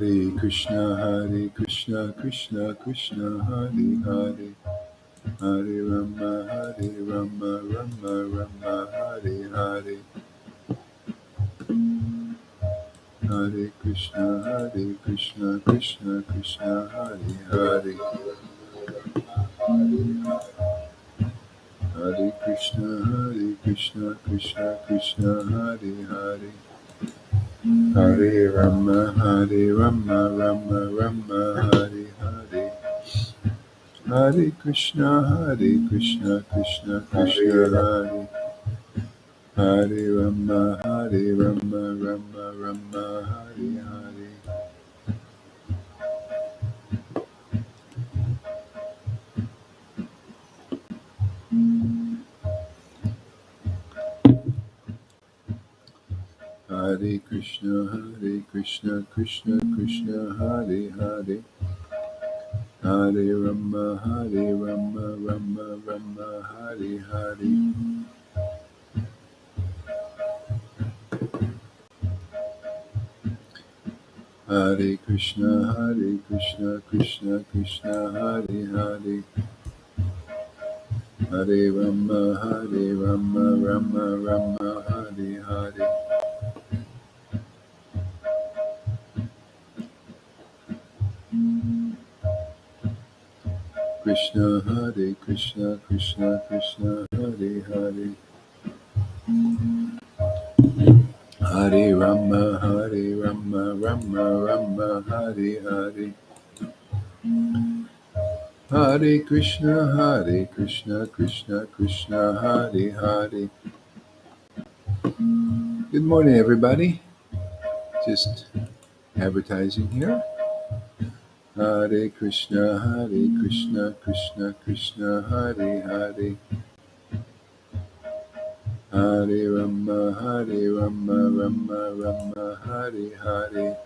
Hare Krishna, Krishna Krishna, Hare Hare, Hare Rama, Rama Rama, Hare Hare, Hare Krishna, Krishna Krishna, Hare Hare, Hare Krishna, Krishna Krishna, Hare Hare, Hare Rama, Rama Rama, Hare Hare, Hare Krishna, Krishna Krishna, Hare Rama, Rama, Hare Hare. Hare Krishna, Krishna Krishna, Hare Hare, Hare Rama, Rama, Hare Hare. Hare Krishna, Krishna Krishna, Hare Hare, Hare Rama, Rama, Hare Hare. Krishna, Krishna Krishna, Hare Hare, Hare Rama, Rama, Hare Hare, Hare Krishna, Krishna, Hare Hare. Good morning, everybody. Just advertising here. Hare Krishna, Krishna, Hare Hare, Hare Rama, Rama, Hare Hare,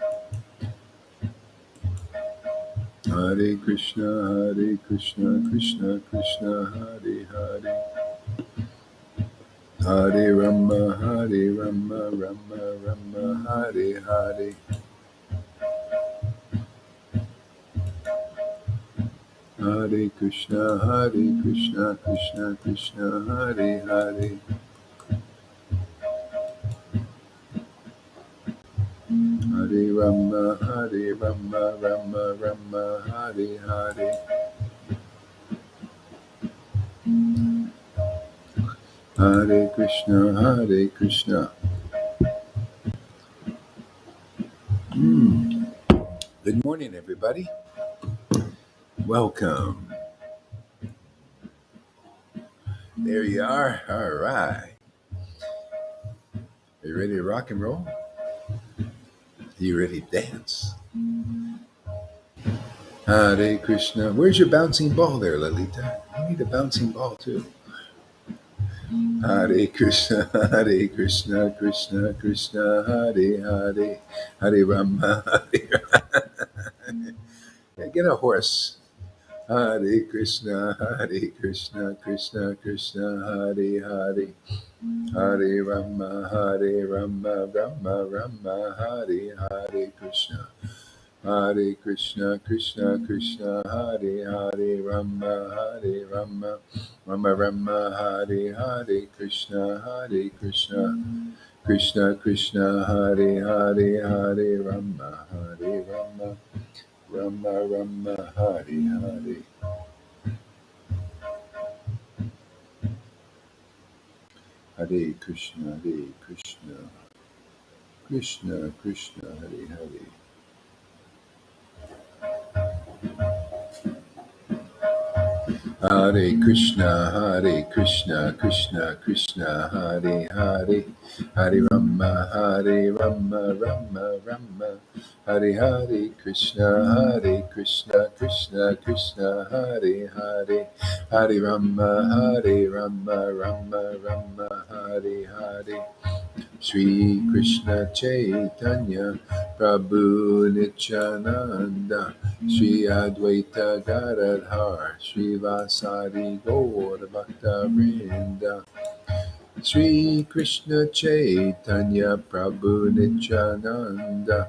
Hare Krishna, Krishna Krishna, Hare Hare, Hare Rama, Rama, Hare Hare, Hare Krishna, Krishna, Hare Hare, Hare Rama, Rama, Hare Hare, Hare Krishna. Good morning, everybody. Welcome. There you are. All right. Are you ready to rock and roll? Are you ready to dance? Hare Krishna. Where's your bouncing ball there, Lalita? I need a bouncing ball too. Hare Krishna, Krishna Krishna, Hare Hare, Hare Rama, Hare Rama. Get a horse. Hare Krishna, Krishna Krishna, Hare Hare, Hare Rama, Rama, Hare Hare Krishna. Hare Krishna, Krishna Hare Hare, Rama, Rama, Hare Krishna, Krishna Hare Hare, Rama, Rama, Hare Hare. Hare Krishna, Krishna, Hare Hare. Hare Krishna, Krishna, Hare Hare, Hare Rama, Rama, Hare Hare Krishna, Krishna, Hare Hare, Hare Rama, Rama, Hare Hare. Sri Krishna Chaitanya Prabhu Nityananda Sri Advaita Gadadhar Sri Vasari Gaur Bhakta Vrinda Sri Krishna Chaitanya Prabhu Nityananda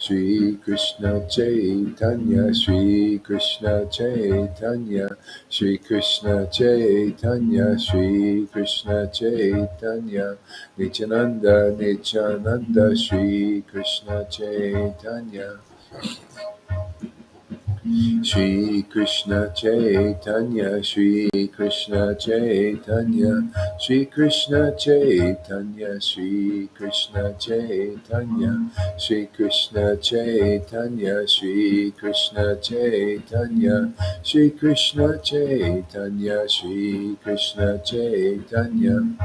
Shri Krishna Chaitanya, Shri Krishna Chaitanya, Shri Krishna Chaitanya, Shri Krishna Chaitanya, Nityananda, Nityananda, Shri Krishna Chaitanya. Shri Krishna Chaitanya, Shri Krishna Chaitanya, Shri Krishna Chaitanya, Shri Krishna Chaitanya, Shri Krishna Chaitanya, Shri Krishna Chaitanya, Shri Krishna Chaitanya, Shri Krishna Chaitanya.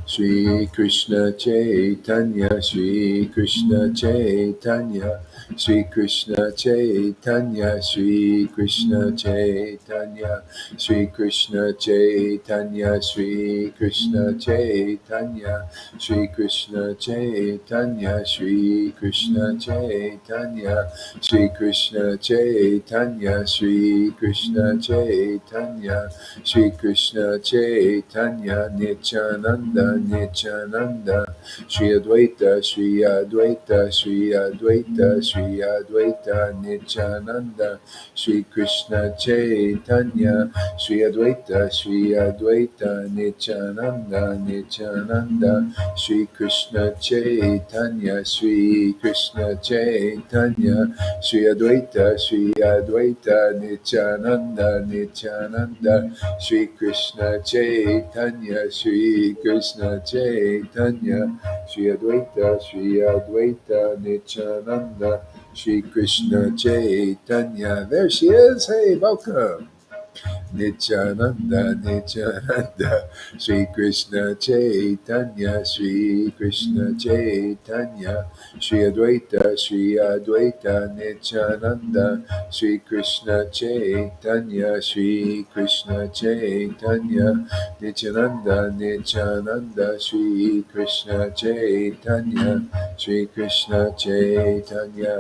Shri Krishna Chaitanya, Shri Krishna Chaitanya, Shri Krishna Chaitanya, Shri Krishna Chaitanya, Shri Krishna Chaitanya, Shri Krishna Chaitanya, Shri Krishna Chaitanya, Shri Krishna Chaitanya, Shri Krishna Chaitanya, Shri Krishna Chaitanya, Shri Krishna Chaitanya, Nityananda, Nityananda, Shri Advaita, Shri Advaita, Shri Advaita, Shri Advaita, Nityananda, Shri Krishna Chaitanya, Shri Advaita, Shri Advaita, Nityananda, Nityananda, Shri Krishna Chaitanya, Shri Krishna Chaitanya, Shri Advaita, Shri Advaita, Nityananda, Nityananda, Shri Krishna Chaitanya, Shri Krishna Chaitanya, Shri Advaita, Shri Advaita, Nityananda, Shri Krishna Chaitanya. There she is. Hey, welcome. Nityananda, Nityananda, Shri Krishna Chaitanya, Shri Krishna Chaitanya, Shri Advaita, Shri Advaita, Nityananda, Shri Krishna Chaitanya, Shri Krishna Chaitanya, Nityananda, Nityananda, Shri Krishna Chaitanya, Shri Krishna Chaitanya.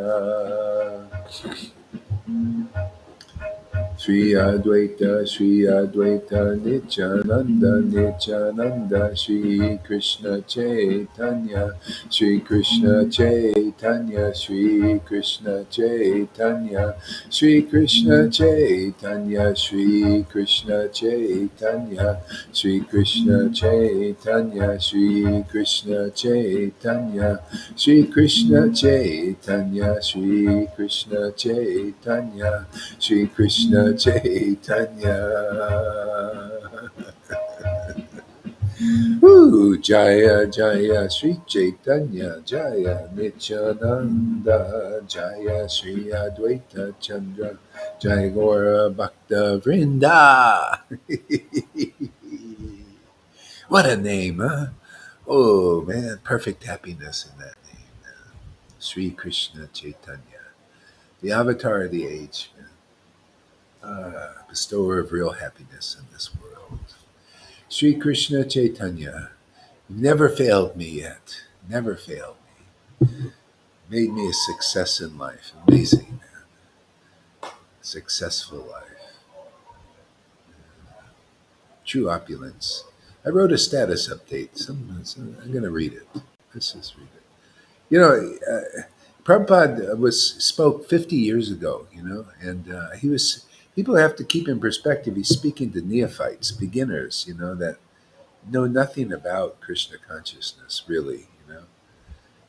Shri Advaita, Shri Advaita, Nityananda, Nityananda, Shri Krishna Chaitanya, Shri Krishna Chaitanya, Shri Krishna Chaitanya, Shri Krishna Chaitanya, Shri Krishna Chaitanya, Shri Krishna Chaitanya, Shri Krishna Chaitanya, Shri Krishna Chaitanya, Shri Krishna Chaitanya, Shri Krishna Chaitanya. Ooh, Jaya Jaya Shri Chaitanya, Jaya Nityananda, Jaya Shri Advaita Chandra, Jaya Gora Bhakta Vrinda. What a name, huh? Oh man, perfect happiness in that name. Sri Krishna Chaitanya, the avatar of the age, man. Bestower of real happiness in this world. Sri Krishna Chaitanya, you've never failed me yet. Never failed me. Made me a success in life. Amazing, man. Successful life. True opulence. I wrote a status update. I'm going to read it. Let's just read it. You know, Prabhupada spoke 50 years ago, and he was. People have to keep in perspective. He's speaking to neophytes, beginners, that know nothing about Krishna consciousness, really,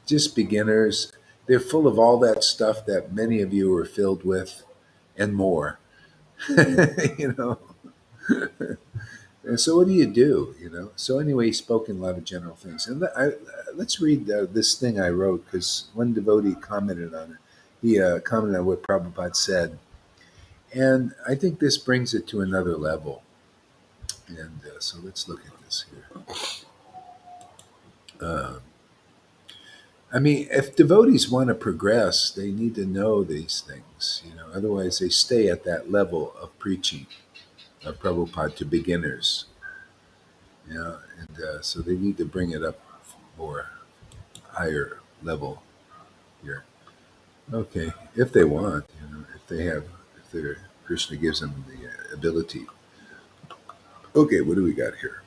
just beginners. They're full of all that stuff that many of you are filled with and more, you know. And so what do you do, So anyway, he spoke in a lot of general things. And let's read this thing I wrote because one devotee commented on it. He commented on what Prabhupada said. And I think this brings it to another level. And so let's look at this here. I mean, if devotees want to progress, they need to know these things, Otherwise, they stay at that level of preaching of Prabhupada to beginners, And so they need to bring it up more higher level here. Okay, if they want, if their Krishna gives them the ability. Okay, what do we got here?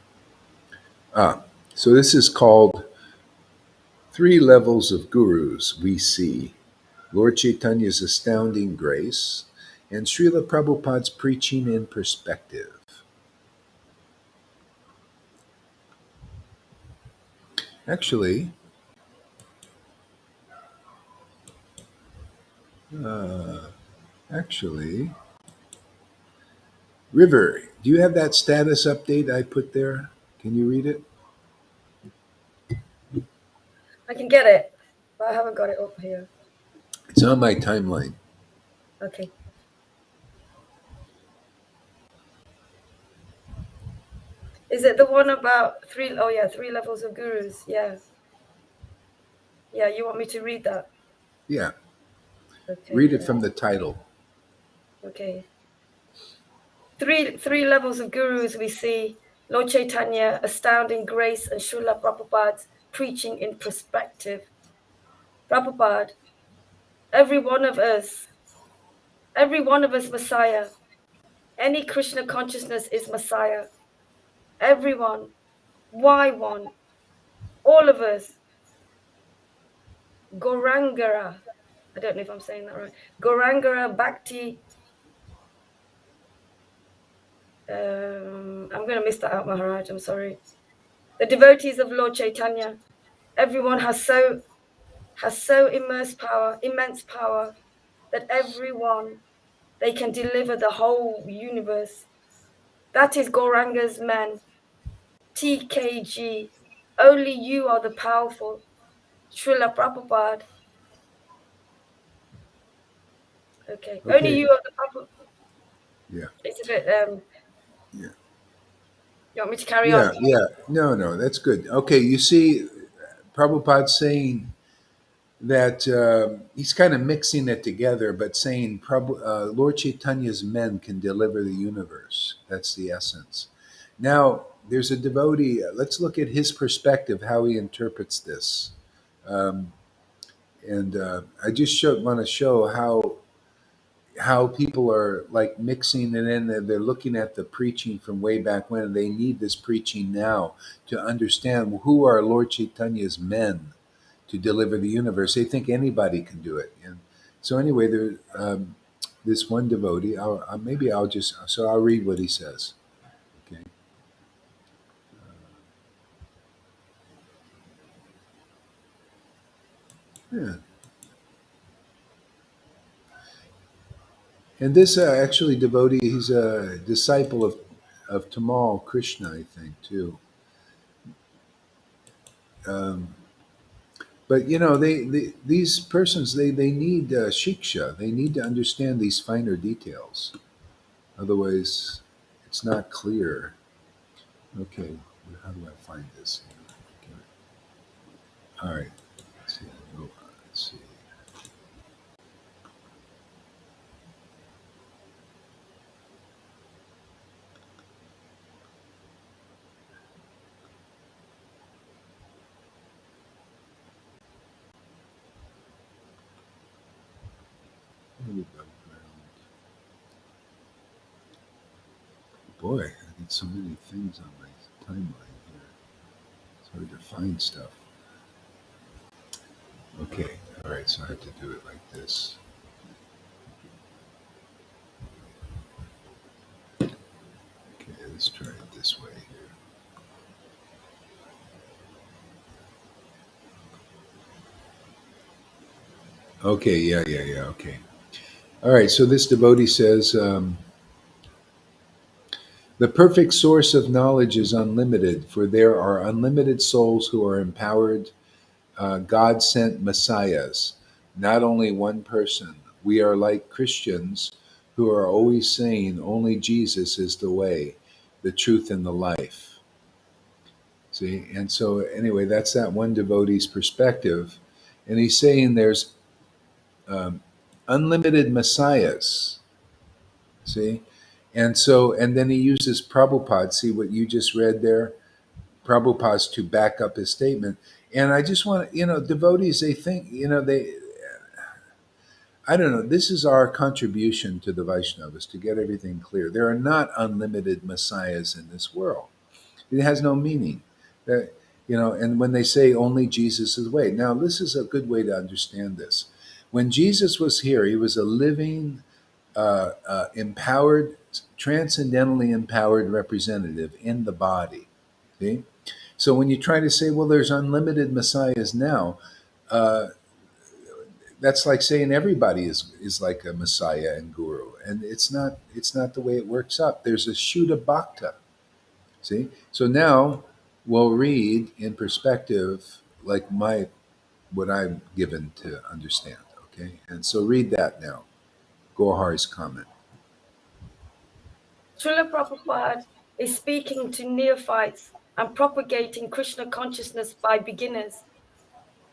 So this is called Three Levels of Gurus We See. Lord Chaitanya's astounding grace, and Srila Prabhupada's preaching in perspective. Actually, uh, actually, River, do you have that status update I put there? Can you read it? I can get it, but I haven't got it up here. It's on my timeline. Okay. Is it the one about three? Oh yeah, 3 levels of gurus. Yeah. Yeah, you want me to read that? Yeah, read Okay. it from the title. Okay. Three levels of gurus we see. Lord Caitanya, astounding grace, and Srila Prabhupada's preaching in perspective. Prabhupada, every one of us Messiah. Any Krishna consciousness is Messiah. Everyone. Why one? All of us. Gorangara. I don't know if I'm saying that right. Gorangara Bhakti. I'm going to miss that out, Maharaj. I'm sorry. The devotees of Lord Chaitanya. Everyone has so immense power, that everyone, they can deliver the whole universe. That is Gauranga's men. TKG. Only you are the powerful. Srila Prabhupada. Okay. Only Okay. you are the powerful. Yeah. It's a bit. Yeah. You want me to carry on? Yeah. Yeah. No, no, that's good. Okay. You see, Prabhupada's saying that he's kind of mixing it together, but saying Lord Chaitanya's men can deliver the universe. That's the essence. Now, there's a devotee. Let's look at his perspective, how he interprets this. Um, and I just want to show how people are like mixing it in. They're looking at the preaching from way back when. They need this preaching now to understand who are Lord Chaitanya's men to deliver the universe. They think anybody can do it. And so anyway, there, this one devotee. Maybe I'll just so I'll read what he says. Okay. Yeah. And this actually devotee, he's a disciple of Tamal Krishna, I think, too. Um, but these persons, they need shiksha. They need to understand these finer details. Otherwise, it's not clear. Okay, how do I find this? Okay. All right. Let's see. Let's see. Here we go. Boy, I get so many things on my timeline here. It's hard to find stuff. Okay. All right. So I have to do it like this. Okay. Let's try it this way here. Okay. Yeah. Yeah. Yeah. Okay. All right. So this devotee says, the perfect source of knowledge is unlimited, for there are unlimited souls who are empowered, God sent messiahs, not only one person. We are like Christians who are always saying only Jesus is the way, the truth, and the life. See? And so, anyway, that's that one devotee's perspective. And he's saying there's um, unlimited messiahs. See? And so, and then he uses Prabhupada. See what you just read there? Prabhupada's to back up his statement. And I just want to, devotees, they think, I don't know, this is our contribution to the Vaishnavas to get everything clear. There are not unlimited messiahs in this world. It has no meaning. And when they say only Jesus is the way, now this is a good way to understand this. When Jesus was here, he was a living, empowered, transcendentally empowered representative in the body. See? So when you try to say, well, there's unlimited messiahs now, uh, that's like saying everybody is like a messiah and guru, and it's not the way it works up. There's a Shuddha Bhakta. See, so now we'll read in perspective, like my what I'm given to understand. Okay, and so read that now. Gohar's comment. Srila Prabhupada is speaking to neophytes and propagating Krishna consciousness by beginners.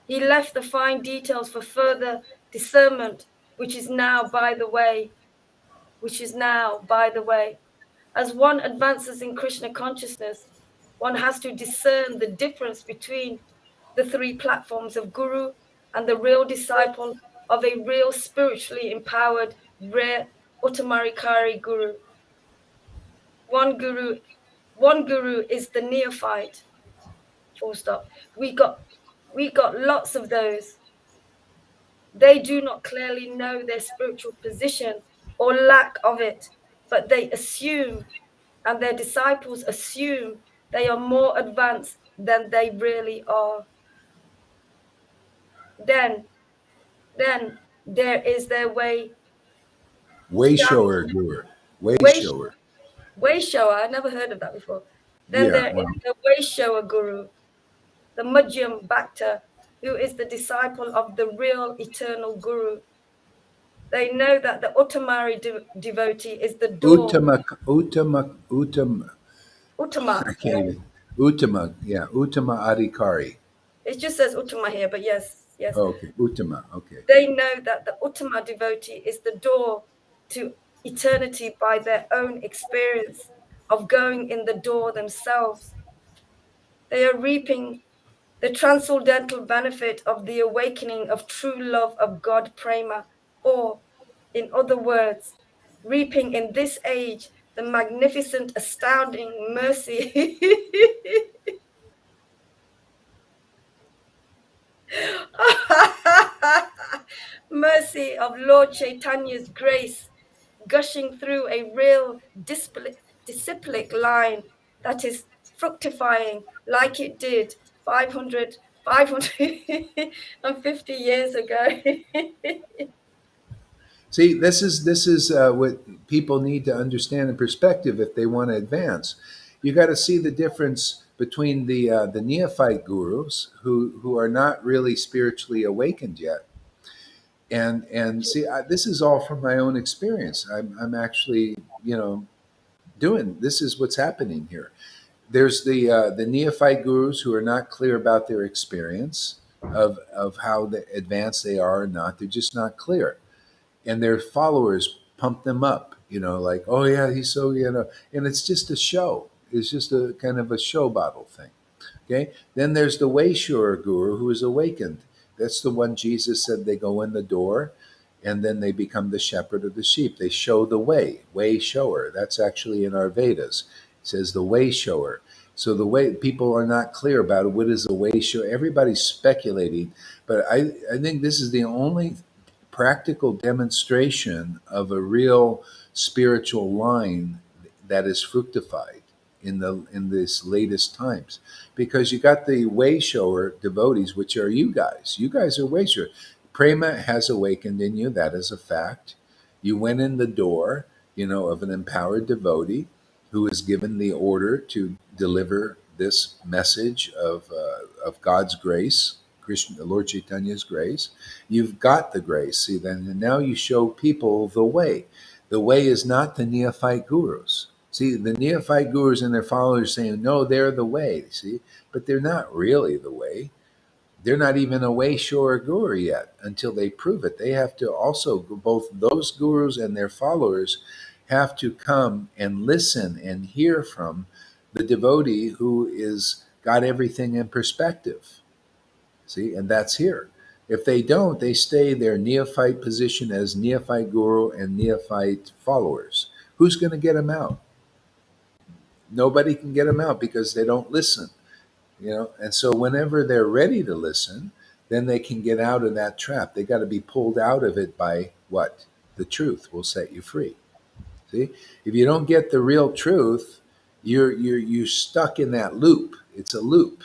He left the fine details for further discernment, which is now by the way, As one advances in Krishna consciousness, one has to discern the difference between the three platforms of Guru and the real disciple of a real spiritually empowered, rare Uttamarikari Guru. One Guru, one Guru is the neophyte. Full stop. We got lots of those. They do not clearly know their spiritual position or lack of it, but they assume, and their disciples assume, they are more advanced than they really are. Then, then there is their Way shower guru. Way way, shower. way shower. I never heard of that before. Then Yeah. there is Well, the way shower guru, the Madhyam Bhakta, who is the disciple of the real eternal guru. They know that the Uttamari devotee is the door. Uttama. Uttama, I yeah. can't even. Uttama. Yeah. Uttama Adhikari. It just says Uttama here, but yes, yes. Oh, okay. Uttama. Okay. They know that the Uttama devotee is the door to eternity by their own experience of going in the door themselves. They are reaping the transcendental benefit of the awakening of true love of God Prema, or, in other words, reaping in this age the magnificent, astounding mercy. Mercy of Lord Chaitanya's grace gushing through a real disciplic line that is fructifying like it did 550 years ago. See, this is what people need to understand in perspective if they want to advance. You got to see the difference between the neophyte gurus who are not really spiritually awakened yet, and see, this is all from my own experience. I'm actually doing this is what's happening here. There's the neophyte gurus who are not clear about their experience of how advanced they are or not. They're just not clear, and their followers pump them up, like, oh yeah, he's so, and it's just a show. It's just a kind of a show bottle thing. Okay. Then there's the Waysure guru who is awakened. That's the one Jesus said they go in the door and then they become the shepherd of the sheep. They show the way shower. That's actually in our Vedas. It says the way shower. So the way people are not clear about it, what is a way shower? Everybody's speculating, but I think this is the only practical demonstration of a real spiritual line that is fructified in this latest times, because you got the way shower devotees, which are you guys are way shower. Prema has awakened in you, that is a fact. You went in the door, of an empowered devotee who is given the order to deliver this message of God's grace, Krishna, the Lord Chaitanya's grace. You've got the grace. See, then and now you show people the way. The way is not the neophyte gurus. See, the neophyte gurus and their followers saying, no, they're the way. See, but they're not really the way. They're not even a way sure guru yet until they prove it. They have to also, both those gurus and their followers have to come and listen and hear from the devotee who is got everything in perspective. See, and that's here. If they don't, they stay their neophyte position as neophyte guru and neophyte followers. Who's going to get them out? Nobody can get them out because they don't listen. And so whenever they're ready to listen, then they can get out of that trap. They got to be pulled out of it by what? The truth will set you free. See, if you don't get the real truth, you're stuck in that loop. It's a loop.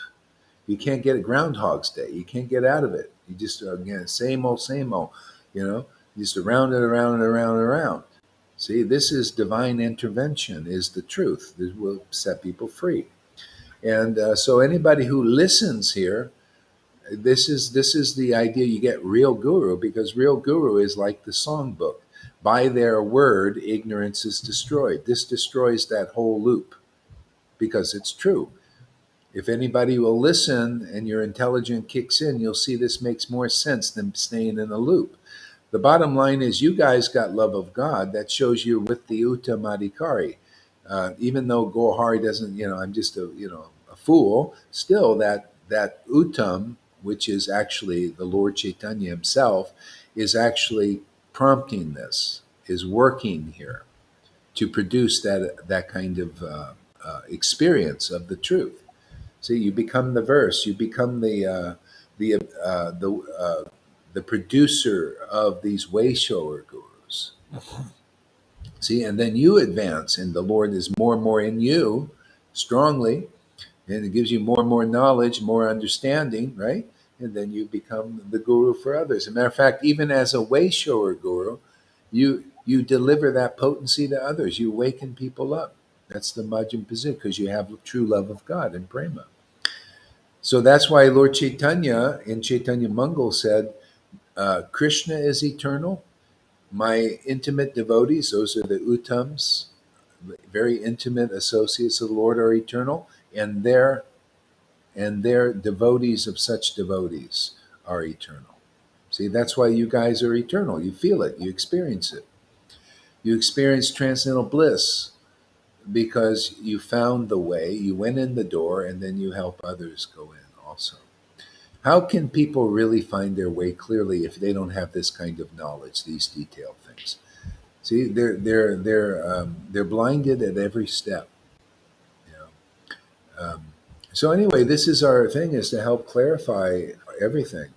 You can't get a Groundhog's Day. You can't get out of it. You just again same old, same old. You know, just around and around and around and around. See, this is divine intervention. Is the truth. This will set people free. And so anybody who listens here, this is the idea. You get real guru because real guru is like the songbook. By their word, ignorance is destroyed. This destroys that whole loop because it's true. If anybody will listen and your intelligence kicks in, you'll see this makes more sense than staying in a loop. The bottom line is you guys got love of God. That shows you with the Uttamadikari. Even though Gohari doesn't, I'm just a fool, still that Uttam, which is actually the Lord Caitanya himself, is actually prompting this, is working here to produce that kind of experience of the truth. See, you become the verse. You become the the producer of these way shower gurus. See, and then you advance, and the Lord is more and more in you, strongly, and it gives you more and more knowledge, more understanding, right? And then you become the guru for others. As a matter of fact, even as a way shower guru, you deliver that potency to others. You awaken people up. That's the Majjhima position because you have true love of God and prema. So that's why Lord Chaitanya in Chaitanya Mangal said, Krishna is eternal. My intimate devotees, those are the Uttams, very intimate associates of the Lord, are eternal, and their devotees of such devotees are eternal. See, that's why you guys are eternal. You feel it, you experience it. You experience transcendental bliss because you found the way, you went in the door, and then you help others go in also. How can people really find their way clearly if they don't have this kind of knowledge, these detailed things? See, they're blinded at every step. You know? So anyway, this is our thing: is to help clarify everything.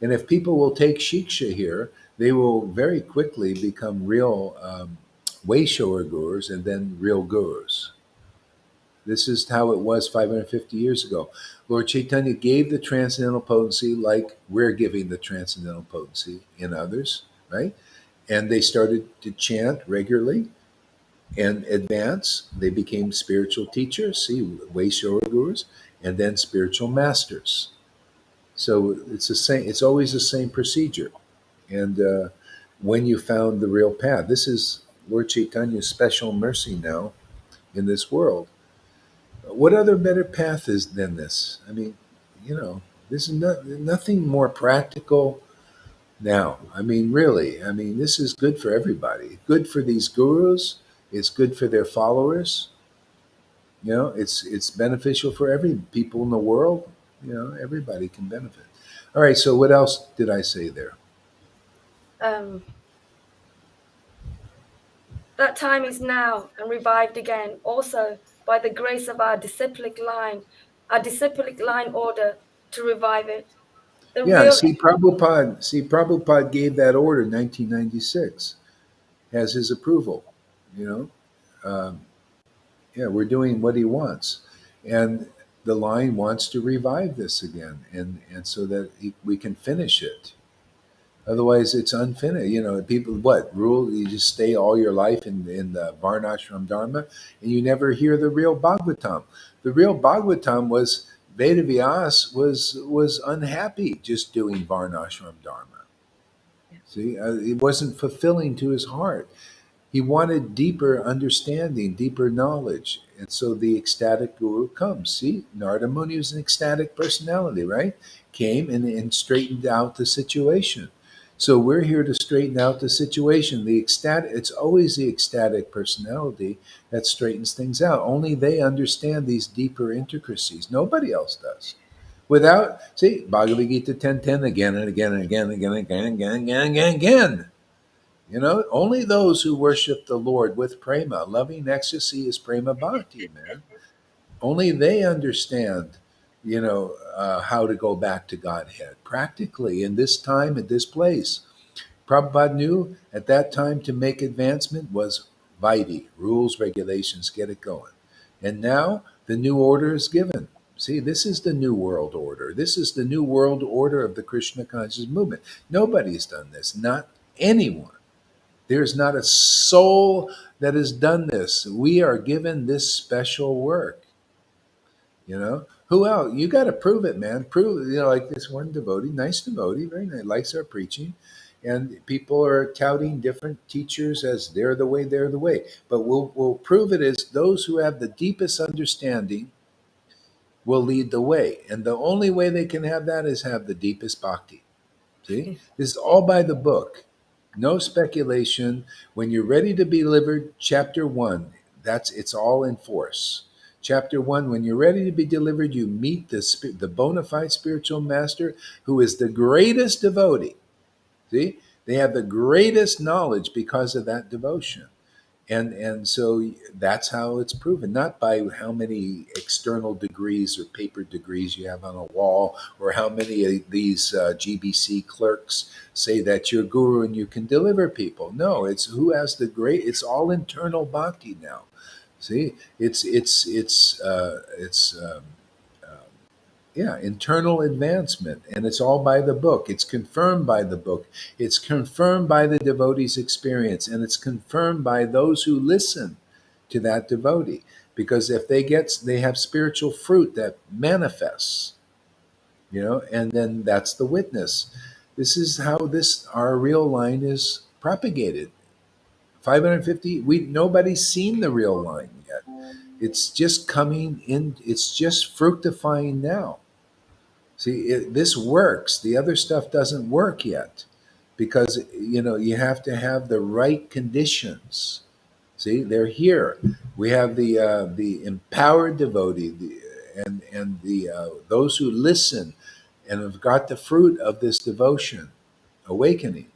And if people will take shiksha here, they will very quickly become real way shower gurus and then real gurus. This is how it was 550 years ago. Lord Chaitanya gave the transcendental potency like we're giving the transcendental potency in others, right? And they started to chant regularly and advance. They became spiritual teachers, see, Vaishnava gurus, and then spiritual masters. So it's the same. It's always the same procedure. And when you found the real path, this is Lord Chaitanya's special mercy now in this world. What other better path is than this? I mean, this is nothing more practical now. I mean, really. I mean, this is good for everybody. Good for these gurus. It's good for their followers. It's beneficial for every people in the world. Everybody can benefit. All right. So what else did I say there? Um, that time is now and revived again, also by the grace of our disciplic line order to revive it. The Yeah. real See, Prabhupada gave that order in 1996. Has his approval. You know. Yeah, we're doing what he wants, and the line wants to revive this again, and so that we can finish it. Otherwise, it's unfinished. People what rule? You just stay all your life in the Varnashram Dharma, and you never hear the real Bhagavatam. The real Bhagavatam was Vedavyas was unhappy just doing Varnashram Dharma. See, it wasn't fulfilling to his heart. He wanted deeper understanding, deeper knowledge. And so the ecstatic guru comes. See, Narada Muni was an ecstatic personality, right? Came and straightened out the situation. So we're here to straighten out the situation. It's always the ecstatic personality that straightens things out. Only they understand these deeper intricacies. Nobody else does. Without, see, Bhagavad Gita 10:10 again and again and again and again and again and again and again and again. And again. Only those who worship the Lord with prema, loving ecstasy is prema bhakti, man. Only they understand how to go back to Godhead practically in this time, at this place. Prabhupada knew at that time to make advancement was Vaidhi, rules, regulations, get it going. And now the new order is given. See, this is the new world order. This is the new world order of the Krishna conscious movement. Nobody's done this, not anyone. There's not a soul that has done this. We are given this special work. Who else? You got to prove it, man. Prove, like this one devotee, nice devotee, very nice, likes our preaching. And people are touting different teachers as they're the way, they're the way. But we'll prove it as those who have the deepest understanding will lead the way. And the only way they can have that is have the deepest bhakti. See? This is all by the book. No speculation. When you're ready to be delivered, chapter 1, it's all in force. Chapter 1, when you're ready to be delivered, you meet the bona fide spiritual master who is the greatest devotee. See? They have the greatest knowledge because of that devotion. And so that's how it's proven, not by how many external degrees or paper degrees you have on a wall, or how many of these GBC clerks say that you're guru and you can deliver people. No, it's who has the great. It's all internal bhakti now. See, it's internal advancement, and it's all by the book. It's confirmed by the book. It's confirmed by the devotee's experience, and it's confirmed by those who listen to that devotee. Because if they have spiritual fruit that manifests, and then that's the witness. This is how our real line is propagated. 550. Nobody's seen the real line yet. It's just coming in. It's just fructifying now. See, this works. The other stuff doesn't work yet because you have to have the right conditions. See, they're here. We have the empowered devotee, and the those who listen and have got the fruit of this devotion, awakening.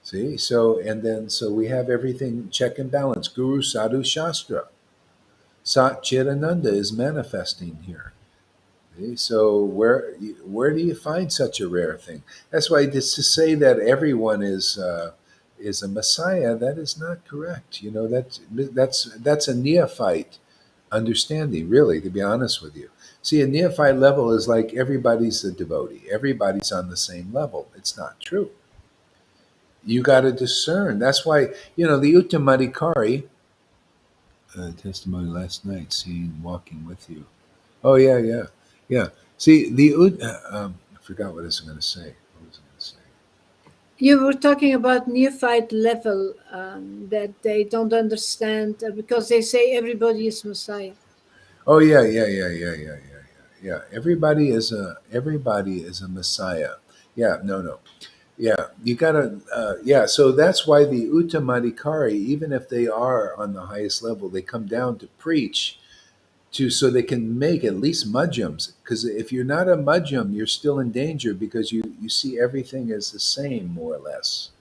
See, so we have everything check and balance. Guru, Sadhu, Shastra. Sat Chidananda is manifesting here. So where do you find such a rare thing? That's why just to say that everyone is a messiah, that is not correct. That's a neophyte understanding, really, to be honest with you. See, a neophyte level is like everybody's a devotee. Everybody's on the same level. It's not true. You got to discern. That's why the Uttamadikari testimony last night, seeing walking with you. Oh yeah, yeah, yeah. See, I forgot what I was going to say. What was I going to say? You were talking about neophyte level, that they don't understand because they say everybody is Messiah. Oh yeah, yeah, yeah, yeah, yeah, yeah, yeah. Everybody is a Messiah. Yeah, no. Yeah, you gotta. Yeah, so that's why the Uttamadikari, even if they are on the highest level, they come down to preach so they can make at least mudjams. Because if you're not a mudjam, you're still in danger because you see everything as the same, more or less.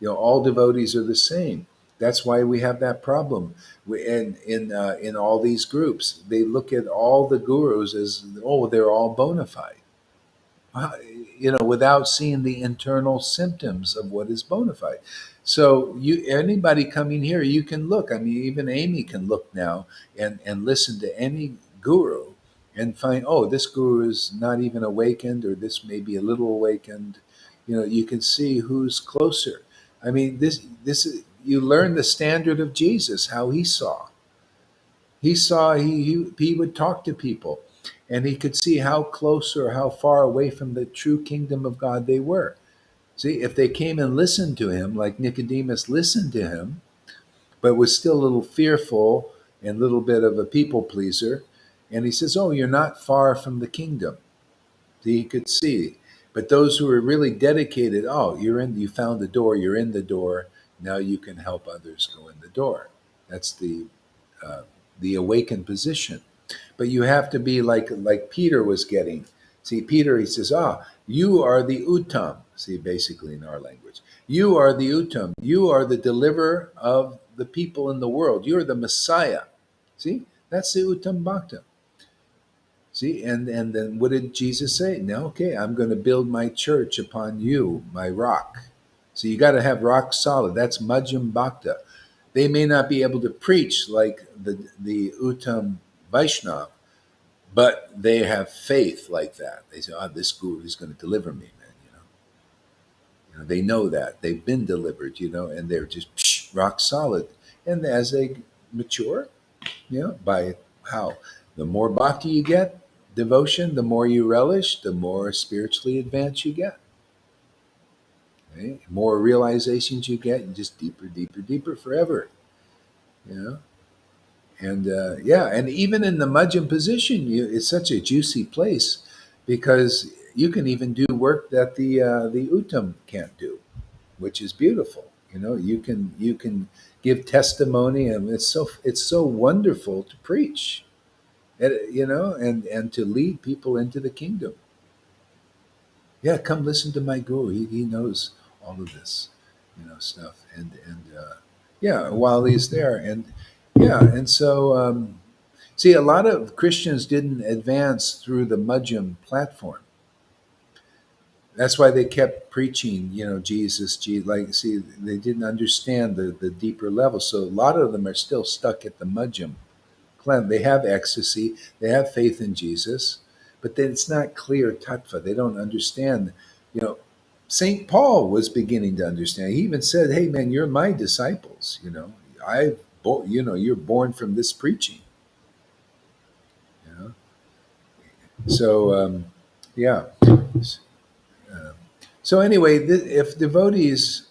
All devotees are the same. That's why we have that problem. In all these groups, they look at all the gurus as, oh, they're all bona fide. Without seeing the internal symptoms of what is bona fide. So anybody coming here, you can look. I mean, even Amy can look now and listen to any guru and find, oh, this guru is not even awakened, or this may be a little awakened. You can see who's closer. I mean, this is, you learn the standard of Jesus, how he saw. He would talk to people, and he could see how close or how far away from the true kingdom of God they were. See, if they came and listened to him, like Nicodemus listened to him, but was still a little fearful and a little bit of a people pleaser, and he says, oh, you're not far from the kingdom. See, he could see. But those who are really dedicated, oh, you found the door, you're in the door, now you can help others go in the door. That's the awakened position. But you have to be like Peter was getting. See, Peter, he says, you are the Uttam. See, basically in our language, you are the Uttam. You are the deliverer of the people in the world. You're the Messiah. See, that's the Uttam Bhakta. See, and then what did Jesus say? Now, okay, I'm going to build my church upon you, my rock. So you got to have rock solid. That's Majjhim Bhakta. They may not be able to preach like the Uttam Vaishnava, but they have faith like that. They say, "Oh, this guru is going to deliver me, man." They know that they've been delivered, and they're just rock solid. And as they mature, by how the more bhakti you get, devotion, the more you relish, the more spiritually advanced you get. Right? More realizations you get, and just deeper, deeper, deeper forever. You know. And and even in the Majjhim position, it's such a juicy place because you can even do work that the Uttam can't do, which is beautiful. You can give testimony, and it's so wonderful to preach, and to lead people into the kingdom. Yeah, come listen to my guru. He knows all of this, stuff, and yeah, while he's there, and yeah, and so. See, a lot of Christians didn't advance through the Mudjim platform. That's why they kept preaching, Jesus, Jesus. Like, see, they didn't understand the deeper level. So a lot of them are still stuck at the Mudjim. They have ecstasy, they have faith in Jesus, but then it's not clear tattva. They don't understand. You know, Saint Paul was beginning to understand. He even said, "Hey, man, you're my disciples. You're born from this preaching." You know. So, yeah. Uh, so anyway, if devotees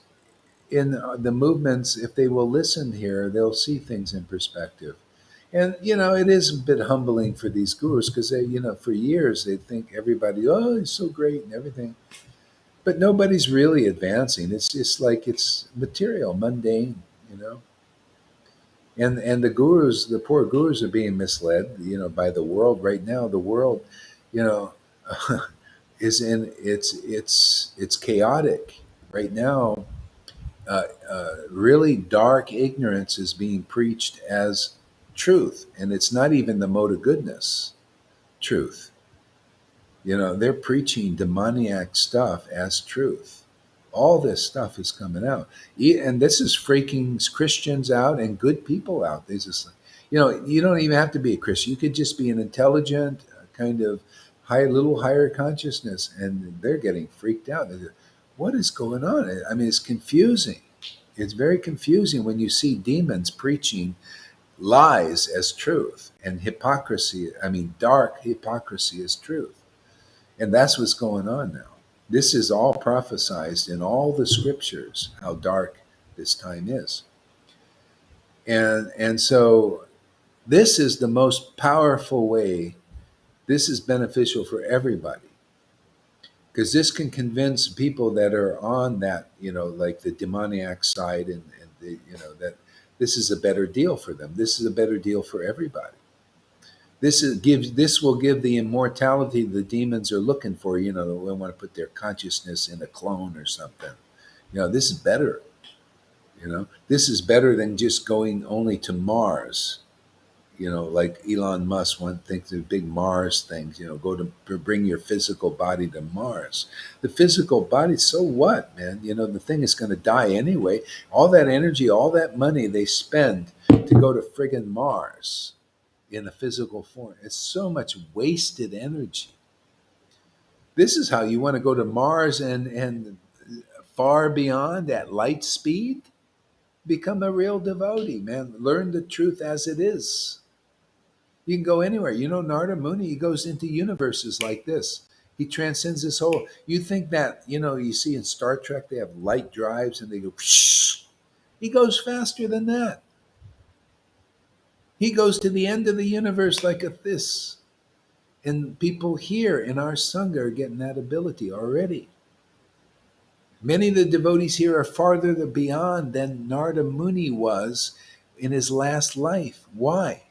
in the movements, if they will listen here, they'll see things in perspective. And it is a bit humbling for these gurus because for years they think everybody, oh, he's so great and everything, but nobody's really advancing. It's just like it's material, mundane, you know. And the gurus, the poor gurus, are being misled, by the world right now. The world, you know, is in it's chaotic right now. Really dark ignorance is being preached as truth, and it's not even the mode of goodness truth. They're preaching demoniac stuff as truth. All this stuff is coming out, and this is freaking Christians out and good people out. They just, you don't even have to be a Christian. You could just be an intelligent, kind of little higher consciousness, and they're getting freaked out. What is going on? I mean, it's confusing. It's very confusing when you see demons preaching lies as truth and hypocrisy. I mean, dark hypocrisy as truth. And that's what's going on now. This is all prophesized in all the scriptures, how dark this time is. And so this is the most powerful way. This is beneficial for everybody because this can convince people that are on that, like the demoniac side, and that this is a better deal for them. This is a better deal for everybody. This will give the immortality the demons are looking for. They want to put their consciousness in a clone or something. This is better. This is better than just going only to Mars. Like Elon Musk thinks of big Mars things. Go to bring your physical body to Mars. The physical body, so what, man? The thing is going to die anyway. All that energy, all that money they spend to go to friggin' Mars in a physical form. It's so much wasted energy. This is how you want to go to Mars and far beyond at light speed. Become a real devotee, man. Learn the truth as it is. You can go anywhere. Narada Muni, he goes into universes like this. He transcends this whole. You think that, you see in Star Trek, they have light drives and they go, psh. He goes faster than that. He goes to the end of the universe like a this. And people here in our Sangha are getting that ability already. Many of the devotees here are farther beyond than Narada Muni was in his last life. Why?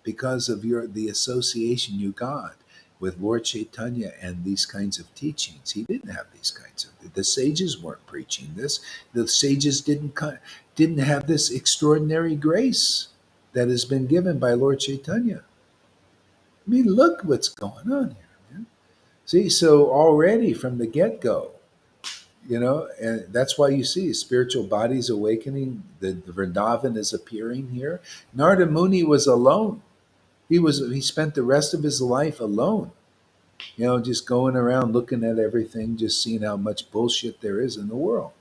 Because of the association you got with Lord Caitanya and these kinds of teachings. He didn't have these kinds of. The sages weren't preaching this. The sages didn't have this extraordinary grace that has been given by Lord Caitanya. I mean, look what's going on here, man. See, so already from the get go, and that's why you see spiritual bodies awakening. The Vrindavan is appearing here. Narada Muni was alone. He spent the rest of his life alone. Just going around looking at everything, just seeing how much bullshit there is in the world.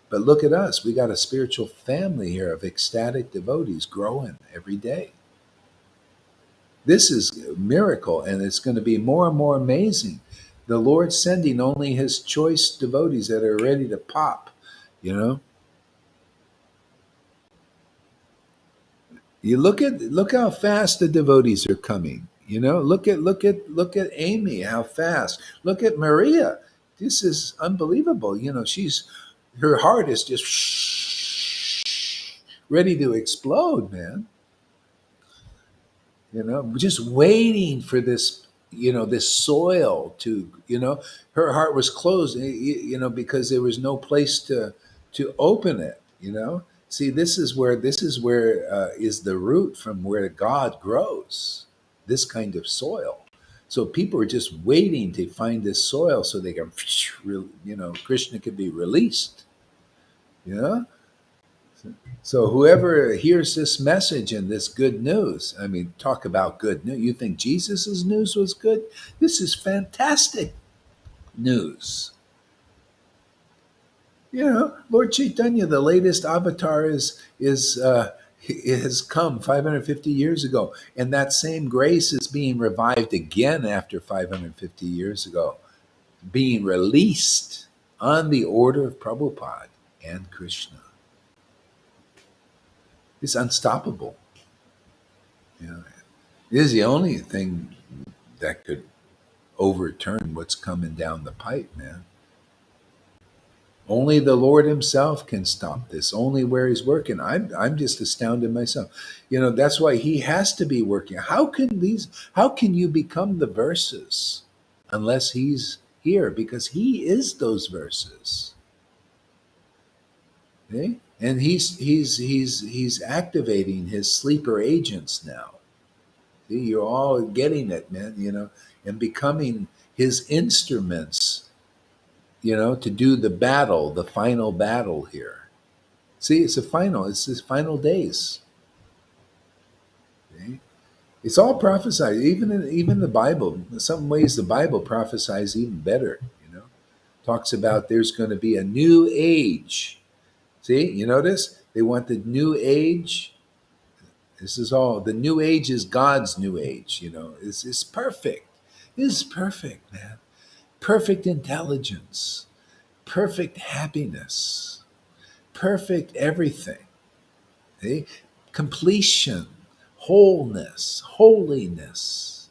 But look at us. We got a spiritual family here of ecstatic devotees growing every day. This is a miracle, and it's going to be more and more amazing. The Lord sending only his choice devotees that are ready to pop, you know. You look how fast the devotees are coming. Look at Amy, how fast. Look at Maria. This is unbelievable. She's her heart is just ready to explode, man. Just waiting for this soil to, her heart was closed, because there was no place to open it. See, this is where is the root from where God grows, this kind of soil. So people are just waiting to find this soil so they can, Krishna can be released. you know So whoever hears this message and this good news, I mean, talk about good news. You think Jesus's news was good? This is fantastic news. Lord Chaitanya, the latest avatar has come 550 years ago, and that same grace is being revived again after 550 years ago, being released on the order of Prabhupada and Krishna. It's unstoppable. It is the only thing that could overturn what's coming down the pipe, man. Only the Lord Himself can stop this. Only where He's working. I'm just astounded myself. That's why He has to be working. How can you become the verses unless He's here? Because He is those verses. Okay? And he's activating His sleeper agents now. See, you're all getting it, man, and becoming His instruments, to do the battle, the final battle here. See, it's his final days. Okay? It's all prophesied, even the Bible. In some ways, the Bible prophesies even better. Talks about there's going to be a new age. See, you notice they want the new age. This is all the new age is God's new age. It's perfect. This is perfect, man. Perfect intelligence, perfect happiness, perfect everything. See? Completion, wholeness, holiness,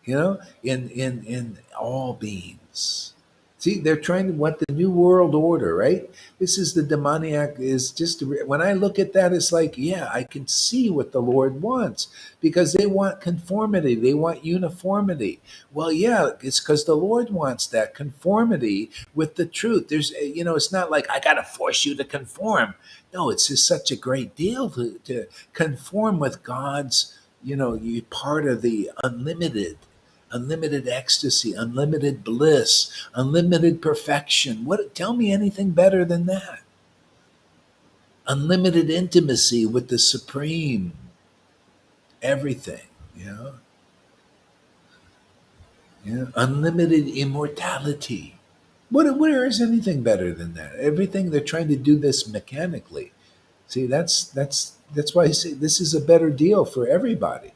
in all beings. See, they're trying to want the new world order, right? This is the demoniac. Is just when I look at that, it's like, yeah, I can see what the Lord wants because they want conformity, they want uniformity. Well, yeah, it's because the Lord wants that conformity with the truth. It's not like I got to force you to conform. No, it's just such a great deal to conform with God's. You part of the unlimited ecstasy, unlimited bliss, unlimited perfection. Tell me anything better than that? Unlimited intimacy with the supreme, everything, unlimited immortality. Where is anything better than that? Everything they're trying to do this mechanically. See, that's why I say this is a better deal for everybody.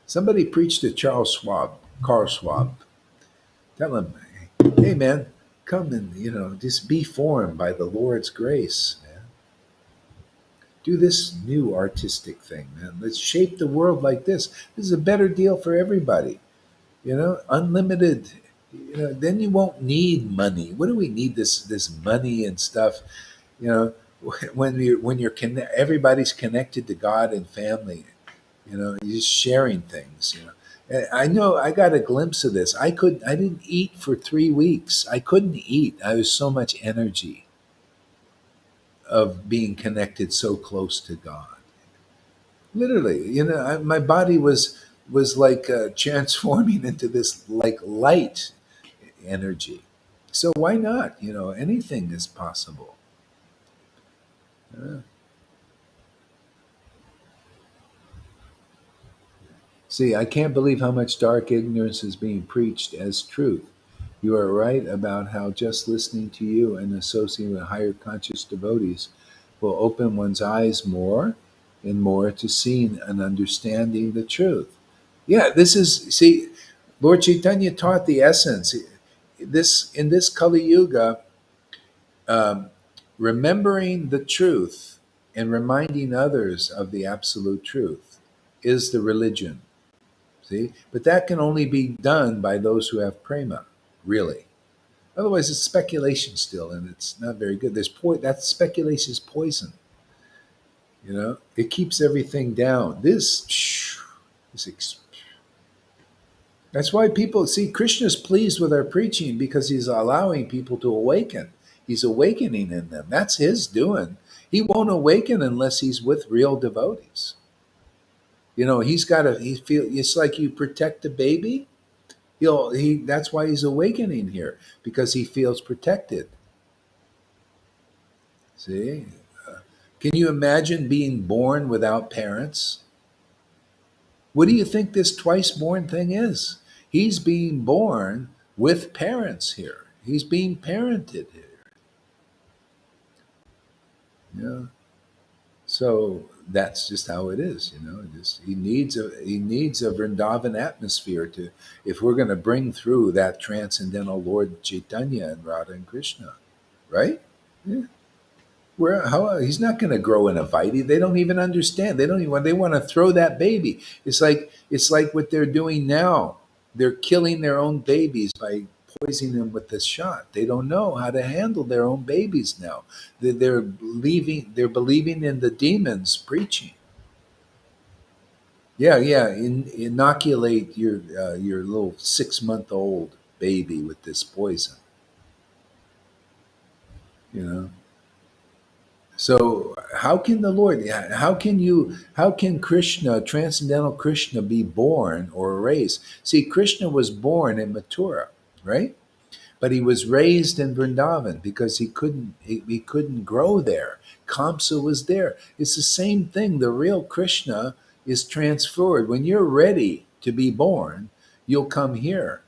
Somebody preached to Carl Schwab. Tell him, hey man, come and just be formed by the Lord's grace, man. Do this new artistic thing, man. Let's shape the world like this. This is a better deal for everybody. Unlimited. Then you won't need money. What do we need this money and stuff? You know, everybody's connected to God and family. You're just sharing things. And I know I got a glimpse of this. I didn't eat for 3 weeks. I couldn't eat. I was so much energy of being connected so close to God. Literally, my body was like transforming into this like light energy. So why not? Anything is possible. Uh, See, I can't believe how much dark ignorance is being preached as truth. You are right about how just listening to you and associating with higher conscious devotees will open one's eyes more and more to seeing and understanding the truth. Yeah, see, Lord Chaitanya taught the essence. This in this Kali Yuga, um, remembering the truth and reminding others of the absolute truth is the religion. See, but that can only be done by those who have prema, really. Otherwise, it's speculation still, and it's not very good. That speculation is poison. It keeps everything down. This that's why people see Krishna's pleased with our preaching because he's allowing people to awaken. He's awakening in them. That's his doing. He won't awaken unless he's with real devotees. He's got to. He feel it's like you protect a baby. That's why he's awakening here because he feels protected. See, can you imagine being born without parents? What do you think this twice born thing is? He's being born with parents here. He's being parented here. Yeah. So that's just how it is. He needs a Vrindavan atmosphere to if we're going to bring through that transcendental Lord Chaitanya and Radha and Krishna, right? Yeah. He's not going to grow in a vitae. They don't even understand. They want to throw that baby. It's like what they're doing now. They're killing their own babies by poisoning them with this shot. They don't know how to handle their own babies now. They're believing in the demons preaching. Yeah, yeah. Inoculate your little 6-month-old baby with this poison. You know. So how can Krishna, transcendental Krishna, be born or raised? See, Krishna was born in Mathura, right? But he was raised in Vrindavan because he couldn't grow there. Kamsa was there. It's the same thing. The real Krishna is transferred. When you're ready to be born, you'll come here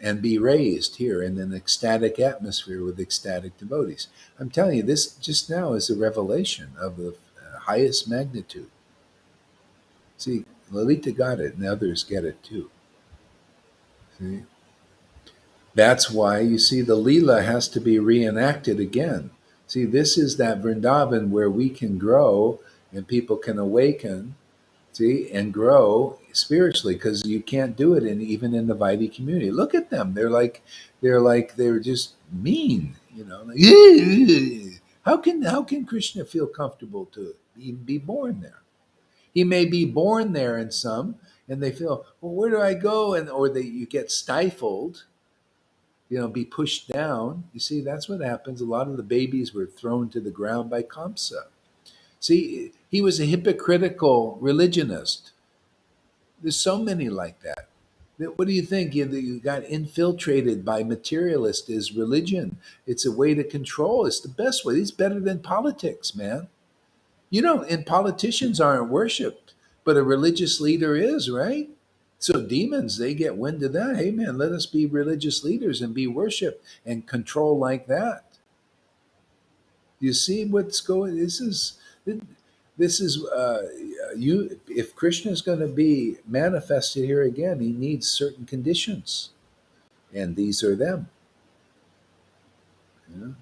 and be raised here in an ecstatic atmosphere with ecstatic devotees. I'm telling you, this just now is a revelation of the highest magnitude. See, Lalita got it, and others get it too. See? That's why you see the Leela has to be reenacted again. See, this is that Vrindavan where we can grow and people can awaken, see, and grow spiritually because you can't do it even in the Vaidhi community. Look at them; they're just mean, like, how can Krishna feel comfortable to be born there? He may be born there in some, and they feel, well, where do I go? You get stifled, be pushed down. You see, that's what happens. A lot of the babies were thrown to the ground by Kamsa. See, he was a hypocritical religionist. There's so many like that. What do you think? You got infiltrated by materialist is religion. It's a way to control. It's the best way. It's better than politics, man. And politicians aren't worshipped, but a religious leader is, right? So demons, they get wind of that. Hey, man, let us be religious leaders and be worshipped and control like that. You see what's going? This is you. If Krishna is going to be manifested here again, he needs certain conditions, and these are them. You know?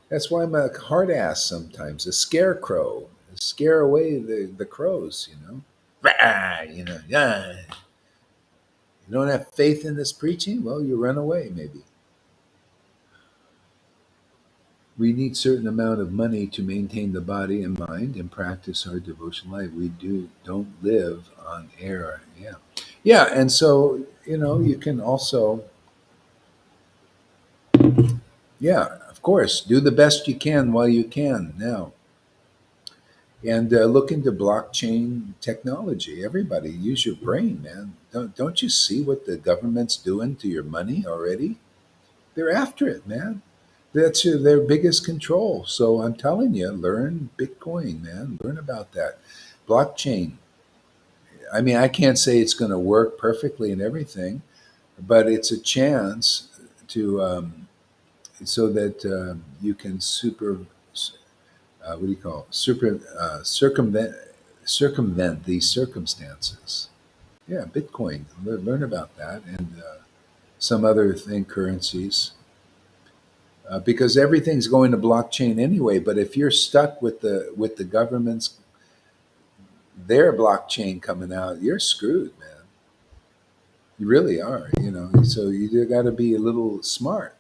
That's why I'm a hard ass sometimes, a scarecrow, scare away the crows. Rah, yeah. You don't have faith in this preaching? Well, you run away, maybe. We need certain amount of money to maintain the body and mind and practice our devotional life. We don't live on air. Yeah. Yeah, and so, you can also, yeah, of course, do the best you can while you can now. and look into blockchain technology. Everybody, use your brain, man. Don't you see what the government's doing to your money already? They're after it, man. That's their biggest control. So I'm telling you, learn Bitcoin, man. Learn about that. Blockchain. I mean, I can't say it's going to work perfectly and everything, but it's a chance to so that you can what do you call it? Circumvent these circumstances. Yeah, Bitcoin. Learn about that and some other thing currencies. Because everything's going to blockchain anyway. But if you're stuck with the government's their blockchain coming out, you're screwed, man. You really are. So you got to be a little smart.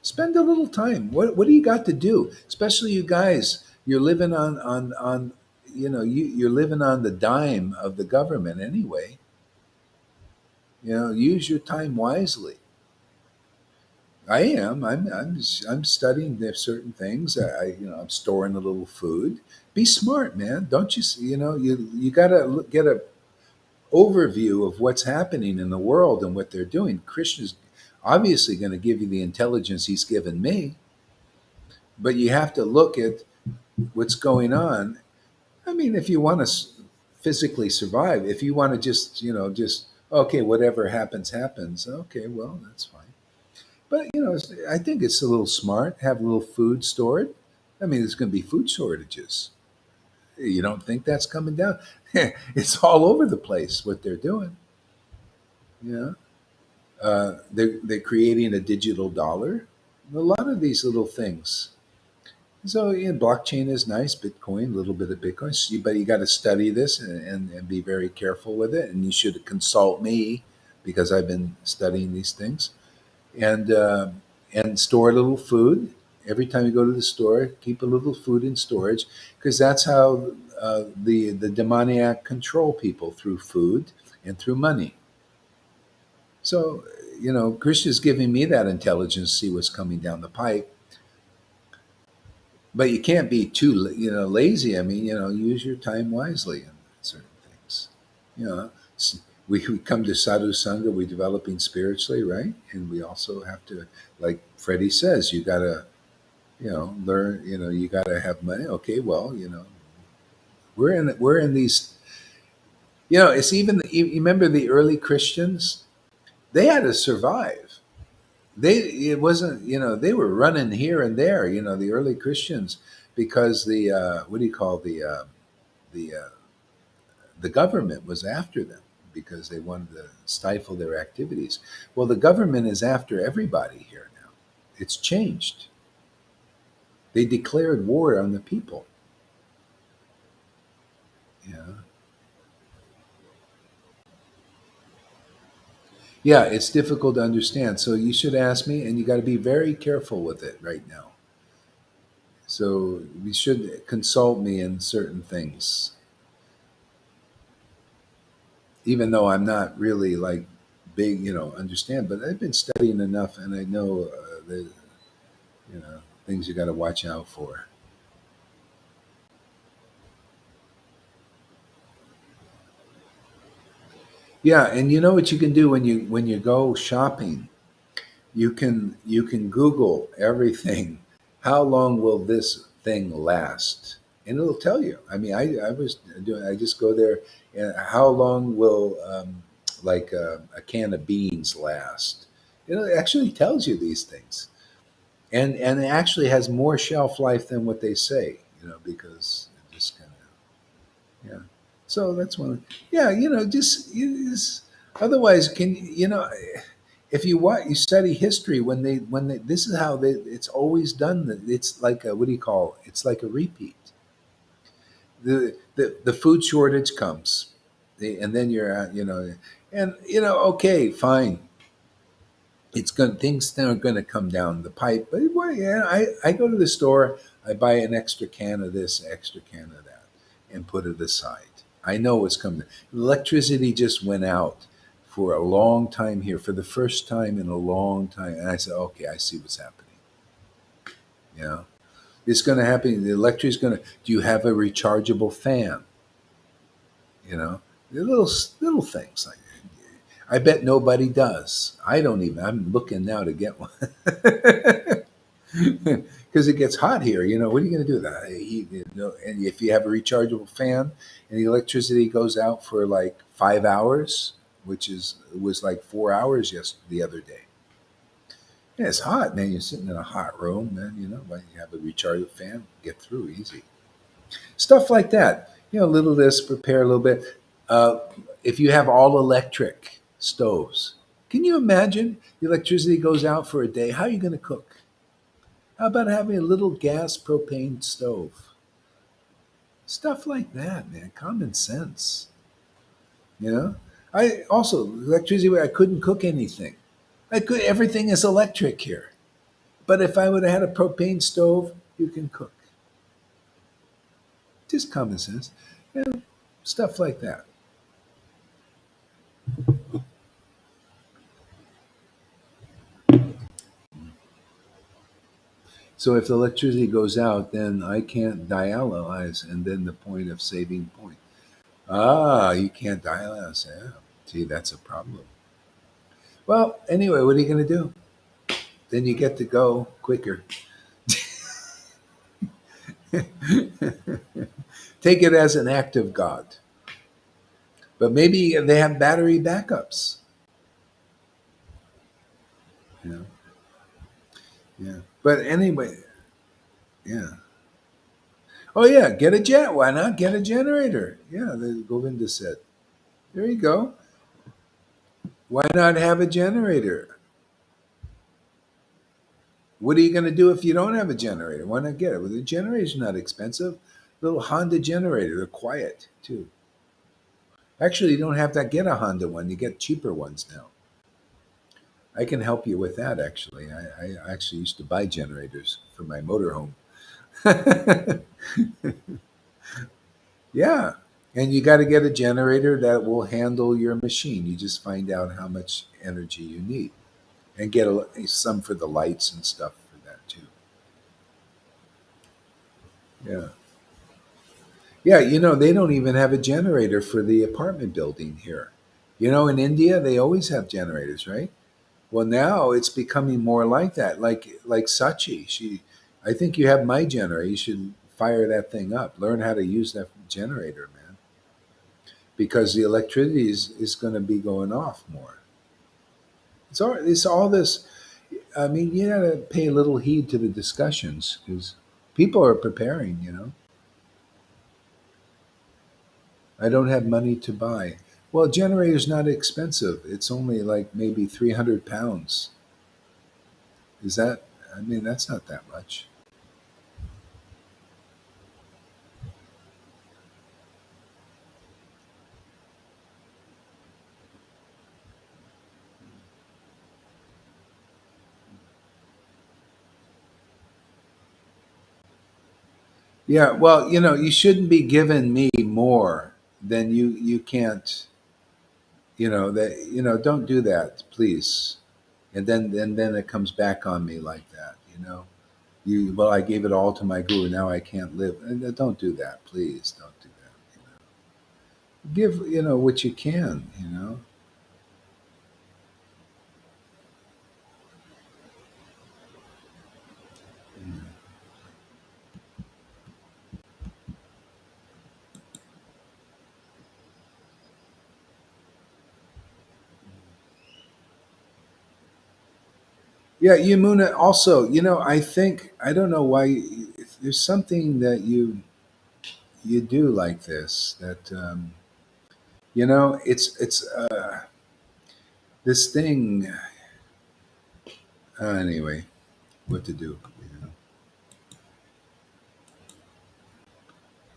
Spend a little time. What do you got to do? Especially you guys, you're living on you're living on the dime of the government anyway. Use your time wisely. I am. I'm studying certain things. I'm storing a little food. Be smart, man. Don't you see? You got to get a overview of what's happening in the world and what they're doing. Krishna's obviously going to give you the intelligence he's given me, but you have to look at what's going on. I mean, if you want to physically survive, if you want to just okay, whatever happens, happens. Okay, well, that's fine. But I think it's a little smart. Have a little food stored. I mean, there's going to be food shortages. You don't think that's coming down? It's all over the place what they're doing. Yeah, they're creating a digital dollar. A lot of these little things. So blockchain is nice, Bitcoin, a little bit of Bitcoin, but you got to study this and be very careful with it. And you should consult me because I've been studying these things. And store a little food every time you go to the store. Keep a little food in storage because that's how the demoniac control people through food and through money. So Krishna's giving me that intelligence to see what's coming down the pipe. But you can't be too lazy. I mean, use your time wisely in certain things. You know, we come to sadhu sangha, we're developing spiritually, right? And we also have to, like Freddie says, you gotta learn. You gotta have money. Okay, well, we're in these. It's even you remember the early Christians, they had to survive. It wasn't they were running here and there, the early Christians, because the what do you call the the government was after them because they wanted to stifle their activities. Well, the government is after everybody here now. It's changed. They declared war on the people. Yeah. Yeah, it's difficult to understand. So you should ask me, and you got to be very careful with it right now. So you should consult me in certain things, even though I'm not really like big, understand. But I've been studying enough, and I know the things you got to watch out for. Yeah, and you know what you can do when you go shopping, you can Google everything. How long will this thing last? And it'll tell you. I mean, I was doing. I just go there, and how long will like a can of beans last? It actually tells you these things, and it actually has more shelf life than what they say. Because it just kind of yeah. So that's one. Yeah, just otherwise can if you want you study history when they this is how it's always done. It's like a, what do you call it? It's like a repeat. The food shortage comes, and then you're at and okay, fine. It's going things are going to come down the pipe, but well, yeah, I go to the store, I buy an extra can of this, extra can of that, and put it aside. I know what's coming. Electricity just went out for a long time here, for the first time in a long time, and I said, okay, I see what's happening. You know, It's going to happen. The electric is going to. Do you have a rechargeable fan? You know, the little things like that. I bet nobody does. I don't even. I'm looking now to get one because it gets hot here. You know, what are you going to do? That and if you have a rechargeable fan and the electricity goes out for like 5 hours, which was like 4 hours the other day. Yeah, it's hot, man. You're sitting in a hot room, man. You know, but you have a rechargeable fan, get through easy. Stuff like that. You know, a little this, prepare a little bit. Uh, if you have all electric stoves, can you imagine the electricity goes out for a day? How are you going to cook? How about having a little gas propane stove? Stuff like that, man. Common sense. You know, I also electricity. I couldn't cook anything. I could. Everything is electric here. But if I would have had a propane stove, you can cook. Just common sense. You know, stuff like that. So if the electricity goes out, then I can't dialyze, and then the point of saving point. Ah, you can't dialyze. Yeah. See, that's a problem. Well, anyway, what are you going to do? Then you get to go quicker. Take it as an act of God. But maybe they have battery backups. You know? Yeah. But anyway, yeah. Oh yeah, get a jet. Why not get a generator? Yeah, the Govinda said. There you go. Why not have a generator? What are you going to do if you don't have a generator? Why not get it? Well, the generator's not expensive. Little Honda generator. They're quiet too. Actually, you don't have to get a Honda one. You get cheaper ones now. I can help you with that. Actually, I actually used to buy generators for my motorhome. Yeah, and you got to get a generator that will handle your machine. You just find out how much energy you need, and get some for the lights and stuff for that too. Yeah. Yeah, you know, they don't even have a generator for the apartment building here. You know, in India, they always have generators, right? Well, now it's becoming more like that. Like Sachi, I think you have my generator. You should fire that thing up. Learn how to use that generator, man, because the electricity is going to be going off more. It's all this. I mean, you got to pay a little heed to the discussions because people are preparing. You know, I don't have money to buy. Well, generator's not expensive. It's only like maybe 300 pounds. Is that? I mean, that's not that much. Yeah. Well, you know, you shouldn't be giving me more than you can't. You know that. You know, don't do that, please. And then it comes back on me like that. You know. Well, I gave it all to my guru. Now I can't live. And don't do that, please. Don't do that. You know. Give what you can. You know. Yeah, Yamuna. Also, I think I don't know why there's something that you do like this. That it's this thing. Anyway, what to do?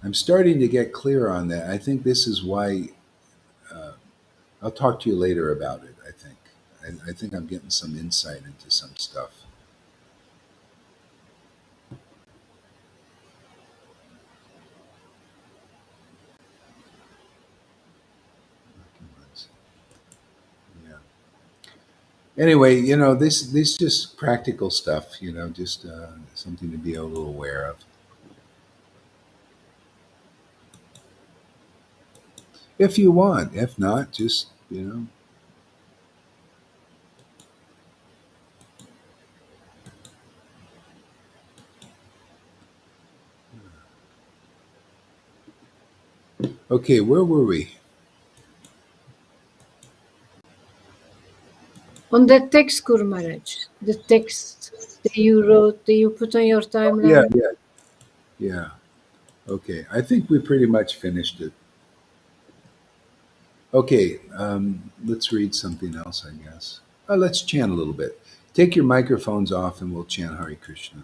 I'm starting to get clear on that. I think this is why. Uh, I'll talk to you later about it. I think. I think I'm getting some insight into some stuff. Yeah. Anyway, this just practical stuff. Just something to be a little aware of. If you want. If not, just. Okay, where were we? On that text, Guru Maharaj, the text that you wrote, that you put on your Yeah, timeline. yeah. Okay, I think we pretty much finished it. Okay, let's read something else, I guess. Let's chant a little bit. Take your microphones off and we'll chant Hare Krishna.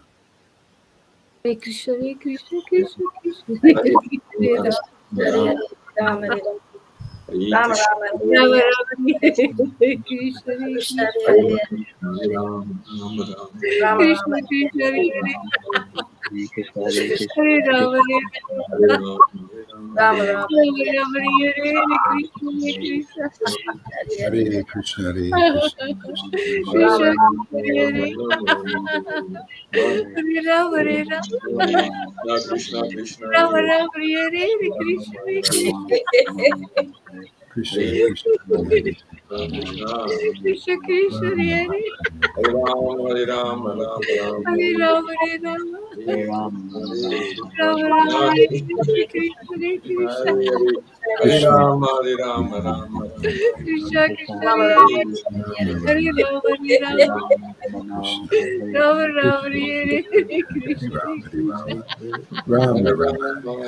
Hare Krishna, Hare Krishna, Krishna Krishna, Hare Hare Hare Ram, Ram, Hare Ram, Krishna, Ram, Hare Ram Hare, Ram, Hare Krishna, Hare Krishna Krishna, Hare Hare, Ram, Ram, Krishna Krishna, Hare Hare, Hare Krishna, Ram, Hare Ram, Ram, Ram, Ram Ram, Hare Hare, Hare Krishna, Hare Krishna, Hare Krishna, Hare Krishna, Krishna Krishna. Krishna Krishna, Hare Hare, Hare Ram, Hare Ram, Krishna, Ram Ram, Hare Hare, Hare Krishna, Hare Krishna, Krishna Krishna, Hare Hare Krishna Krishna, Hare Hare, Hare Ram, Hare Ram, Hare Ram, Hare Ram, Ram Ram, Hare Hare Hare, Krishna, Hare Krishna, Krishna Hare Ram, Krishna Krishna, Ram, Hare Ram, Hare, Rama Hare Rama Ram, Hare Ram, Krishna Ram Ram, Hare Hare, Krishna, Hare Rama Krishna, Rama Rama Rama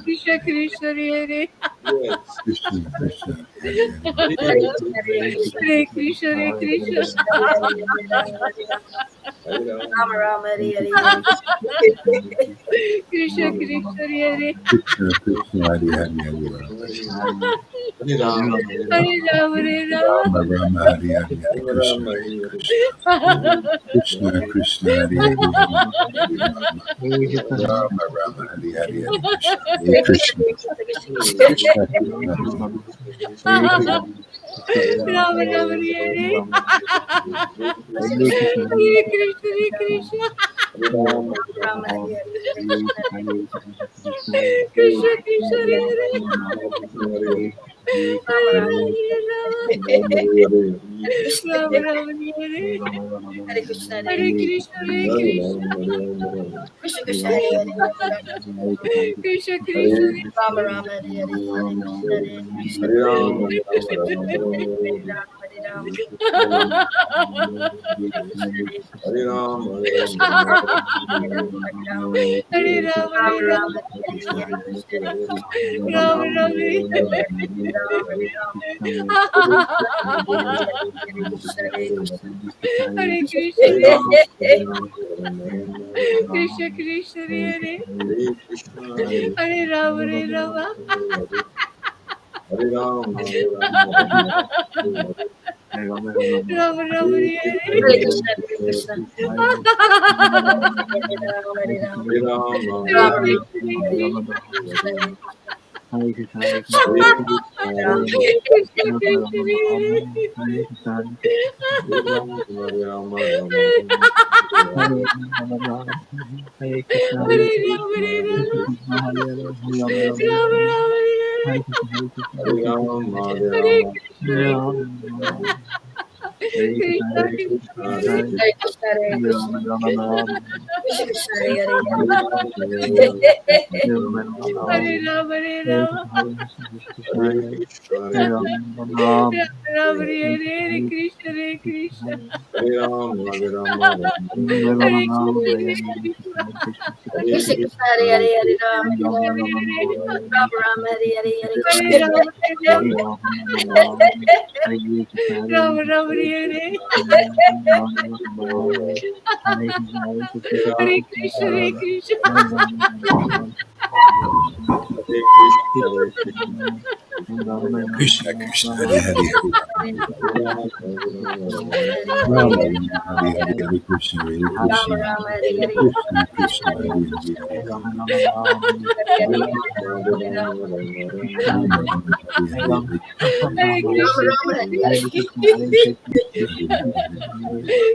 Krishna Krishna, Hare Hare, Yes. Krishna Krishna Hare Hare Hare Hare Krishna, Hare Krishna, Ram, Ram, Hare Hare, Krishna Krishna, Hare Hare, Krishna Krishna Hare Hare Hare Hare Ram, Hare Ram, Hare Ram, Rama Rama Hare Hare Hare Krishna Krishna Krishna Hare Hare Rama Rama Hare Hare Hare Krishna Hare Krishna Krishna Krishna Ram Ram, Hare Hare, Hare Krishna, Hare Krishna, Ram, Hare Krishna Krishna, Hare Hare, Hare Ram, Hare Ram, Ram Ram, Hare Hare, Hare Krishna, Hare Krishna, Hare Krishna, Krishna Krishna, Hare Hare, Krishna Krishna, Ram, Ram, Hare Hare, Krishna Hare Krishna, Ram, Hare Ram, Hare Ram, Hare Ram, Hare Ram, Ram, Hare Ram, Ram, Hare Hare, Krishna Hare Ram Ram, Hare Ram, Hare Ram, Krishna Hare Krishna. Hare Krishna, Hare Hare Ram, Krishna Krishna, Hare Hare, Hare Krishna, Hare Ram, Hare Ram, Hare Ram, Ram Ram, Hare Hare, Hare Krishna, Hare Krishna. Hare Ram, Hare Ram, Hare Ram, Hare Ram Ram, Krishna, Hare Hare Krishna, Krishna, Hare Krishna. Hare Krishna, Ram, Krishna Krishna, Hare Hare Ram, Hare Ram, Hare, Hare Ram, Hare Ram, Ram Ram, Hare Hare, Hare Ram, Hare Hare Ram, Krishna, Hare Krishna, Hare Krishna, Krishna, Hare Hare Hare, Hare Krishna, Hare Krishna. Krishna Krishna, Hare Hare. Hare Ram, Hare Ram, Krishna, Ram Ram, Hare Hare, Hare Krishna, Hare Krishna, Hare Ram, Hare Ram, Hare Krishna, Hare Krishna, Hare Krishna Krishna, Krishna, Hare Hare, Hare Ram. Krishna, Hare Hare, Ram Ram, Hare Hare, Hare Hare Krishna. Ram, Hare Ram, Ram Ram, Hare Hare, Hare Krishna, Hare Krishna, Hare Krishna, Hare Krishna, Krishna Krishna Hare Hare Hare Rama Rama Hare Hare Hare Krishna Hare Rama Krishna Rama Hare Hare Krishna Krishna Hare Hare Hare Hare Rama. Rama Rama Hare Hare Hare Krishna Hare Hare Krishna Krishna, Rama Rama Hare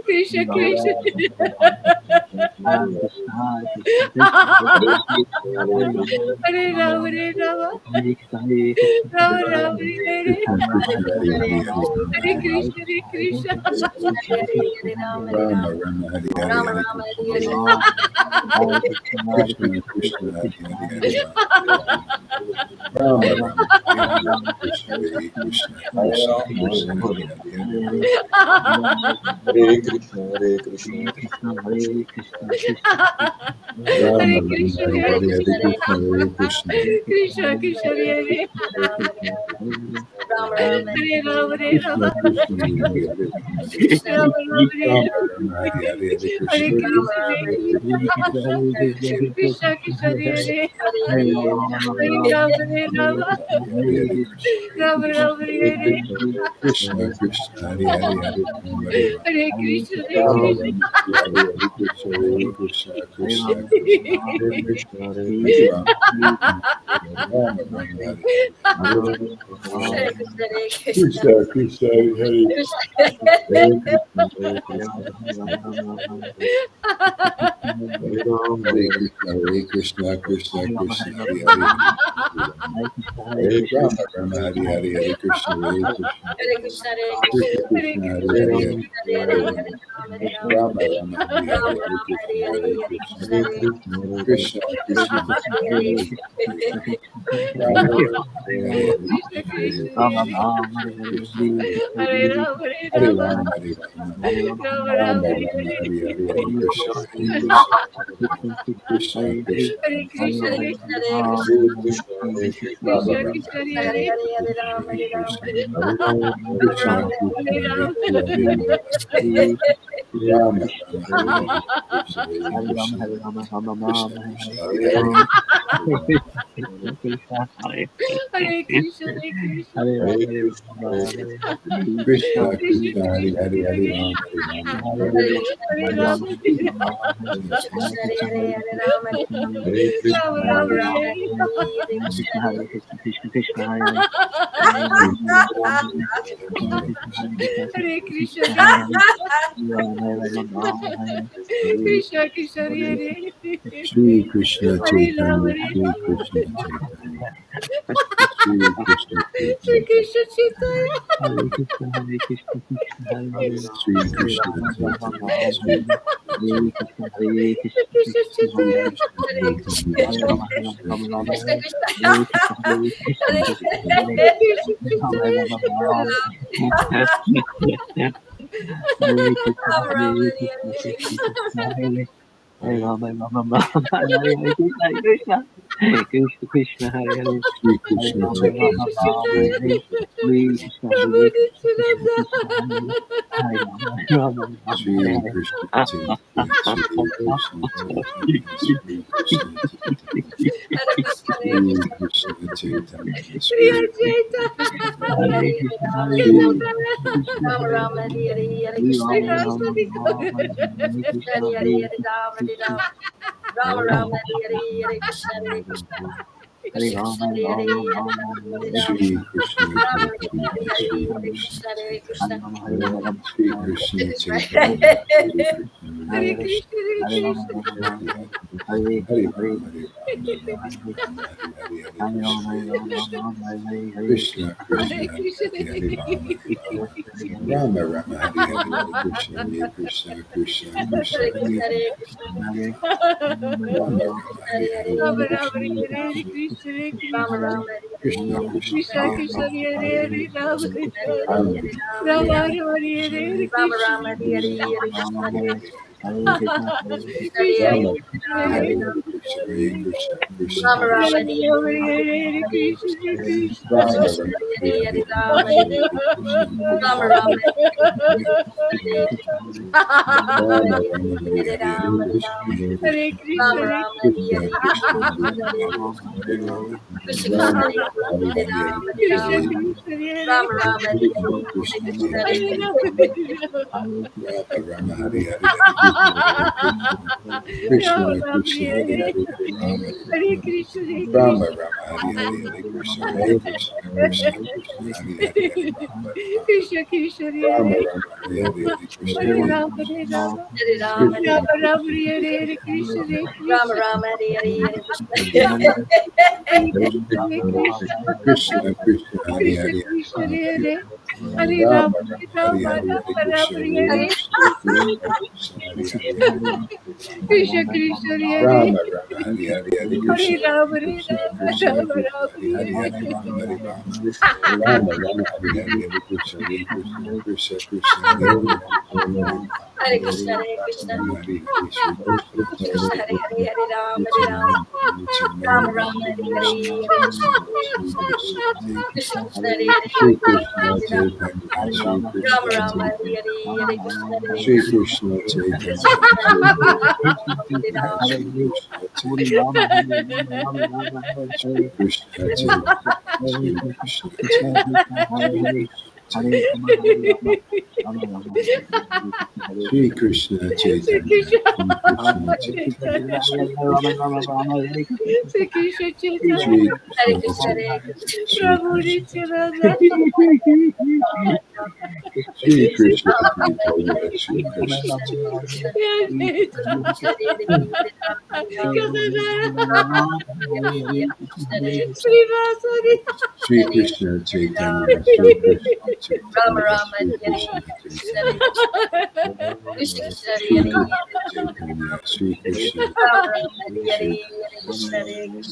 Krishna Krishna. Hare Rama, Hare Rama, Rama Rama, Hare Krishna Krishna Hare Hare Hare Hare Krishna, Hare Krishna. Rama Rama Hare Hare Rama Hare Rama Krishna Hare Hare. Krishna Krishna Hare Hare Hare Rama Rama Hare Hare Hare Krishna Hare Krishna Krishna Krishna Hare Hare Hare Hare Krishna, Hare Krishna, Rama Hare Rama Krishna, Hare Hare Hare Hare Krishna. Krishna Hare Krishna Krishna Krishna, Hare Rama Rama Hare Rama, Hare Krishna Rama. Krishna Hare Hare Hare Krishna Rama Rama, Hare Rama Rama. Rama Hare Hare Hare Hare Krishna Rama Krishna, Hare Rama Krishna Krishna, Hare Hare Hare Rama, Hare Rama. Hare Hare Krishna Hare Rama Krishna Rama, Hare Krishna Krishna Hare Hare Hare Rama Hare Rama Hare Krishna, Hare Rama Krishna. Rama Hare Hare Hare Krishna Hare Krishna Krishna Krishna Hare Krishna, Hare Hare Krishna, Rama Rama Rama Hare Hare Krishna Hare Krishna, Hare Krishna, Krishna Krishna Hare Hare Krishna. Hare Krishna, Hare Krishna, Hare Rama, Hare Hare Krishna Hare Krishna Krishna Krishna Hare Hare Hare Rama Rama Hare Hare Hare Krishna Hare Krishna Hare Krishna, Hare Krishna Krishna, Hare Krishna Hare Krishna, Hare Hare Hare Hare Rama, Krishna. Hare Hare Rama Hare Rama, Rama Rama Hare Hare Rama Hare Rama Krishna Hare Hare Hare, Hare Krishna Krishna, Hare Hare Krishna, Hare Krishna Krishna Rama Hare Hare Hare Hare. Rama Rama Hare Hare Hare Krishna Krishna Hare Krishna, Krishna Hare Krishna Krishna Hare Rama, Hare Hare Rama. Rama Hare Rama Rama Rama Rama, Rama Hare Hare Hare Hare Krishna Hare Hare. Krishna Krishna Krishna Hare Krishna, Hare Hare Krishna, Hare Krishna, Hare Krishna, Hare Krishna, Rama Krishna, Rama Krishna, Hare Hare Hare Hare Hare Hare Krishna Rama, Hare Hare Rama, Krishna Hare Rama, Hare Rama Krishna Rama, Rama, Krishna Hare Hare Rama. Hare Hare Rama Rama Hare Hare Hare Krishna Hare Krishna Krishna Krishna Hare Hare Hare Rama, Hare Krishna, Hare Krishna. Hare Krishna, Hare Krishna, Krishna Krishna, Krishna Hare Krishna, Hare Hare Hare Ram Hare Ram Hare Krishna, Hare Hare Rama, Krishna, Hare Krishna Krishna, Hare Hare, Hare Rama, Hare Krishna, Rama, Rama Rama, Hare Rama, Hare Hare Krishna, Hare Hare Krishna, Krishna Krishna, Hare Shri Krishna Hare Rama, Chaitanya Shri Krishna Chaitanya Shri Krishna Shri Chaitanya Krishna Chaitanya, Shri Krishna Chaitanya Shri Krishna Chaitanya Shri Krishna Shri Chaitanya, Krishna Hare Chaitanya Krishna, Shri Krishna Krishna Chaitanya Krishna, Krishna Chaitanya Shri Krishna Chaitanya, Rama Rama, Hare Shri Krishna Shri Chaitanya Krishna Shri Chaitanya, Krishna Chaitanya Prabhu Nityananda. Shri Krishna Chaitanya Shri Krishna Chaitanya Shri Krishna Chaitanya Hare Krishna, Hare Shri Krishna, Krishna Chaitanya Priya Shri Chaitanya, Hare Rama, Shri Rama Rama, Hare Krishna, Shri Hare Rasa Hare Hare Rama, Hare Rama, Rama Rama, Hare Krishna, Hare Krishna, Krishna Krishna, Hare Hare Rama, Shri Krishna Rama Chaitanya Shri Hare Krishna Krishna, Hare Krishna. Chaitanya Shri Krishna Krishna. Chaitanya Shri Krishna Hare Hare Krishna Krishna, Hare Krishna Krishna. Krishna Hare Hare Rama Hare Hare Hare Krishna Hare Krishna Krishna Hare Krishna Hare Krishna, Hare Hare Rama Rama Hare Hare Hare Krishna Hare Krishna Krishna Krishna Hare Hare Krishna, Hare Hare Krishna, Rama Hare Rama Krishna, Hare Hare Hare Rama Hare Rama, Krishna Hare Hare Hare Krishna Krishna, Hare Rama, Krishna. Rama, Krishna Krishna Krishna Hare Krishna, Hare Hare Hare Hare Hare Rama. Rama Rama Hare Rama Hare Hare Hare Hare Rama, Krishna. Rama, Hare Krishna, Hare Hare Krishna, Krishna Rama Krishna, Hare Hare Hare Hare. Hare Krishna, Hare Krishna, Krishna Rama Rama, Krishna, Hare Hare Krishna, Krishna. Rama Krishna, Rama, Hare Hare Hare Hare, Rama, Hare Krishna, Rama Hare Rama, Krishna, Hare Rama Rama, Hare Hare Hare, Hare Rama, Krishna, Hare Hare Krishna, Rama Krishna, Rama, Krishna Hare Krishna, Krishna, Chaitanya, Hare Hare Rama, Krishna Rama Krishna, Rama, Hare Hare Hare, Hare Rama, Krishna, Krishna Hare Hare Krishna, Rama Rama, Hare Krishna, Krishna Krishna, Hare Hare Chaitanya, Rama Rama, Hare Hare, Hare Krishna, Krishna Krishna, Hare Hare, Rama Rama, Rama Hare Hare, Hare Krishna, Krishna Krishna, Hare Hare, Hare Rama Rama, Krishna Krishna, Rama Hare Rama, Hare Hare, Hare Krishna, Hare Hare Rama, Hare Rama, Hare Rama, Krishna Rama Rama, Krishna, Hare Hare Krishna, Hare Rama Krishna, Rama, Hare Krishna. Hare Krishna, Hare Krishna, Krishna Krishna, Hare Krishna Hare, Krishna, Hare Hare Rama, Hare, Hare Rama, Rama Hare Hare Rama, Hare, Hare Rama Rama, Krishna, Hare Hare Hare, Krishna, Krishna Hare Hare, Hare Rama, Krishna Krishna, Hare Hare, Rama Rama, Hare Hare, Hare Hare Krishna, Rama, Hare Hare Krishna, Rama, Krishna Rama Krishna, Rama, Hare Hare, Hare Hare Hare. Rama, Hare Rama, Rama Rama, Hare Hare, Hare Krishna, Hare Krishna, Krishna Krishna, Hare Hare, Hare Rama, Hare Krishna, Hare Rama Krishna, Rama, Hare Hare, Shri Krishna Krishna Chaitanya, Hare Hare, Hare Rama, Hare Nityananda, Rama, Rama Nityananda, Rama, Hare Hare, Krishna Hare Krishna, Shri Krishna Krishna Chaitanya, Krishna, Hare Hare, Shri Hare Krishna Rama, Hare Rama, Chaitanya, Shri Rama Krishna Rama, Hare Chaitanya, Hare, Hare Krishna, Hare Shri Krishna Krishna Chaitanya, Krishna, Shri Hare Hare, Krishna Hare Chaitanya, Rama, Shri Krishna Hare Chaitanya, Rama, Hare Rama, Rama Rama, Hare Shri Hare. Krishna Hare Chaitanya, Hare Shri Krishna, Krishna Krishna Krishna, Chaitanya, Hare Shri Hare, Krishna Hare Chaitanya, Rama, Hare Rama, Rama Rama, Hare Krishna, Hare Shri Krishna. Krishna Chaitanya, Krishna, Shri Krishna Hare Krishna, Chaitanya, Shri Rama Krishna Rama Chaitanya, Rama, Hare Krishna, Krishna Hare Shri Chaitanya, Hare Krishna Krishna, Hare Chaitanya, Krishna, Shri Prabhu Krishna Chaitanya, Nityananda, Shri Krishna Rama Rama, Hare Chaitanya, Hare, Shri Krishna Krishna Krishna, Hare Chaitanya, Krishna, Yes, Krishna Krishna, Hare Hare, Hare Rama, Hare Rama, Rama Rama, Hare Hare, Hare Krishna, Hare Krishna, Srivasari. Shri Hare Krishna Rama, Chaitanya, Hare Shri Rama, Krishna Rama Chaitanya, Rama, Shri Hare Hare, Krishna Krishna Hare Chaitanya, Krishna, Krishna Krishna, Shri Hare Hare, Krishna Hare Chaitanya, Shri Krishna Rama Rama, Hare Hare, Shri Hare Krishna, Hare Krishna,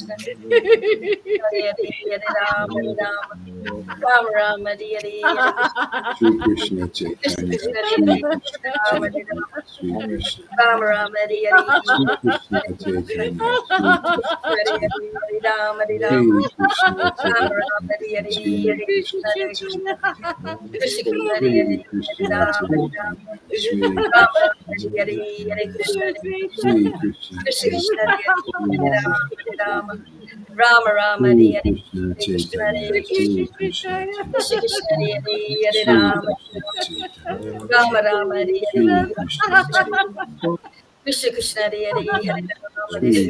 Hare Hare, Hare Rama, Hare Rama, Rama Rama, Hare Hare, Hare Krishna, Shri Krishna Krishna Chaitanya, Krishna, Hare Shri Hare, Krishna Rama, Hare Chaitanya, Rama, Shri Krishna Rama Rama, Hare Hare, Shri Krishna Hare Chaitanya, Shri Krishna Hare Chaitanya, Hare, Rama, Hare Rama, Shri Krishna Rama Rama, Chaitanya, Hare Hare, Shri Hare Krishna Krishna, Hare Krishna, Chaitanya, Krishna Krishna, Hare Hare, Shri Hare Krishna Rama, Hare Rama, Chaitanya, Shri Rama Krishna Rama, Hare Hare, Hare Chaitanya, Krishna, Hare Shri Krishna Krishna Krishna, Chaitanya, Hare Shri Hare, Krishna Hare Rama, Chaitanya, Rama Rama, Hare Shri Hare, Krishna Hare Krishna, Hare Chaitanya, Shri Krishna Krishna Chaitanya, Krishna, Hare Hare, Hare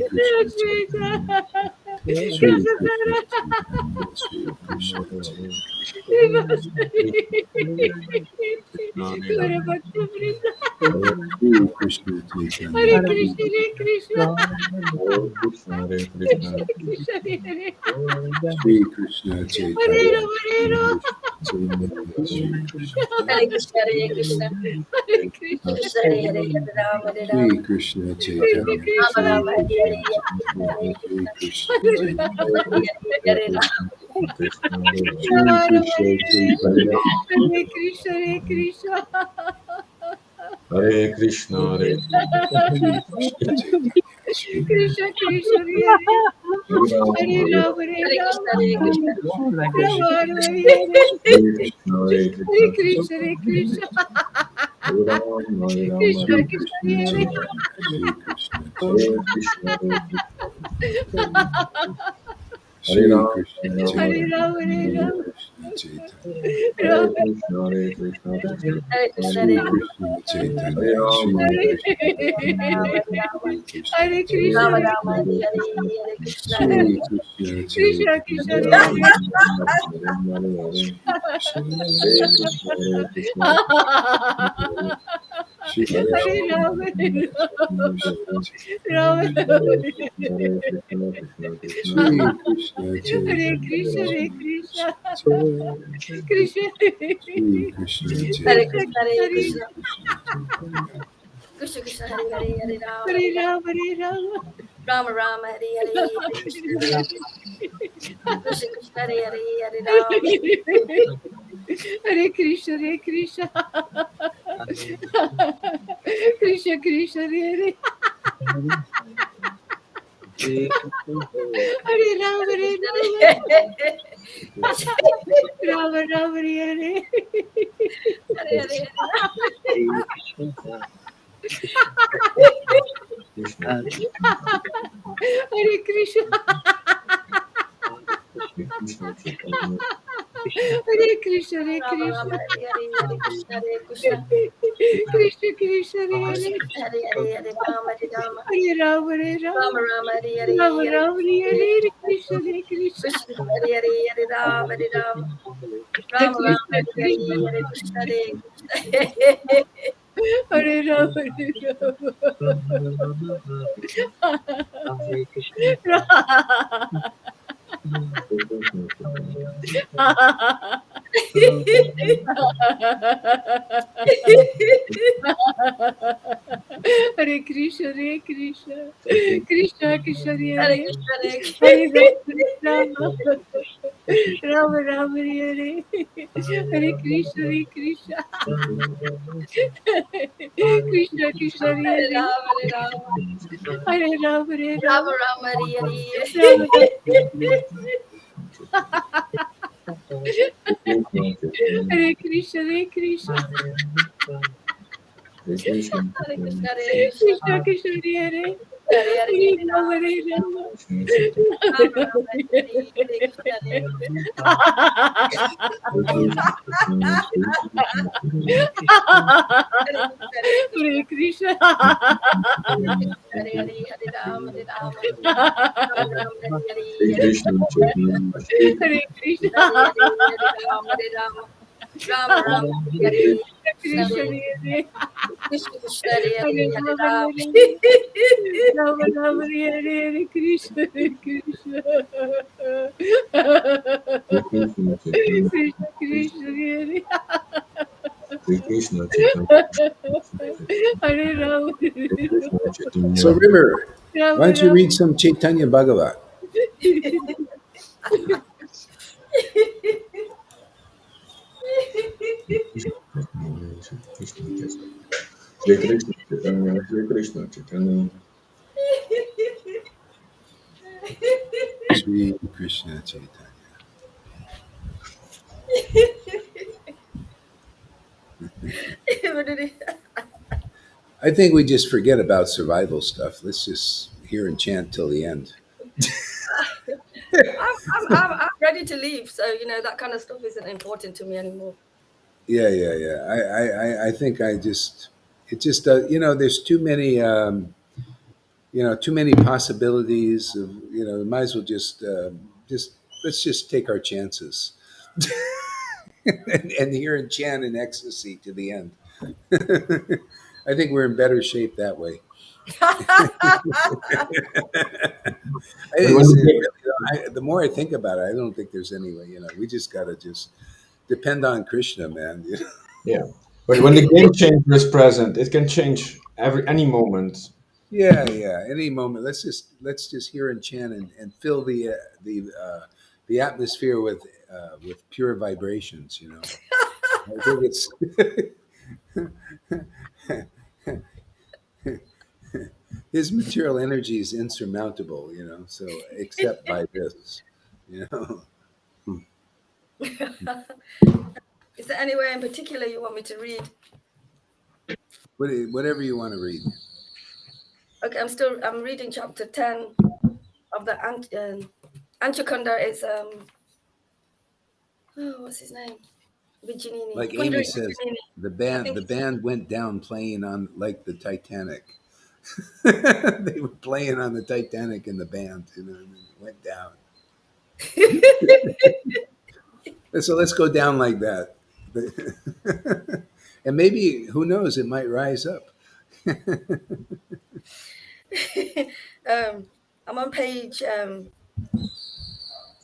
Shri Rama, Krishna Chaitanya, Rama Rama, Hare Hare, Shri Krishna Chaitanya, Krishna Krishna, Hare Hare, Hare Rama, Shri Krishna Chaitanya, Shri Krishna Krishna Chaitanya, Shri Krishna Chaitanya, Guru Bhakti Vrinda. Shri Krishna Chaitanya, Hare Shri Krishna, Hare Krishna. Krishna, Hare Krishna, Krishna Krishna, Hare Shri Krishna Hare Chaitanya, Rama, Hare Shri Rama. Krishna Chaitanya, Shri Krishna Hare Chaitanya, Krishna, Hare Krishna, Hare Krishna Krishna. Krishna, Hare Hare, Hare Rama, Hare Rama, Shri Krishna Krishna Chaitanya, Rama Krishna, Shri Rama, Hare Hare, Krishna Hare Krishna, Chaitanya, Hare Shri Krishna, Krishna Hare Chaitanya, Rama, Hare Hare, Hare Rama, Krishna, Hare Shri Rama, Krishna Hare Chaitanya, Hare Krishna, Hare Krishna. Hare Krishna, Hare Shri Krishna Chaitanya, Shri Krishna Krishna, Hare Hare Krishna, Rama, Hare Hare Rama. Krishna, Hare Krishna, Rama, Hare Hare. Hare Hare Krishna, Krishna, Hare Krishna. Hare Rama, Hare Rama, Krishna Shri Krishna, Krishna Hare Chaitanya, Shri Krishna Hare Chaitanya, Krishna, Hare Shri Rama, Krishna Hare Rama, Hare Chaitanya, Rama, Hare Shri Rama. Krishna Chaitanya, Hare Krishna, Hare Krishna, Krishna Hare Krishna, Krishna, Hare Shri Hare Rama, Krishna Hare Chaitanya, Rama, Shri Hare Krishna Rama, Chaitanya, Hare Rama, Shri Krishna Hare Krishna, Rama Chaitanya, Hare Rama, Hare Hare, Hare Krishna, Hare Shri Krishna Krishna Krishna, Chaitanya, Hare Shri Hare. Krishna Rama, Chaitanya, Shri Krishna Hare Chaitanya, Krishna, Hare Krishna, Shri Hare Hare Krishna Rama, Rama, Hare Chaitanya, Shri Rama. Krishna Chaitanya, Rama Hare Rama. Krishna, Hare Krishna, Krishna Krishna, Shri Krishna Hare Chaitanya, Krishna, Hare Shri Krishna. Krishna Chaitanya, Krishna. Shri Krishna Hare Krishna Krishna, Chaitanya, Hare Hare Shri Krishna, Krishna Chaitanya, Krishna Krishna, Hare Hare, Hare Rama, Hare Hare Rama, Rama, Hare Rama. Rama Rama, Hare Hare, Hare Krishna, Hare Krishna Krishna, Hare Hare, Hare Rama, Hare Krishna, Hare Krishna. Krishna Krishna, Hare Hare. Hare Ram, Hare Ram, Ram Ram, Hare Hare. Hare Krishna, Hare Krishna, Hare Krishna, Krishna, Krishna Krishna, Hare Hare, Hare Hare, Hare Rama, Hare Rama, Hare Ram, Hare Ram, Rama Rama, Hare Hare, Ram Hare Ram, Hare Hare, Hare Krishna, Hare Krishna, Krishna, Hare Hare, Hare Rama, Hare Rama, Hare Rama Rama, Krishna, Hare Hare, Krishna, Hare Krishna, Hare Krishna. Hare Ram, Hare Ram. Hare Krishna, Hare Krishna, Krishna Krishna, Hare Hare Hare, Krishna, Hare Hare Ram, Ram Ram, Hare Hare, Hare Krishna, Hare Krishna, Krishna Krishna, Hare Hare Hare, Rama, Hare Rama, Hare Ram, Hare Ram, Rama Rama, Hare Hare. Ram Ram, Hare Krishna, Hare Krishna, Hare Krishna, Hare Krishna, Krishna Krishna, Hare Hare, Hare Hare, Hare Hare Ram, Rama, Hare Ram, Rama Rama, Hare Hare, Hare Krishna, Hare Hare Krishna, Hare Krishna, Hare Krishna. Hare Krishna, Hare Hare, Hare Rama, Rama Rama, Hare Hare, Hare Hare Krishna, Krishna. Hare Hare, Hare Rama, Rama Rama, Hare Hare, Krishna, Krishna, Hare Hare Krishna, Krishna, Hare Hare, Hare Hare Ram, Hare Rama. Ram, Ram Ram, Hare Hare, Hare Krishna, Hare Krishna. Krishna Krishna, Hare Hare Ram, Hare So, River, Ram, why don't you Ram. read some Chaitanya Bhagavat? Sri Krishna Chaitanya. I think we just forget about survival stuff. Let's just hear and chant till the end. I'm ready to leave, so that kind of stuff isn't important to me anymore. Yeah. I think it just there's too many too many possibilities of might as well just let's just take our chances and hear and chant in ecstasy to the end. I think we're in better shape that way. The more I think about it, I don't think there's any way. We just gotta just depend on Krishna, man. Yeah. When the game changer is present, it can change any moment. Yeah. Any moment, let's just hear and chant and fill the atmosphere with pure vibrations. I think it's his material energy is insurmountable. So except by this, you know. Is there anywhere in particular you want me to read? Whatever you want to read. Okay, I'm reading chapter 10 of the Anchakunda. Is what's his name? Viginini. Like Kundari Amy says, Viginini. the I band think the it's- band went down playing on like the Titanic. They were playing on the Titanic in the band, and it went down. So let's go down like that. And maybe, who knows, it might rise up. I'm on page so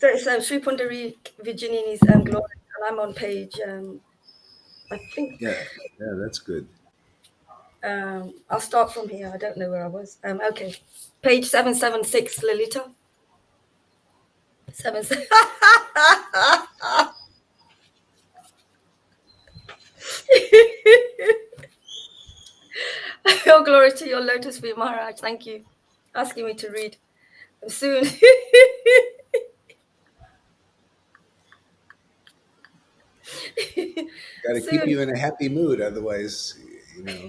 it's Sri Pundari Viginini's Glory, and I'm on page I think Yeah, that's good. I'll start from here. I don't know where I was. Okay, page 776, Lolita. 7. Oh, glory to your lotus feet, Maharaj. Thank you. Asking me to read. soon. Got to keep Soon. you in a happy mood, otherwise, you know.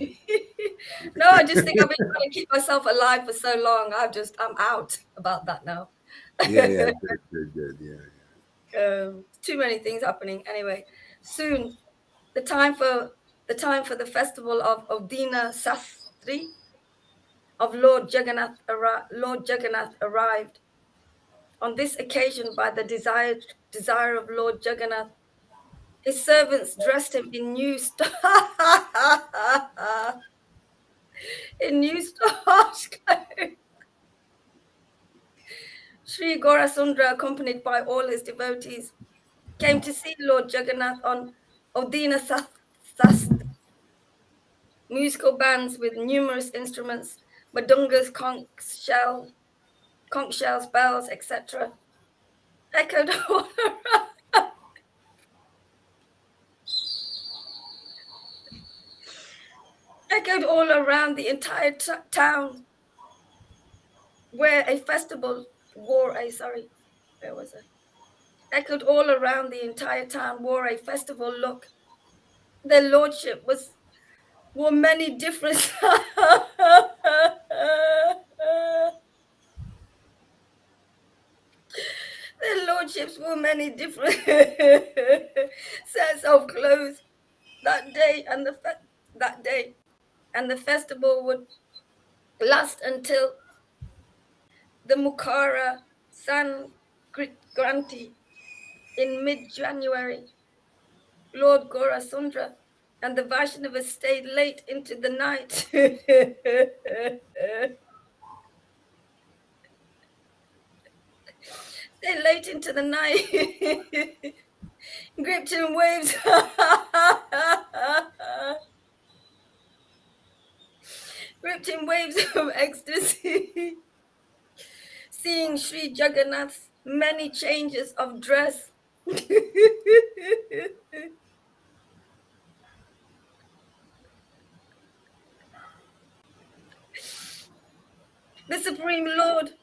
No, I just think I've been trying to keep myself alive for so long. I'm out about that now. Yeah, yeah, good, good, good. Yeah, Too many things happening. Anyway, soon the time for the festival of Odina Sastri of Lord Jagannath arrived. On this occasion, by the desire of Lord Jagannath, his servants dressed him in new in new starch clothes. Sri Gaurasundra, accompanied by all his devotees, came to see Lord Jagannath on Odina Sastri. Musical bands with numerous instruments, madungas, conch shells, bells, etc., echoed all around, echoed all around the entire town, where a festival wore a where was it? Echoed all around the entire town, wore a festival look. Their lordship wore many different their lordships wore many different sets of clothes that day, and the festival would last until the Mukara Sankranti in mid-January. Lord Gorasundra and the Vaishnavas stayed late into the night. Stayed late into the night, gripped in waves, gripped in waves of ecstasy, seeing Sri Jagannath's many changes of dress. The Supreme Lord,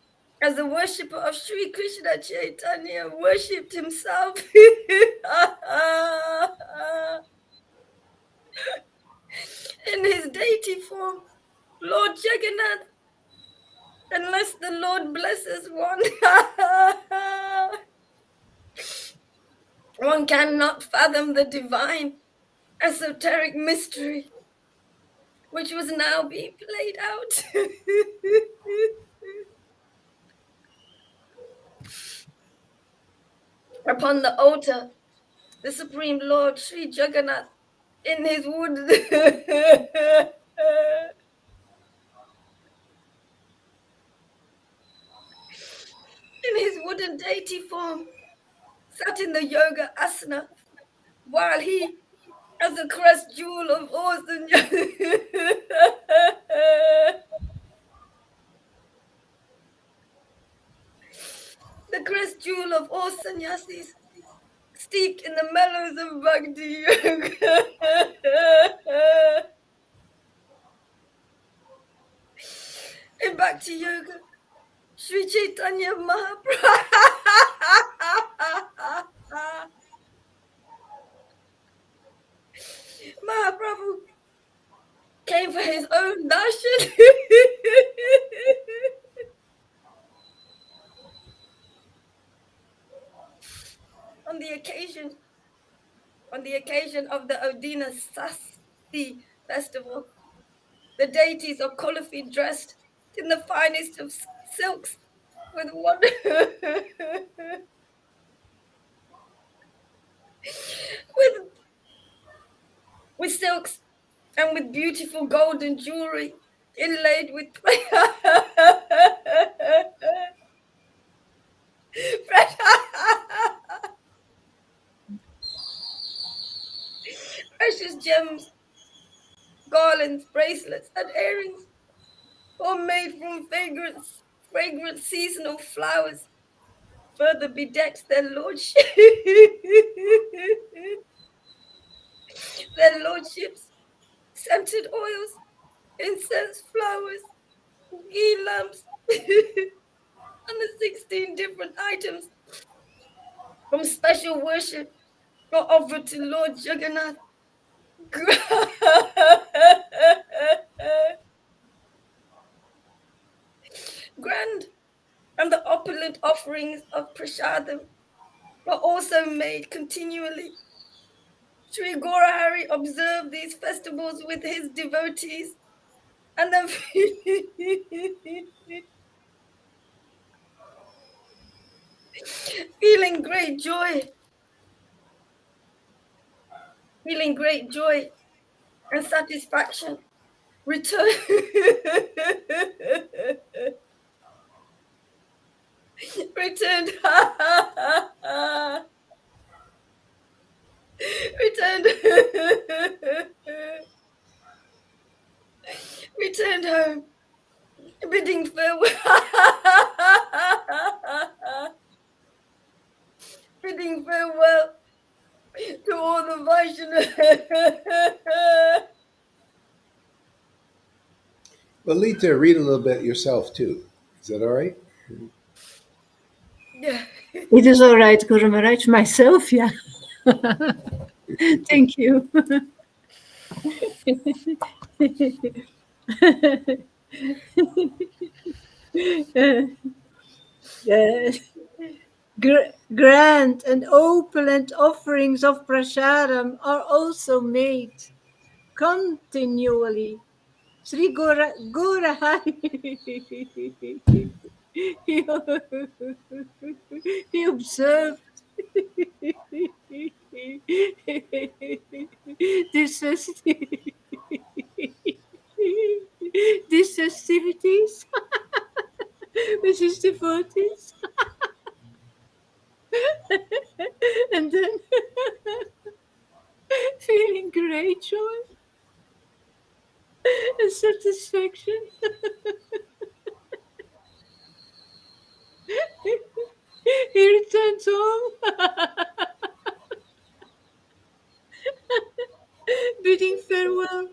as the worshipper of Sri Krishna Chaitanya, worshipped himself in his deity form, Lord Jagannath. Unless the Lord blesses one, one cannot fathom the divine esoteric mystery which was now being played out. Upon the altar, the Supreme Lord Sri Jagannath in his wood in his wooden deity form sat in the yoga asana, while he, as the crest jewel of all the crest jewel of all sannyasis, steeped in the mellows of bhakti yoga. In bhakti yoga, Sri Chaitanya Mahaprabhu came for his own darshan. on the occasion of the Odina Sasti festival, the deities of Kolafi dressed in the finest of silks with one with with silks and with beautiful golden jewelry inlaid with precious gems, garlands, bracelets, and earrings, all made from fragrant seasonal flowers, further bedecked their lordship, their lordships, scented oils, incense, flowers, ghee lamps, and the 16 different items from special worship are offered to Lord Jagannath. Grand, and the opulent offerings of prasadam are also made continually. Sri Gaurahari observed these festivals with his devotees and then feeling great joy and satisfaction, returned returned returned returned home, bidding farewell bidding farewell to all the Vaishnavas. Well, Lita, read a little bit yourself too. Is that all right? Yeah. It is all right, Guru Maharaj. Myself, yeah. Thank you. Grand and opulent offerings of prasadam are also made continually. Sri Gaurahari he observed these these festivities with his devotees. And then feeling great joy and satisfaction. He returns home, bidding farewell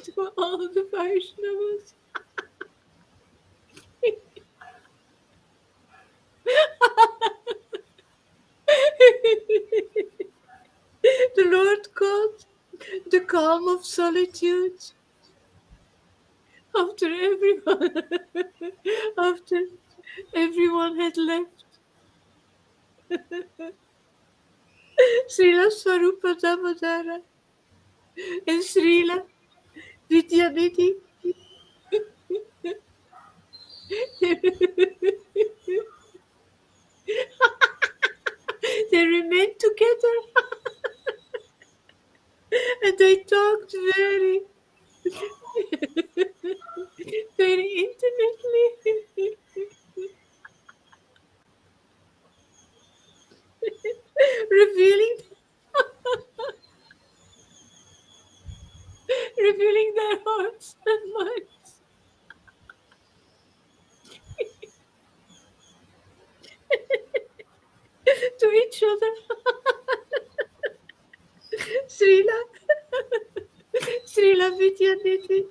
to all the Vaishnavas. The Lord called the calm of solitude after everyone had left. Srila Swarupa Damodara and Srila Vidyanidhi they remained together and they talked very very intimately, revealing revealing their hearts and minds to each other. Srila Vidyanidhi,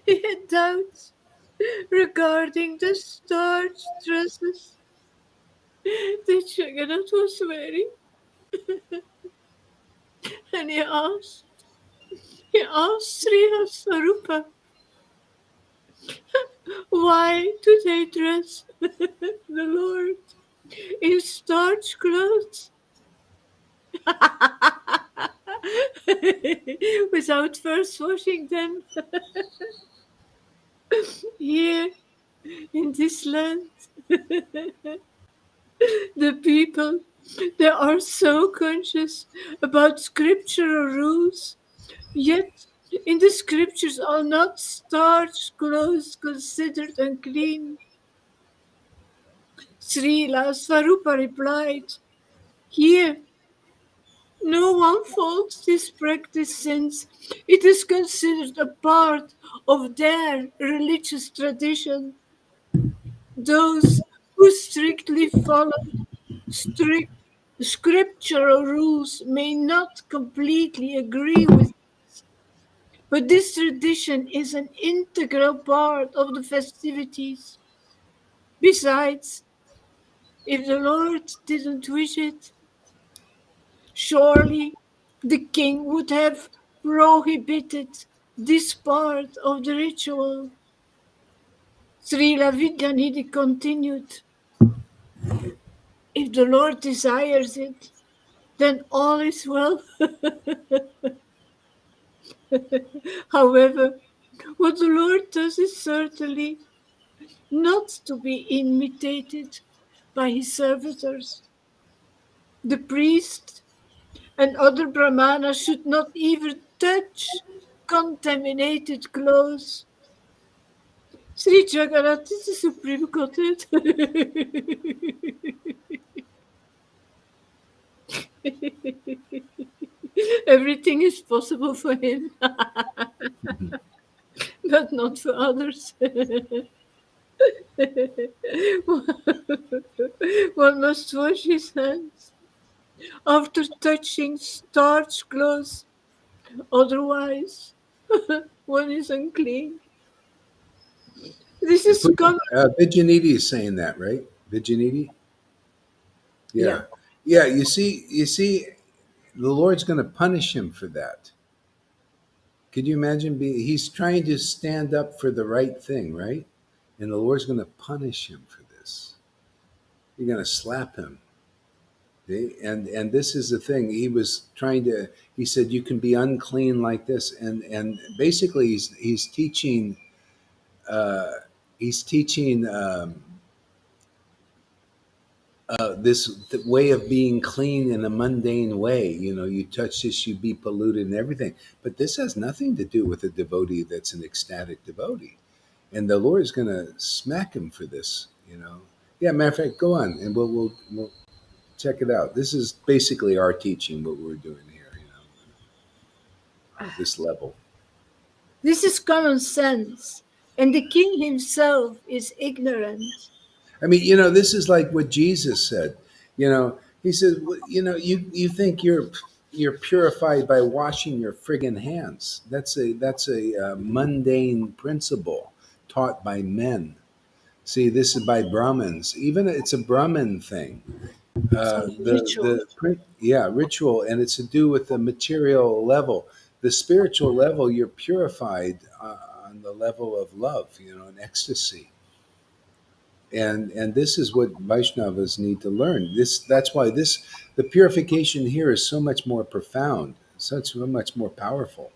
he had doubts regarding the starch dresses that Jagannath was wearing, and he asked Srila Swarupa, why do they dress the Lord in starch clothes without first washing them? Here in this land, the people, they are so conscious about scriptural rules, yet in the scriptures are not starch clothes considered unclean. Srila Swarupa replied, here no one faults this practice since it is considered a part of their religious tradition. Those who strictly follow strict scriptural rules may not completely agree with, But this tradition is an integral part of the festivities. Besides, if the Lord didn't wish it, surely the king would have prohibited this part of the ritual. Srila Vidyanidhi continued, if the Lord desires it, then all is well. However, what the Lord does is certainly not to be imitated by his servitors. The priest and other Brahmanas should not even touch contaminated clothes. Sri Jagannath is the supreme Godhead. Everything is possible for him, but not for others. One must wash his hands after touching starch clothes, otherwise, one is unclean. This is common. Vijayanidhi is saying that, right? Vijayanidhi? Yeah. Yeah. Yeah, you see, the Lord's going to punish him for that. Could you imagine he's trying to stand up for the right thing, right? And the Lord's going to punish him for this. You're going to slap him. See? And this is the thing. He said you can be unclean like this. And basically he's teaching uh, this way of being clean in a mundane way. You touch this, you be polluted and everything. But this has nothing to do with a devotee that's an ecstatic devotee. And the Lord is going to smack him for this. Yeah, matter of fact, go on and we'll check it out. This is basically our teaching, what we're doing here, this level. This is common sense, and the king himself is ignorant. I mean, this is like what Jesus said. He said, you think you're purified by washing your friggin' hands. That's a mundane principle taught by men. See, this is by Brahmins. Even it's a Brahmin thing. Ritual. Ritual, and it's to do with the material level. The spiritual level, you're purified on the level of love, and ecstasy. And this is what Vaishnavas need to learn. That's why the purification here is so much more profound, so much more powerful,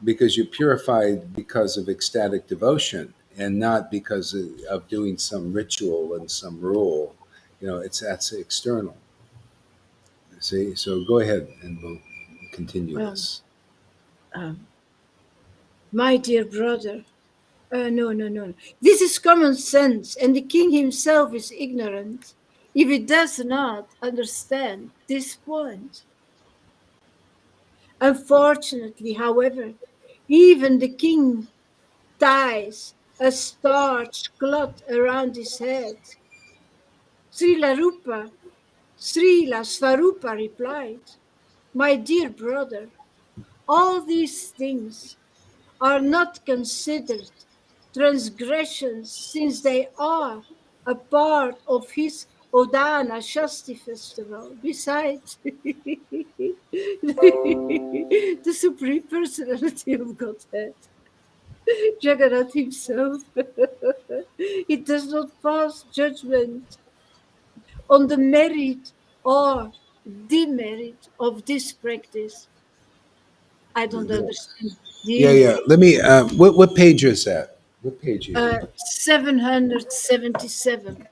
because you're purified because of ecstatic devotion and not because of doing some ritual and some rule. That's external. See, so go ahead and we'll continue Well, this. my dear brother, no. This is common sense, and the king himself is ignorant if he does not understand this point. Unfortunately, however, even the king ties a starch cloth around his head. Srila Svarupa replied, my dear brother, all these things are not considered transgressions since they are a part of his Odana Shasti festival. Besides, the Supreme Personality of Godhead, Jagannath himself, it does not pass judgment on the merit or demerit of this practice. I don't understand. Yeah. Let me. What page is that? What page are you reading? 777.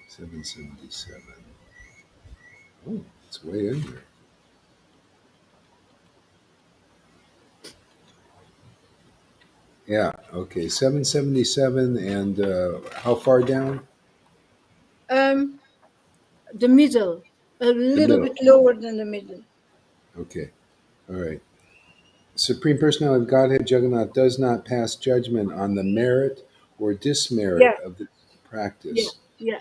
777. Oh, it's way in there. Yeah. Okay. 777, and how far down? The middle, a The little middle. bit lower than the middle. Okay. All right. Supreme Personality of Godhead Jagannath does not pass judgment on the merit or Yeah, dismerit of this yeah, practice. yeah.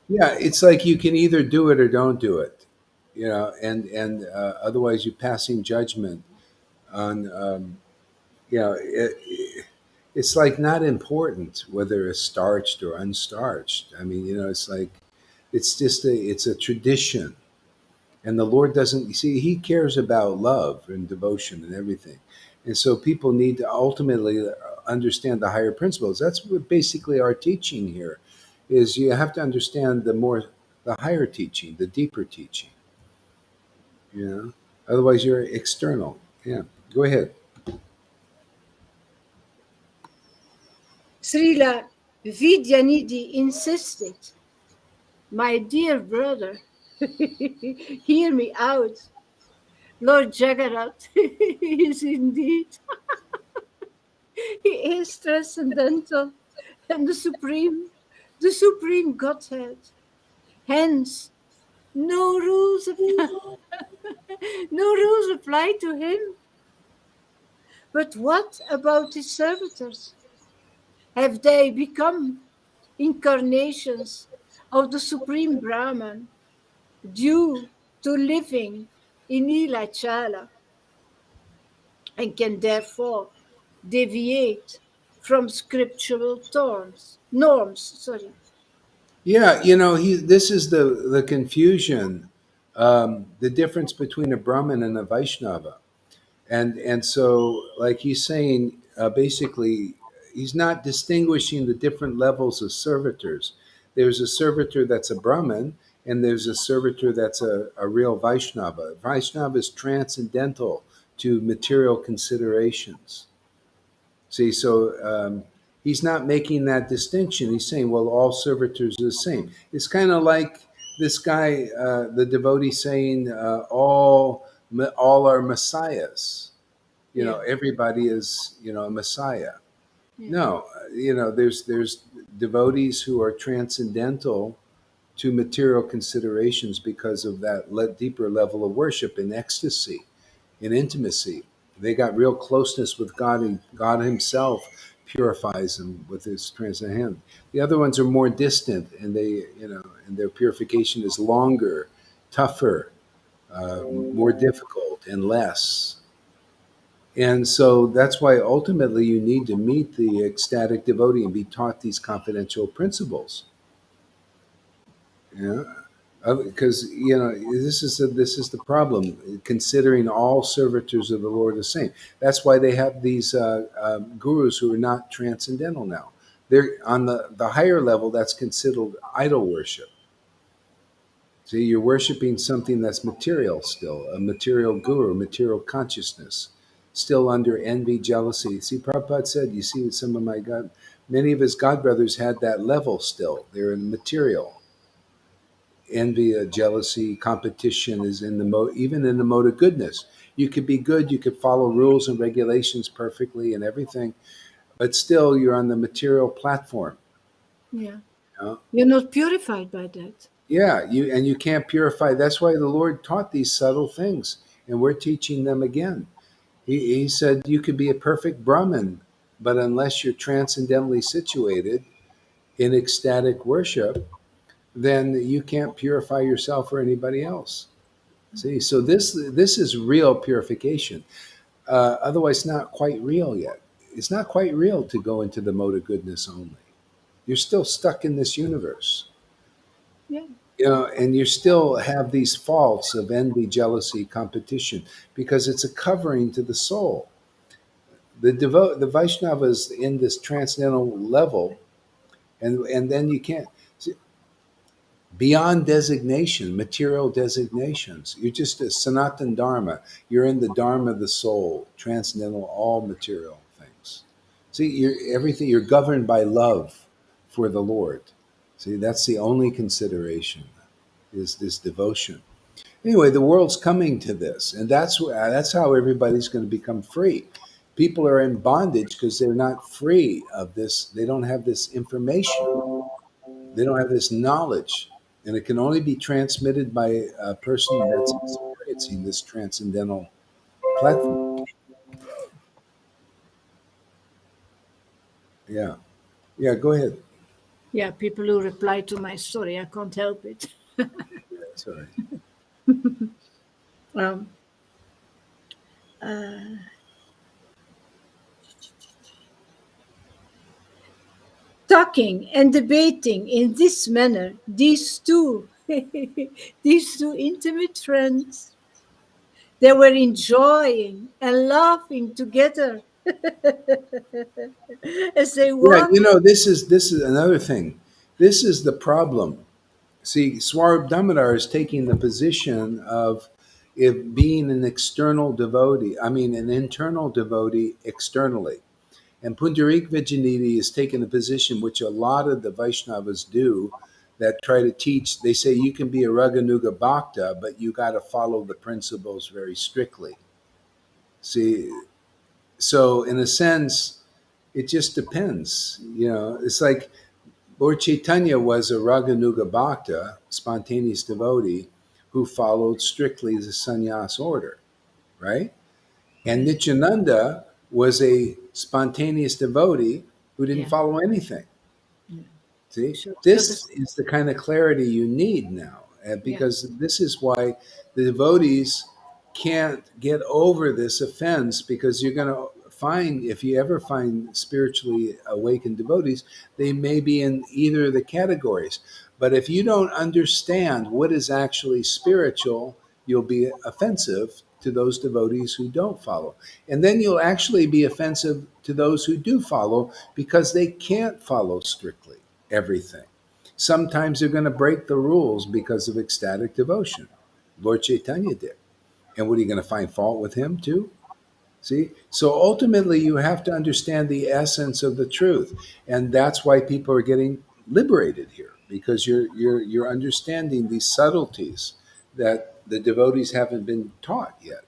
Yeah, it's like you can either do it or don't do it, and otherwise you're passing judgment on, it's like not important whether it's starched or unstarched. I mean, it's like it's a tradition, and the Lord doesn't, you see, He cares about love and devotion and everything, and so people need to ultimately understand the higher principles. That's what basically our teaching here is. You have to understand the higher teaching, the deeper teaching. Otherwise you're external. Yeah, go ahead. Srila Vidyanidhi insisted, my dear brother, hear me out. Lord Jagannath is indeed, he is transcendental and the supreme Godhead. Hence, no rules apply, no rules apply to him. But what about his servitors? Have they become incarnations of the supreme Brahman due to living in Ilachala and can therefore deviate from scriptural norms? Sorry. Yeah, this is the confusion, the difference between a Brahmin and a Vaishnava. And so, like he's saying, basically, he's not distinguishing the different levels of servitors. There's a servitor that's a Brahmin, and there's a servitor that's a real Vaishnava. Vaishnava is transcendental to material considerations. See, so he's not making that distinction. He's saying, well, all servitors are the same. It's kind of like this guy, the devotee, saying, all are messiahs. Yeah, Everybody is, a messiah. yeah. No, there's devotees who are transcendental to material considerations because of that deeper level of worship in ecstasy, in intimacy. They got real closeness with God, and God Himself purifies them with His transcendent hand. The other ones are more distant, and and their purification is longer, tougher, more difficult, and less. And so that's why ultimately you need to meet the ecstatic devotee and be taught these confidential principles. Yeah, because this is the problem. Considering all servitors of the Lord the same. That's why they have these gurus who are not transcendental now. They're on the higher level. That's considered idol worship. See, you're worshiping something that's material still, a material guru, material consciousness, still under envy, jealousy. See, Prabhupada said, you see, some of many of his god brothers had that level still. They're in material. Envy, jealousy, competition is in the mode, even in the mode of goodness. You could be good, you could follow rules and regulations perfectly and everything, but still you're on the material platform. Yeah. You know? You're not purified by that. Yeah, you can't purify. That's why the Lord taught these subtle things, and we're teaching them again. He said you could be a perfect Brahmin, but unless you're transcendentally situated in ecstatic worship, then you can't purify yourself or anybody else. See, so this is real purification. Otherwise, not quite real yet. It's not quite real to go into the mode of goodness only. You're still stuck in this universe. Yeah. And you still have these faults of envy, jealousy, competition, because it's a covering to the soul. The Vaishnavas in this transcendental level, and then you can't see, beyond designation, material designations. You're just a Sanatan Dharma. You're in the Dharma of the soul, transcendental, all material things. See, you're governed by love for the Lord. See, that's the only consideration is this devotion. Anyway, the world's coming to this, and that's how everybody's going to become free. People are in bondage because they're not free of this. They don't have this information. They don't have this knowledge, and it can only be transmitted by a person that's experiencing this transcendental platform. Yeah, yeah. Go ahead. Yeah, people who reply to my story, I can't help it. That's all right. Um, uh, Talking and debating in this manner, these two, these two intimate friends, they were enjoying and laughing together as they Yeah, walked. this is another thing. This is the problem. See, Swarb Damodar is taking the position of if being an external devotee, I mean an internal devotee externally. And Pundarik Vijayanidhi is taking a position which a lot of the Vaishnavas do, that try to teach. They say you can be a Raganuga Bhakta, but you got to follow the principles very strictly. See, so in a sense, it just depends. It's like Lord Caitanya was a Raganuga Bhakta, spontaneous devotee, who followed strictly the sannyas order, right? And Yes, Nityananda was a spontaneous devotee who didn't yeah, follow anything. yeah. See, So the other, this is the kind of clarity you need now, yeah. because this is why the devotees can't get over this offense. Because you're going to find, if you ever find spiritually awakened devotees, they may be in either of the categories. But if you don't understand what is actually spiritual, you'll be offensive to those devotees who don't follow. And then you'll actually be offensive to those who do follow, because they can't follow strictly everything. Sometimes they're going to break the rules because of ecstatic devotion. Lord Chaitanya did. And what, are you going to find fault with him too? See? So ultimately, you have to understand the essence of the truth. And that's why people are getting liberated here, because you're understanding these subtleties that the devotees haven't been taught yet.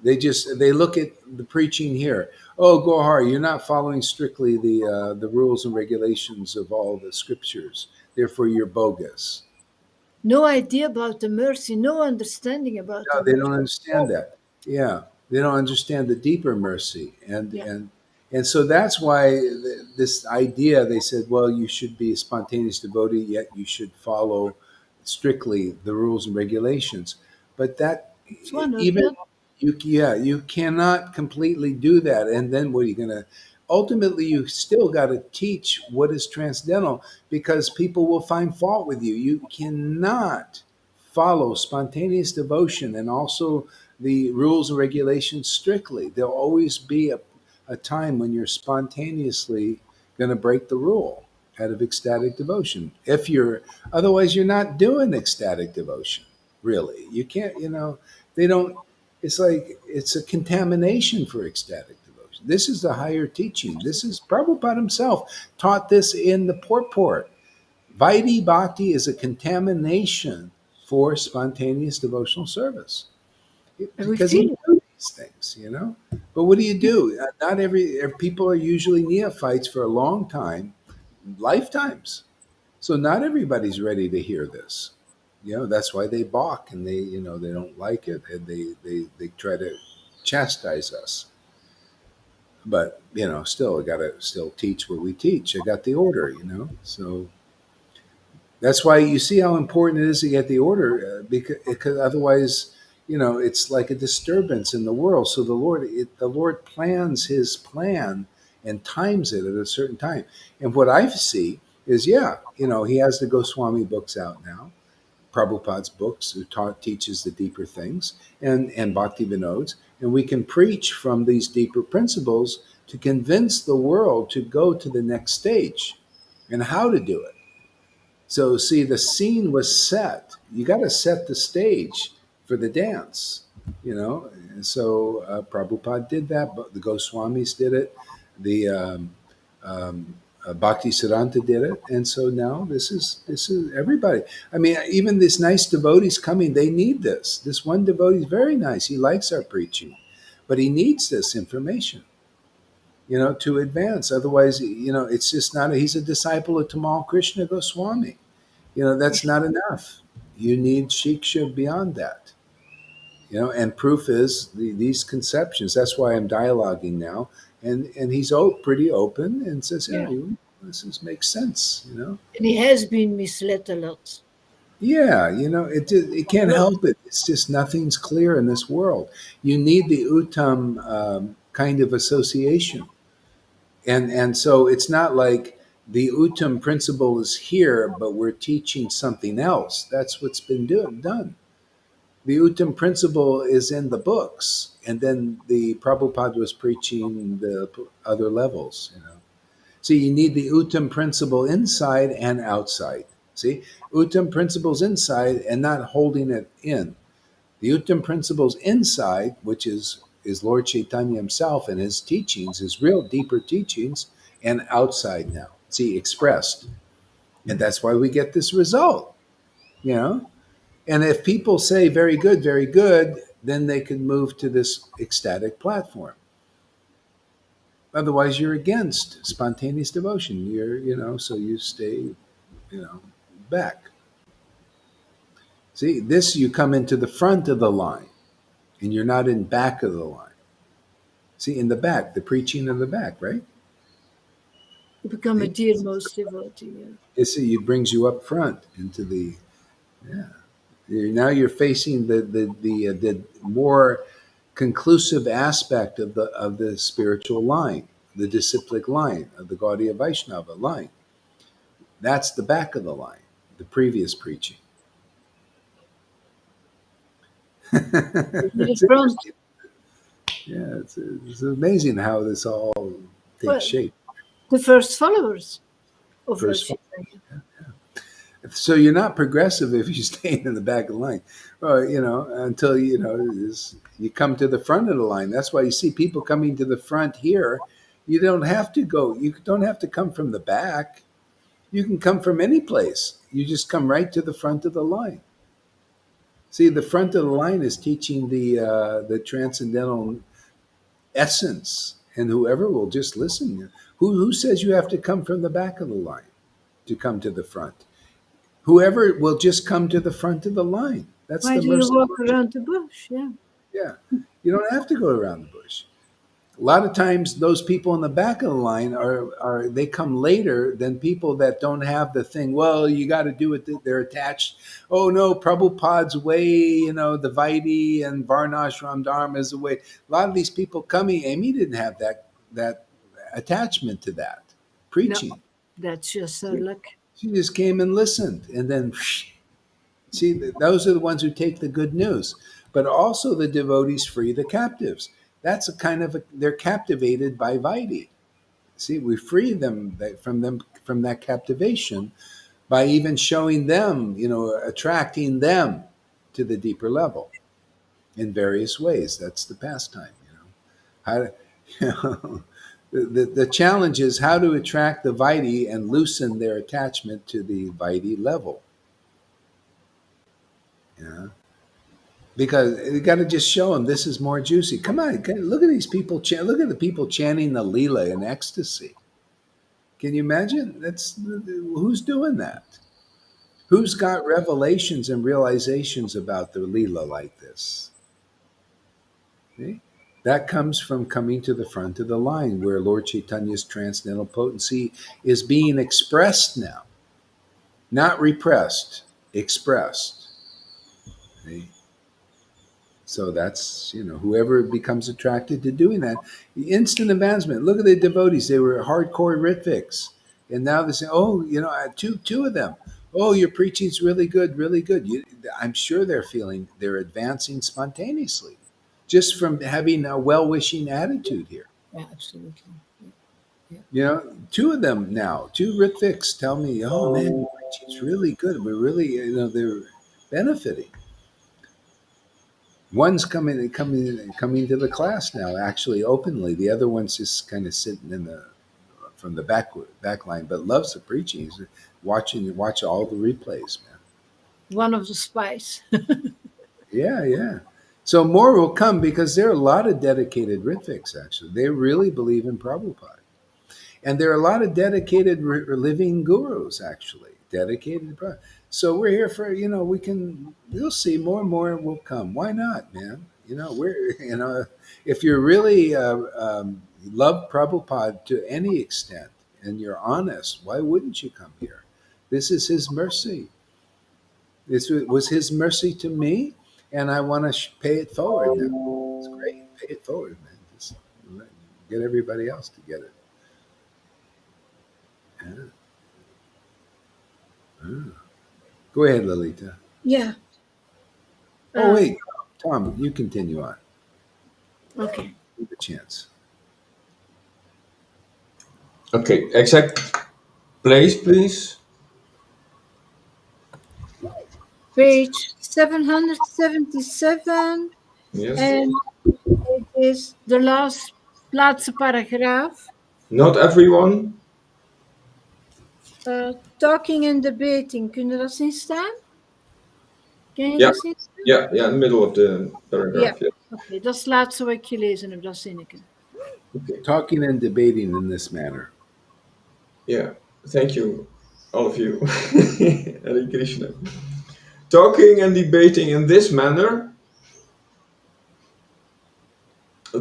They look at the preaching here. Oh, Gohar, you're not following strictly the rules and regulations of all the scriptures. Therefore, you're bogus. No idea about the mercy, no understanding about the No, they mercy. don't understand that. Yeah, they don't understand the deeper mercy, and Yeah, and and so that's why this idea. They said, well, you should be a spontaneous devotee, yet you should follow strictly the rules and regulations. But that, it's one or the even other. you cannot completely do that. And then what are you going to? Ultimately, you still got to teach what is transcendental, because people will find fault with you. You cannot follow spontaneous devotion and also the rules and regulations strictly. There'll always be a time when you're spontaneously going to break the rule out of ecstatic devotion. If you're Otherwise, you're not doing ecstatic devotion. Really, you can't. They don't. It's like it's a contamination for ecstatic devotion. This is the higher teaching. This is Prabhupada himself taught this in the purport. Vaidhi Bhakti is a contamination for spontaneous devotional service, And we because you feel it. do these things. But what do you do? Not every people are usually neophytes for a long time, lifetimes. So not everybody's ready to hear this. That's why they balk, and they don't like it, and they try to chastise us. But still, I gotta still teach what we teach. I got the order. So that's why you see how important it is to get the order, because otherwise, it's like a disturbance in the world. So the Lord plans His plan and times it at a certain time. And what I see is, yeah, He has the Goswami books out now, Prabhupada's books, who teaches the deeper things, and Bhakti Vinod's, and we can preach from these deeper principles to convince the world to go to the next stage and how to do it. So, see, the scene was set. You got to set the stage for the dance. And so Prabhupada did that, but the Goswamis did it. The Bhakti Siddhanta did it, and so now this is everybody. I mean, even these nice devotees coming, they need this. This one devotee is very nice. He likes our preaching, but he needs this information, to advance. Otherwise, it's just not. He's a disciple of Tamal Krishna Goswami. That's not enough. You need shiksha beyond that. And proof is these conceptions. That's why I'm dialoguing now, and he's pretty open and says, Yeah. yeah. makes sense, you know. And he has been misled a lot. Yeah, you know, it can't A lot. help it. It's just nothing's clear in this world. You need the uttam kind of association, and so it's not like the uttam principle is here, but we're teaching something else. That's what's been done. The uttam principle is in the books, and then the Prabhupada was preaching the other levels. You know, so you need the uttam principle inside and outside. See, uttam principles inside and not holding it in. The uttam principles inside, which is Lord Caitanya himself and his teachings, his real deeper teachings, and outside now. See, expressed. And that's why we get this result, you know? And if people say very good, then they can move to this ecstatic platform. Otherwise, you're against spontaneous devotion. So you stay, back. See, this you come into the front of the line, and you're not in back of the line. See, in the back, the preaching of the back, right? You become a See, dearmost devotee. Yeah. it brings you up front into the yeah. Now you're facing the more conclusive aspect of the spiritual line, the disciplic line of the Gaudiya Vaishnava line. That's the back of the line, the previous preaching. In the It's front. interesting. Yeah, it's amazing how this all takes Well, shape. the first followers of Lord First, Caitanya. so you're not progressive if you stay in the back of the line, well, until you come to the front of the line. That's why you see people coming to the front here. You don't have to go. You don't have to come from the back. You can come from any place. You just come right to the front of the line. See, the front of the line is teaching the transcendental essence, and whoever will just listen. Who says you have to come from the back of the line to come to the front? Whoever will just come to the front of the line. That's Why the do you mercy. walk around the bush? Yeah. Yeah, you don't have to go around the bush. A lot of times, those people in the back of the line are they come later than people that don't have the thing. Well, you got to do it. They're attached. Oh no, Prabhupada's way. The Vaidhi and Varnashram Dharma is the way. A lot of these people coming. Amy didn't have that attachment to that No, preaching. that's just her luck. She just came and listened, and then see, those are the ones who take the good news. But also the devotees free the captives. That's a kind of they're captivated by Vaidhi. See, we free them from that captivation by even showing them, attracting them to the deeper level in various ways. That's the pastime. How, you know, the challenge is how to attract the Vaidhi and loosen their attachment to the Vaidhi level. Yeah. Because you got to just show them this is more juicy. Come on, look at these people. Look at the people chanting the Leela in ecstasy. Can you imagine? That's who's doing that. Who's got revelations and realizations about the Leela like this? See? That comes from coming to the front of the line where Lord Chaitanya's transcendental potency is being expressed now, not repressed, expressed. See? So that's, whoever becomes attracted to doing that. The instant advancement. Look at the devotees. They were hardcore Ritviks. And now they say, oh, two of them. Oh, your preaching's really good, really good. I'm sure they're advancing spontaneously just from having a well wishing attitude here. Yeah, absolutely. Two of them now, two Ritviks tell me, oh man, your preaching's really good. We're really, they're benefiting. One's coming to the class now, actually openly. The other one's just kind of sitting from the back line, but loves the preaching. He's watch all the replays, man. One of the spies. Yeah, yeah. So more will come because there are a lot of dedicated Ritviks. Actually, they really believe in Prabhupada, and there are a lot of dedicated living gurus. Actually, dedicated. So we're here for we'll see more and more will come. Why not, man? If you really love Prabhupada to any extent, and you're honest, why wouldn't you come here? This is His mercy. This was His mercy to me, and I want to pay it forward now. It's great. Pay it forward, man. Just get everybody else to get it. Yeah. Ah. Go ahead, Lolita. Yeah. Oh, wait. Tom, you continue on. Okay. Give a chance. Okay, exact place, please. Page 777, Yes. and it is the laatste paragraaf. Not everyone. Talking and debating. Kun je dat zien staan? Ken je Ja. dat zien staan? Ja, in the middle of the paragraph. Ja. Yeah. Oké, dat is het laatste wat ik gelezen heb, dat zinnetje. Okay. Talking and debating in this manner. Yeah. Thank you, all of you. Hare Krishna. Talking and debating in this manner,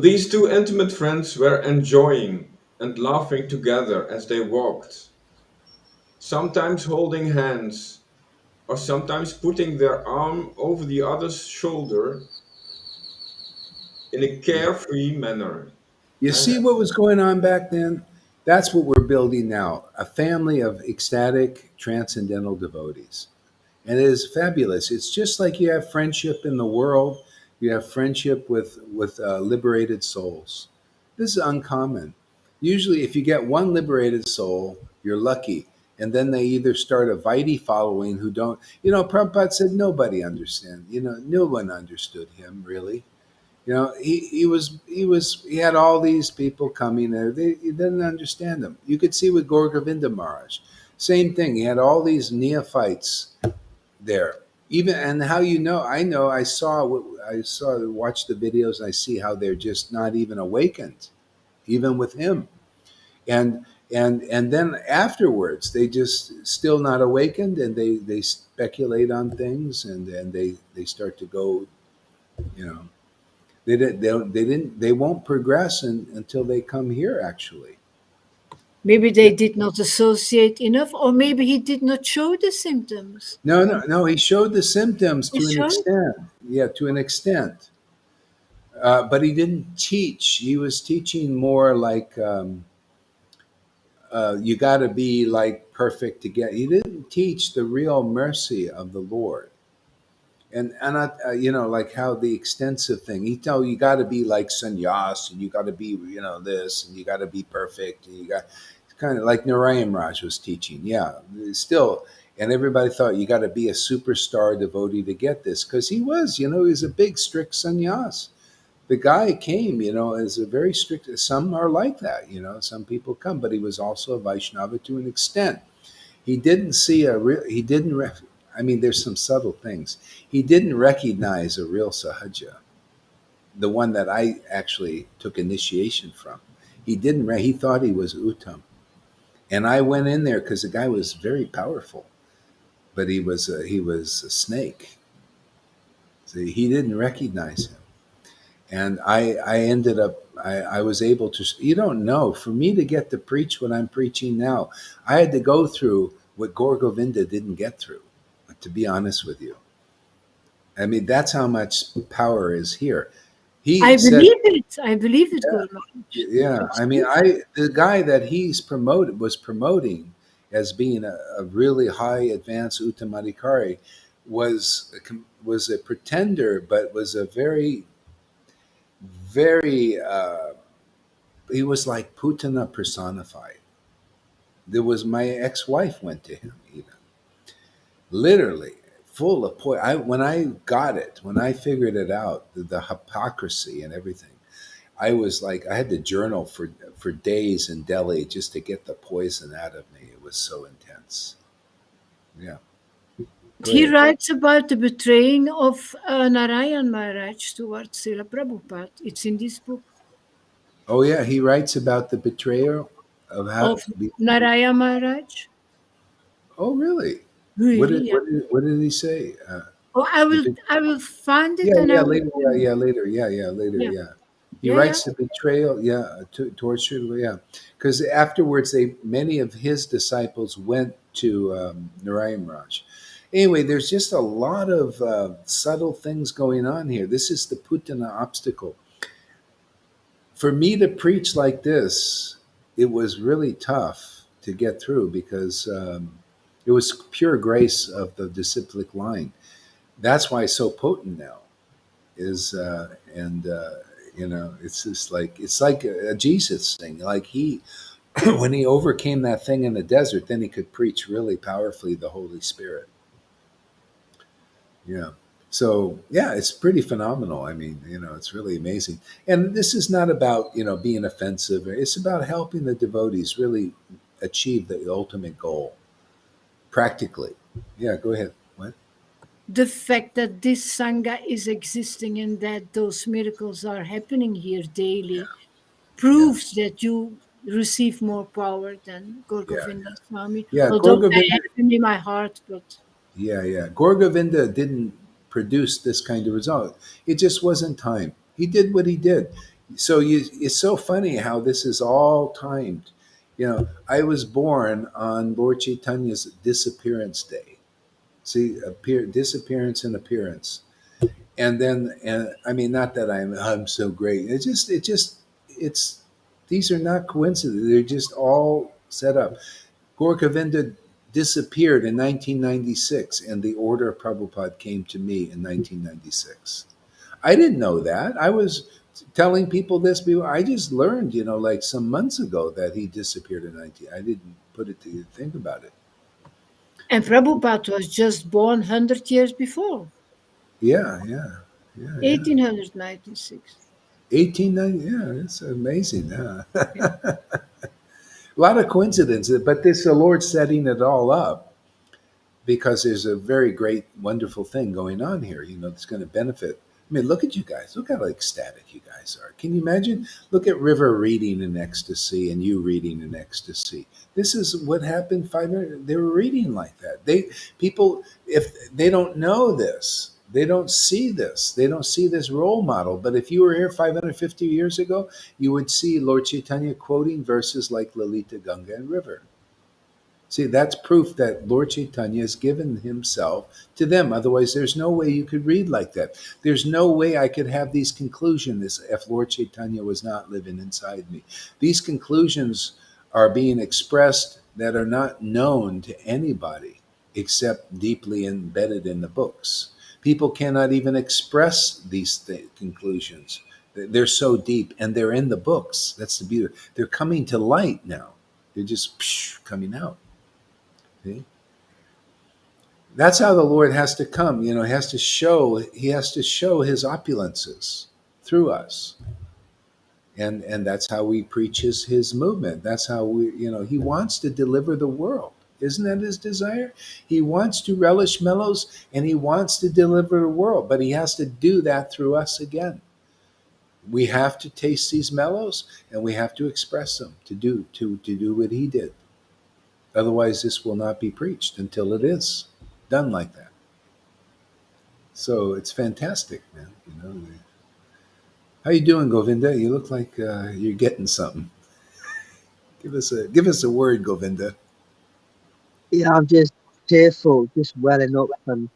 these two intimate friends were enjoying and laughing together as they walked, sometimes holding hands, or sometimes putting their arm over the other's shoulder in a carefree manner. You see what was going on back then? That's what we're building now, a family of ecstatic, transcendental devotees. And it is fabulous. It's just like you have friendship in the world, you have friendship with liberated souls. This is uncommon. Usually, if you get one liberated soul, you're lucky. And then they either start a Vaidhi following who don't, Prabhupada said nobody understand. No one understood him really. He had all these people coming there. He didn't understand them. You could see with Gaur Govinda Maharaj, same thing. He had all these neophytes there. Even and how I watched the videos. I see how they're just not even awakened, even with him. And then afterwards, they just still not awakened, and they speculate on things, and they start to go, you know. They won't progress until they come here actually. Maybe they did not associate enough, or maybe he did not show the symptoms. No, he showed the symptoms He to an showed? extent. Yeah, to an extent. But he didn't teach. He was teaching more like you got to be like perfect to get. He didn't teach the real mercy of the Lord. And like how the extensive thing. He tell you got to be like sannyas, and you got to be this, and you got to be perfect, and you got it's kind of like Narayan Raj was teaching. Yeah, still, and everybody thought you got to be a superstar devotee to get this because he was, he was a big strict sannyas. The guy came, as a very strict. Some are like that, Some people come, but he was also a Vaishnava to an extent. He didn't see a real. He didn't. I mean, there's some subtle things. He didn't recognize a real sahaja, the one that I actually took initiation from. He didn't. He thought he was Uttam, and I went in there because the guy was very powerful, but he was a snake. So he didn't recognize him, and I ended up. I was able to. You don't know. For me to get to preach what I'm preaching now, I had to go through what Gaur Govinda didn't get through. To be honest with you, I mean that's how much power is here. He I said, believe it. I believe it, Guru Maharaj. "Yeah, I mean, the guy that was promoting as being a really high advanced Uttamadikari was a pretender, but was a very, very. He was like Putana personified. There was my ex-wife went to him even literally full of poison. When I got it, when I figured it out, the hypocrisy and everything, I was like, I had to journal for days in Delhi just to get the poison out of me. It was so intense. Yeah. Go He ahead. writes about the betraying of Narayan Maharaj towards Srila Prabhupada. It's in this book Oh yeah, he writes about the betrayal of how. of Narayan Maharaj. Oh really? What did Really? Yeah. what did, what did he say? Oh, I will find it Yeah, and I yeah, will later. tell you. Yeah, later. Yeah, later. Yeah. Yeah. He Yeah, yeah. writes the betrayal, yeah, towards Srila, yeah, because afterwards, many of his disciples went to Narayan Raj. Anyway, there's just a lot of subtle things going on here. This is the Putana obstacle. For me to preach like this, it was really tough to get through because it was pure grace of the disciplic line. That's why it's so potent now. Is and it's just like it's like a Jesus thing. Like he, when he overcame that thing in the desert, then he could preach really powerfully the Holy Spirit. Yeah. So yeah, it's pretty phenomenal. I mean, it's really amazing. And this is not about being offensive. It's about helping the devotees really achieve the ultimate goal practically. Yeah. Go ahead. What? The fact that this Sangha is existing and that those miracles are happening here daily Yeah. proves that you receive more power than Yeah. Gorgovinda Swami. Yeah. Although I Gorgovinda. have him in my heart, but Yeah, yeah. Gorgovinda didn't produce this kind of result. It just wasn't time. He did what he did. So it's so funny how this is all timed. I was born on Lord Chaitanya's disappearance day. See, disappearance and appearance, and I mean, not that I'm so great. It's these are not coincidences. They're just all set up. Gorkavinda disappeared in 1996, and the order of Prabhupada came to me in 1996. I didn't know that. I was telling people this before. I just learned, like some months ago that he disappeared in 19. I didn't put it to think about it. and Prabhupada was just born 100 years before, Yeah, yeah, yeah, yeah. 1896. 1890. Yeah, it's amazing. Yeah. A lot of coincidences, but this the Lord setting it all up because there's a very great, wonderful thing going on here. That's going to benefit. I mean, look at you guys. Look how ecstatic you guys are. Can you imagine? Look at River reading in ecstasy and you reading in ecstasy. This is what happened 500. They were reading like that. People, if they don't know this, they don't see this. They don't see this role model. But if you were here 550 years ago, you would see Lord Chaitanya quoting verses like Lalita, Ganga, and River. See, that's proof that Lord Chaitanya has given himself to them. Otherwise, there's no way you could read like that. There's no way I could have these conclusions if Lord Chaitanya was not living inside me. These conclusions are being expressed that are not known to anybody except deeply embedded in the books. People cannot even express these conclusions. They're so deep and they're in the books. That's the beauty. They're coming to light now. They're just coming out. See? That's how the Lord has to come. He has to show his opulences through us. And that's how we preach his movement. That's how he wants to deliver the world. Isn't that his desire? He wants to relish mellows and he wants to deliver the world, but he has to do that through us again. We have to taste these mellows and we have to express them to do what he did. Otherwise, this will not be preached until it is done like that. So it's fantastic, man. How you doing, Govinda? You look like you're getting something. Give us a word, Govinda. Yeah, I'm just tearful, just welling up from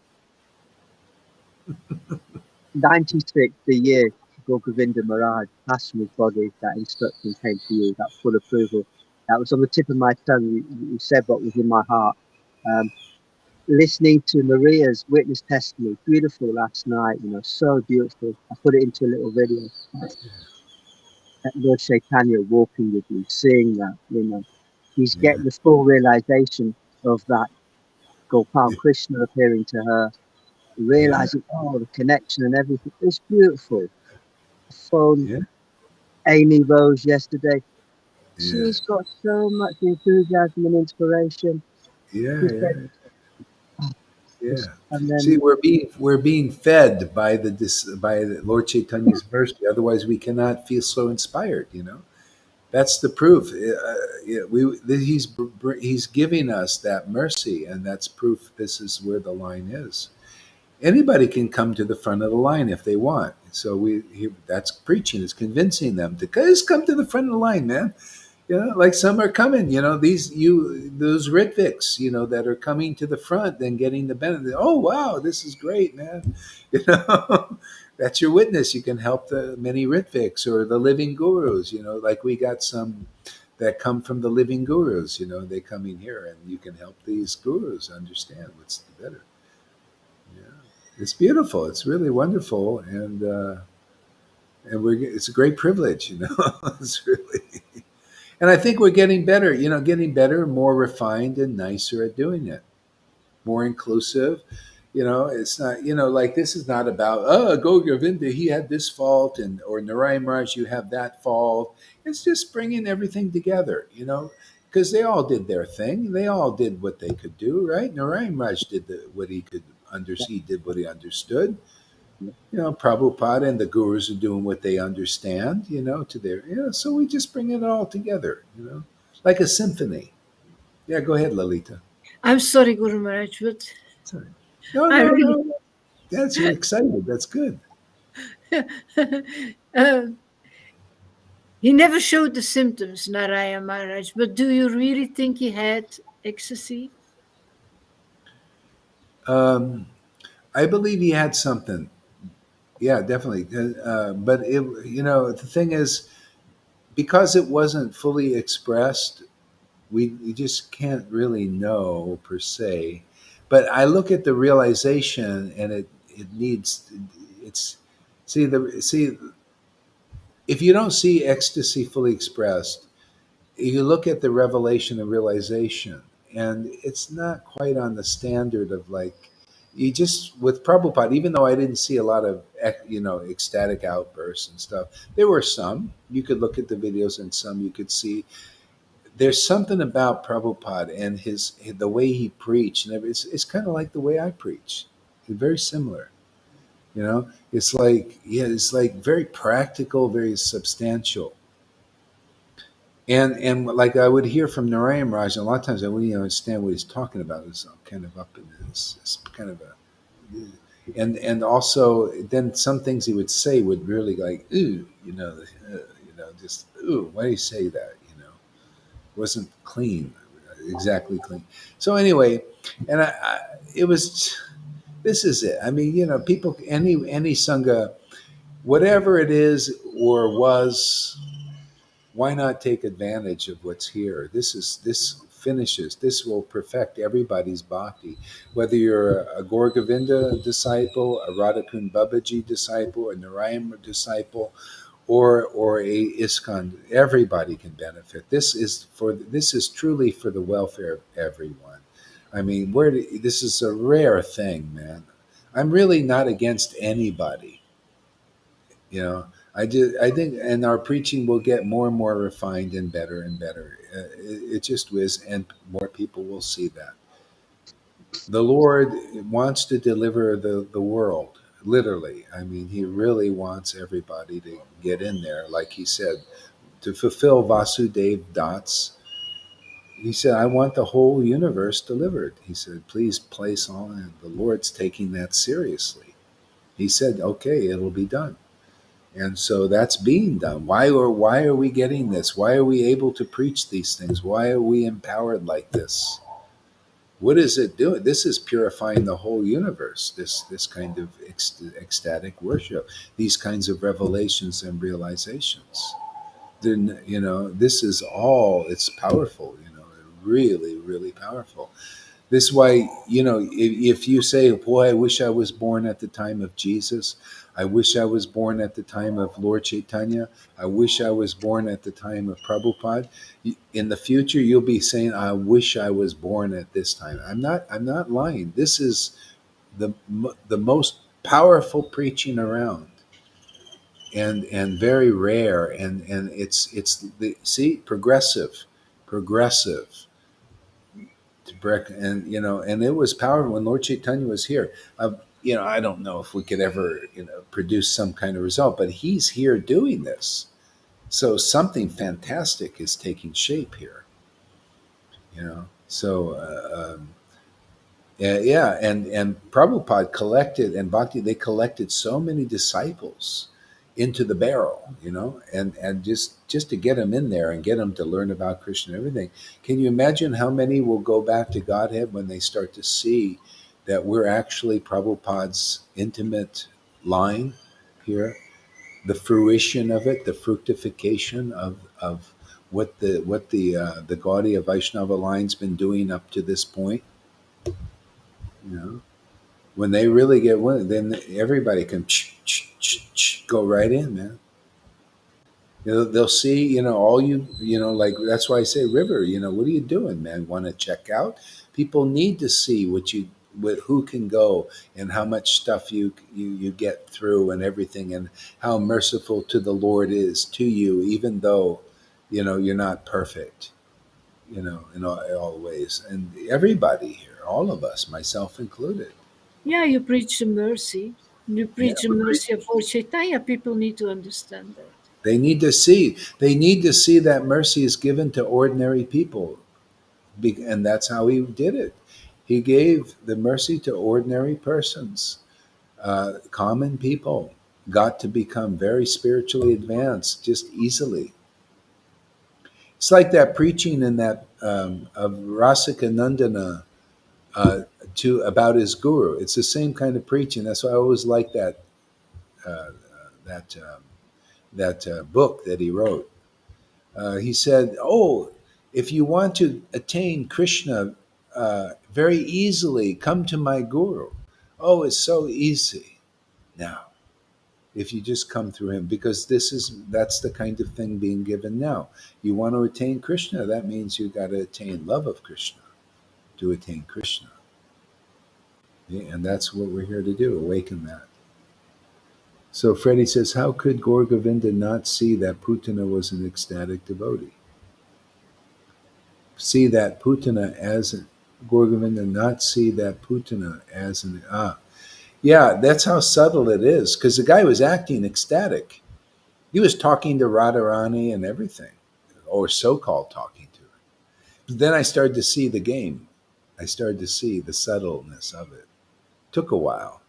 96, the year Govinda Maharaj passed from his body. That instruction came to you, that full approval. That was on the tip of my tongue. You said what was in my heart. Um, Listening to Maria's witness testimony, beautiful last night, so beautiful. I put it into a little video. Lord Caitanya walking with you, seeing that, he's Yeah, getting the full realization of that Gopal Krishna appearing to her, yeah, realizing, the connection and everything. It's beautiful. I phoned yeah, Amy Rose yesterday. yeah, She's got so much enthusiasm and inspiration. yeah, She said, yeah, yeah. and See, then we're being fed by the Lord Chaitanya's mercy. Otherwise, we cannot feel so inspired. That's the proof. He's giving us that mercy, and that's proof. This is where the line is. Anybody can come to the front of the line if they want. So that's preaching, is convincing them to just come to the front of the line, man. Like some are coming, those Ritviks, that are coming to the front and getting the benefit. Oh, wow, this is great, man. You know, that's your witness. You can help the many Ritviks or the living gurus, like we got some that come from the living gurus, they come in here and you can help these gurus understand what's the better. Yeah. It's beautiful. It's really wonderful. And it's a great privilege, it's really, and I think we're getting better, getting better, more refined and nicer at doing it, more inclusive. It's not, like this is not about, oh, Govinda, he had this fault, or Narayan Raj, you have that fault. It's just bringing everything together, because they all did their thing. They all did what they could do, right? Narayan Raj did what he could he did what he understood. Prabhupada and the gurus are doing what they understand, to their, so we just bring it all together, like a symphony. Yeah, go ahead, Lalita. I'm sorry, Guru Maharaj, but Sorry. No, I no, really. no. Yes, you're excited. That's good. uh, he never showed the symptoms, Narayana Maharaj, but do you really think he had ecstasy? Um, I believe he had something. Yeah, definitely. But the thing is, because it wasn't fully expressed, we just can't really know per se. But I look at the realization, and it needs it's see if you don't see ecstasy fully expressed, you look at the revelation and realization, and it's not quite on the standard of, like, you just with Prabhupada. Even though I didn't see a lot of ecstatic outbursts and stuff, there were some. You could look at the videos, and some you could see. There's something about Prabhupada and the way he preached, and it's kind of like the way I preach. It's very similar. It's like, yeah, it's like very practical, very substantial. And like I would hear from Narayan Raj, and a lot of times I wouldn't even understand what he's talking about. It's kind of up in this kind of a, and also then some things he would say would really, like, ooh, just ooh, why do you say that? It wasn't clean, exactly clean. So anyway, and it was, this is it. I mean, people, any sangha, whatever it is or was, why not take advantage of what's here? This will perfect everybody's bhakti, whether you're a Gaur Govinda disciple, a Radhakund Babaji disciple, a Narayan disciple, or a ISKCON. Everybody can benefit. This is truly for the welfare of everyone. I mean, this is a rare thing, man. I'm really not against anybody. I think, and our preaching will get more and more refined and better and better. It just is, and more people will see that the Lord wants to deliver the world. Literally, I mean, He really wants everybody to get in there, like He said, to fulfill Vasudev Dats. He said, "I want the whole universe delivered." He said, "Please place all in." The Lord's taking that seriously. He said, "Okay, it'll be done." And so that's being done. Why are we getting this? Why are we able to preach these things? Why are we empowered like this? What is it doing? This is purifying the whole universe. This kind of ecstatic worship, these kinds of revelations and realizations. Then this is all. It's powerful. Really, really powerful. This is why, if you say, boy, I wish I was born at the time of Jesus. I wish I was born at the time of Lord Caitanya. I wish I was born at the time of Prabhupada. In the future, you'll be saying, I wish I was born at this time. I'm not lying. This is the most powerful preaching around, and very rare. And it's progressive to break, and it was powerful when Lord Chaitanya was here. I don't know if we could ever produce some kind of result, but he's here doing this, so something fantastic is taking shape here. So Yeah, and Prabhupada collected, and Bhakti, they collected so many disciples into the barrel, and just to get them in there and get them to learn about Krishna and everything. Can you imagine how many will go back to Godhead when they start to see that we're actually Prabhupada's intimate line here, the fruition of it, the fructification of what the Gaudiya Vaishnava line's been doing up to this point, you know? When they really get one, then everybody can go right in, man. They'll see, all like that's why I say, River, what are you doing, man? Want to check out? People need to see who can go and how much stuff you get through and everything, and how merciful to the Lord is to you, even though, you're not perfect, in all ways. And everybody here, all of us, myself included. Yeah, you preach the mercy. You Yeah. preach the mercy of Lord Caitanya. People need to understand that. They need to see. They need to see that mercy is given to ordinary people, and that's how he did it. He gave the mercy to ordinary persons, common people, got to become very spiritually advanced just easily. It's like that preaching in that of Rasika Nandana to about his guru. It's the same kind of preaching. That's why I always like uh, that book that he wrote. He said, "Oh, if you want to attain Krishna very easily, come to my guru. Oh, it's so easy now if you just come through him, because that's the kind of thing being given now. You want to attain Krishna, that means you got to attain love of Krishna to attain Krishna, yeah, and that's what we're here to do, awaken that." So Freddie says, how could Gaur Govinda not see that Putana was an ecstatic devotee? See that Putana as an Gaur Govinda not see that Putana as an yeah, that's how subtle it is, because the guy was acting ecstatic. He was talking to Radharani and everything, or so-called talking to her. But then I started to see the game. I started to see the subtleness of it. Took a while.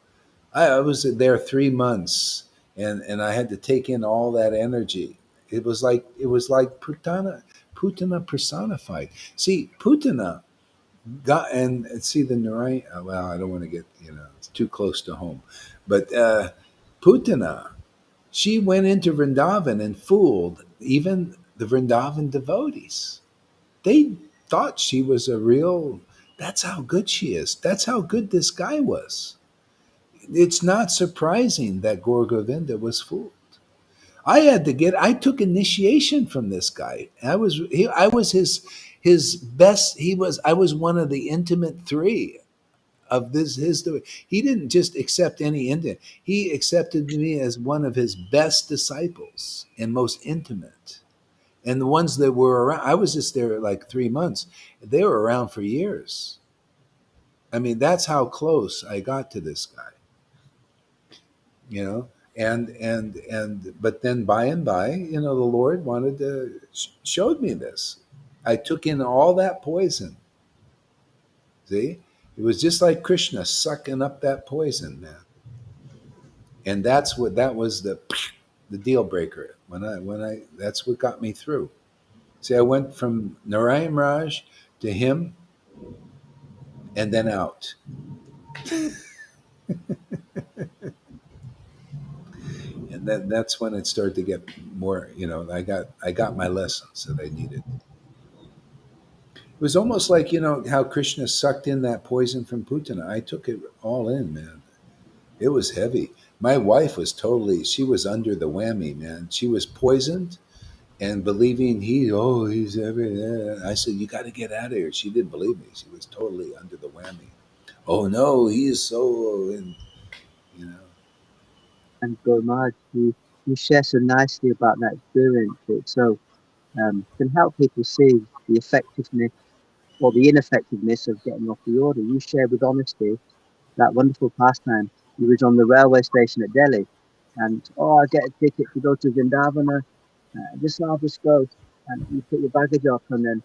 I was there 3 months, and I had to take in all that energy. It was like Putana personified. See, Putana got, and see the Narayan. Well, I don't want to get, it's too close to home, but Putana, she went into Vrindavan and fooled even the Vrindavan devotees. They thought she was a real. That's how good she is. That's how good this guy was. It's not surprising that Gaur Govinda was fooled. I took initiation from this guy. I was his best. I was one of the intimate three of this. He didn't just accept any Indian. He accepted me as one of his best disciples and most intimate. And the ones that were around, I was just there like 3 months. They were around for years. I mean, that's how close I got to this guy. you know and but then by and by, the Lord wanted to showed me this. I took in all that poison. See, it was just like Krishna sucking up that poison, man. And that was the deal breaker. When I that's what got me through. See, I went from Narayan Raj to him and then out. And that's when it started to get more, I got my lessons that I needed. It was almost like, how Krishna sucked in that poison from Putana. I took it all in, man. It was heavy. My wife was she was under the whammy, man. She was poisoned and believing he's every. I said, you got to get out of here. She didn't believe me. She was totally under the whammy. Oh no, he is so, and you know. And Gurmaj, you share so nicely about that experience. It so can help people see the effectiveness or the ineffectiveness of getting off the order. You share with honesty that wonderful pastime. You was on the railway station at Delhi, and I get a ticket to go to Vrindavana. I'll just go, and you put your baggage off, and then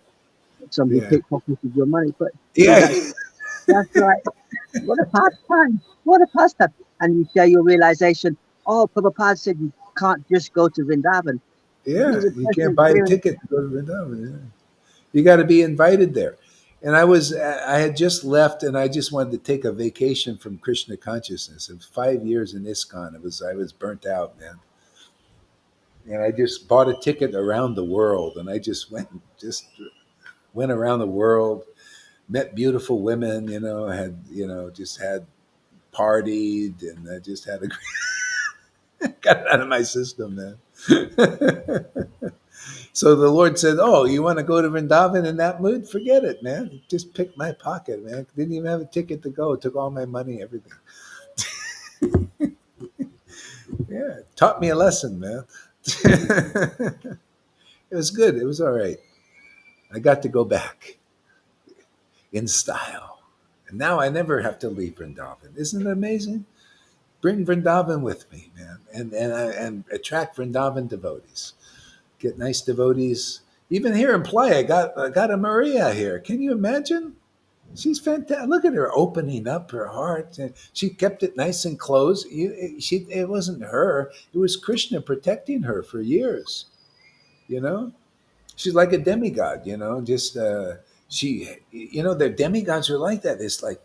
somebody Yeah. pickpocketed your money. But Yeah. that's That's right. What a pastime. What a pastime. And you share your realization, oh, Prabhupada said you can't just go to Vrindavan. Yeah, These are you can't personal buy a experiences. ticket to go to Vrindavan. Yeah. You got to be invited there. And I had just left, and I just wanted to take a vacation from Krishna consciousness. It was 5 years in ISKCON. I was burnt out, man. And I just bought a ticket around the world, and I just went around the world, met beautiful women, had just had partied, and I just had got it out of my system, man. So the Lord said, "Oh, you want to go to Vrindavan in that mood? Forget it, man. Just picked my pocket, man. Didn't even have a ticket to go. Took all my money, everything. Yeah, taught me a lesson, man. It was good. It was all right. I got to go back in style, and now I never have to leave Vrindavan. Isn't it amazing? Bring Vrindavan with me, man, and attract Vrindavan devotees. Get nice devotees. Even here in Playa, I got a Maria here. Can you imagine? She's fantastic. Look at her opening up her heart. And she kept it nice and closed. It wasn't her. It was Krishna protecting her for years. You know, she's like a demigod. Just their demigods are like that. It's like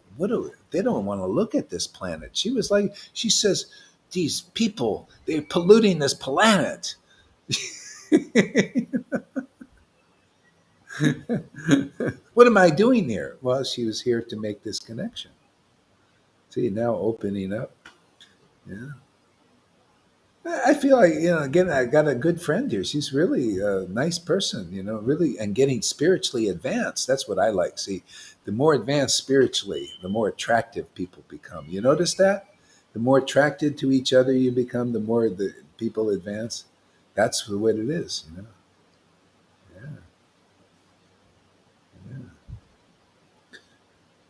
they don't want to look at this planet. She says, these people, they're polluting this planet. What am I doing here? Well, she was here to make this connection. See, now opening up. Yeah. I feel like, again, I got a good friend here. She's really a nice person, really, and getting spiritually advanced. That's what I like. See, the more advanced spiritually, the more attractive people become. You notice that? The more attracted to each other you become, the more the people advance. That's what it is. Yeah. Yeah.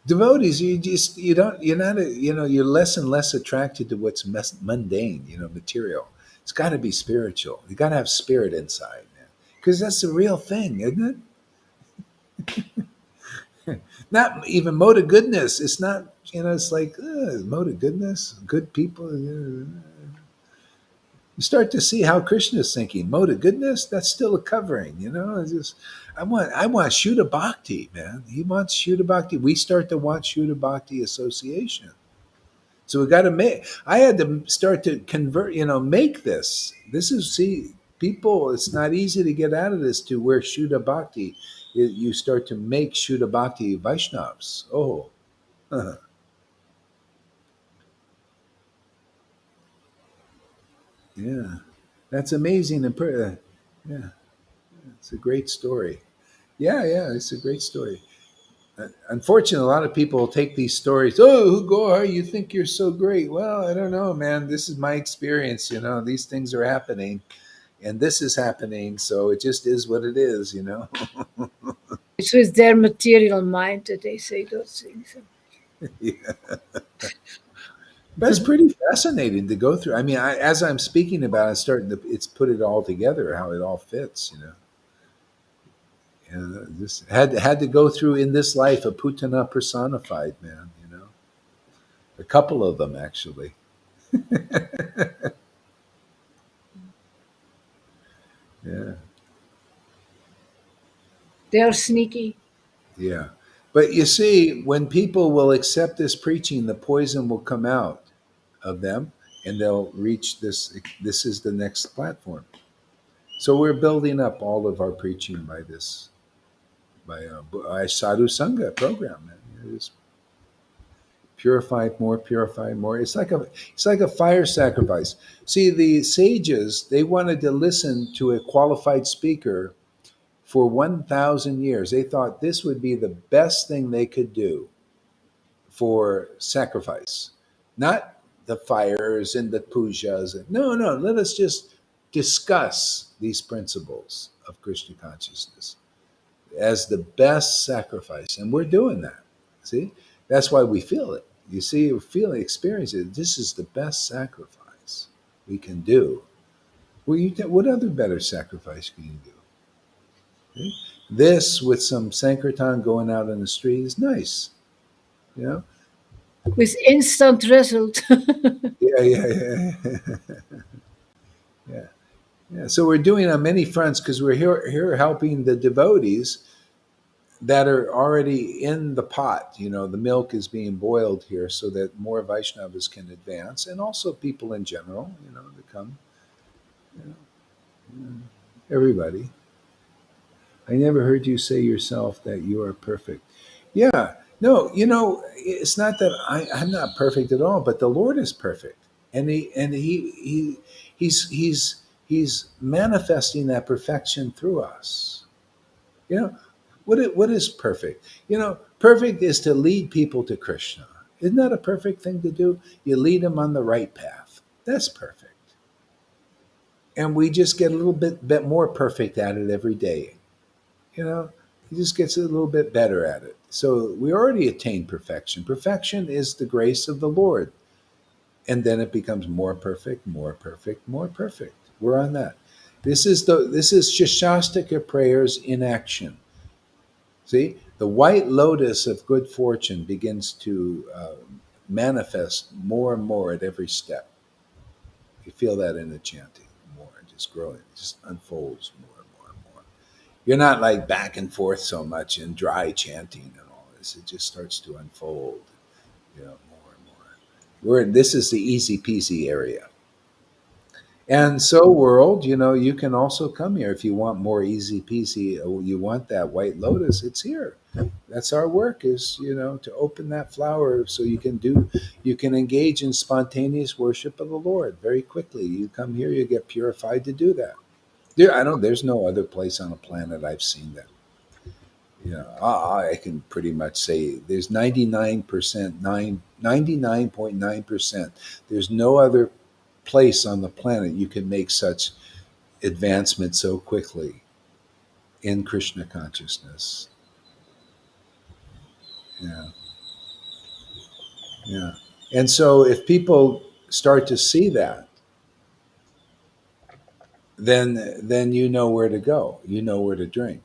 Devotees, you don't you're not you're less and less attracted to what's mundane, material. It's got to be spiritual. You got to have spirit inside, man, because that's the real thing, isn't it? Not even mode of goodness. It's not. It's like mode of goodness, good people. You start to see how Krishna is thinking. Mode of goodness, that's still a covering. It's just I want Shuddha Bhakti, man. He wants Shuddha Bhakti. We start to want Shuddha Bhakti association. So we got to make. I had to start to convert. Make this. This is see people. It's not easy to get out of this to where Shuddha Bhakti. You start to make Shuddha Bhakti Vaishnavas. Oh, yeah, that's amazing. Yeah, it's a great story. Yeah, yeah, it's a great story. Unfortunately, a lot of people take these stories. Oh, Gore, you think you're so great? Well, I don't know, man. This is my experience. These things are happening, and this is happening. So it just is what it is. It's with their material mind that they say those things. Yeah. That's pretty fascinating to go through. I mean, as I'm speaking about it, it's put it all together, how it all fits. This had to go through in this life a Putana personified, man. A couple of them actually. Yeah. They are sneaky. Yeah. But you see, when people will accept this preaching, the poison will come out of them and they'll reach this. This is the next platform. So we're building up all of our preaching by this, by Sadhu Sangha program. Man. It's purify more. It's like a fire sacrifice. See, the sages, they wanted to listen to a qualified speaker for 1,000 years. They thought this would be the best thing they could do for sacrifice, not the fires and the pujas. No, no, let us just discuss these principles of Krishna consciousness as the best sacrifice. And we're doing that. See, that's why we feel it. You see, we feel it, experience it. This is the best sacrifice we can do. What other better sacrifice can you do? See? This with some Sankirtan going out in the street is nice. You know? With instant result. Yeah, yeah, yeah. Yeah. Yeah. So we're doing on many fronts because we're here helping the devotees that are already in the pot. You know, the milk is being boiled here so that more Vaishnavas can advance, and also people in general, you know, to come, you know, everybody. I never heard you say yourself that you are perfect. Yeah, no, you know, it's not that I'm not perfect at all, but the Lord is perfect, and he's manifesting that perfection through us. You know, what is perfect? You know, perfect is to lead people to Krishna. Isn't that a perfect thing to do? You lead them on the right path. That's perfect, and we just get a little bit more perfect at it every day. You know, he just gets a little bit better at it. So we already attained perfection. Perfection is the grace of the Lord. And then it becomes more perfect, more perfect, more perfect. We're on that. This is Shashastika prayers in action. See, the white lotus of good fortune begins to manifest more and more at every step. You feel that in the chanting more, just growing, it just unfolds more and more and more. You're not like back and forth so much in dry chanting and all this. It just starts to unfold, you know, more and more. This is the easy peasy area. And so, world, you know, you can also come here if you want more easy peasy. You want that white lotus, it's here. That's our work, is, you know, to open that flower so you can engage in spontaneous worship of the Lord very quickly. You come here, you get purified to do that. There's no other place on the planet I've seen that. You know, I can pretty much say there's 99.9%. There's no other place on the planet you can make such advancement so quickly in Krishna consciousness. Yeah, yeah. And so if people start to see that, then you know where to go. You know where to drink.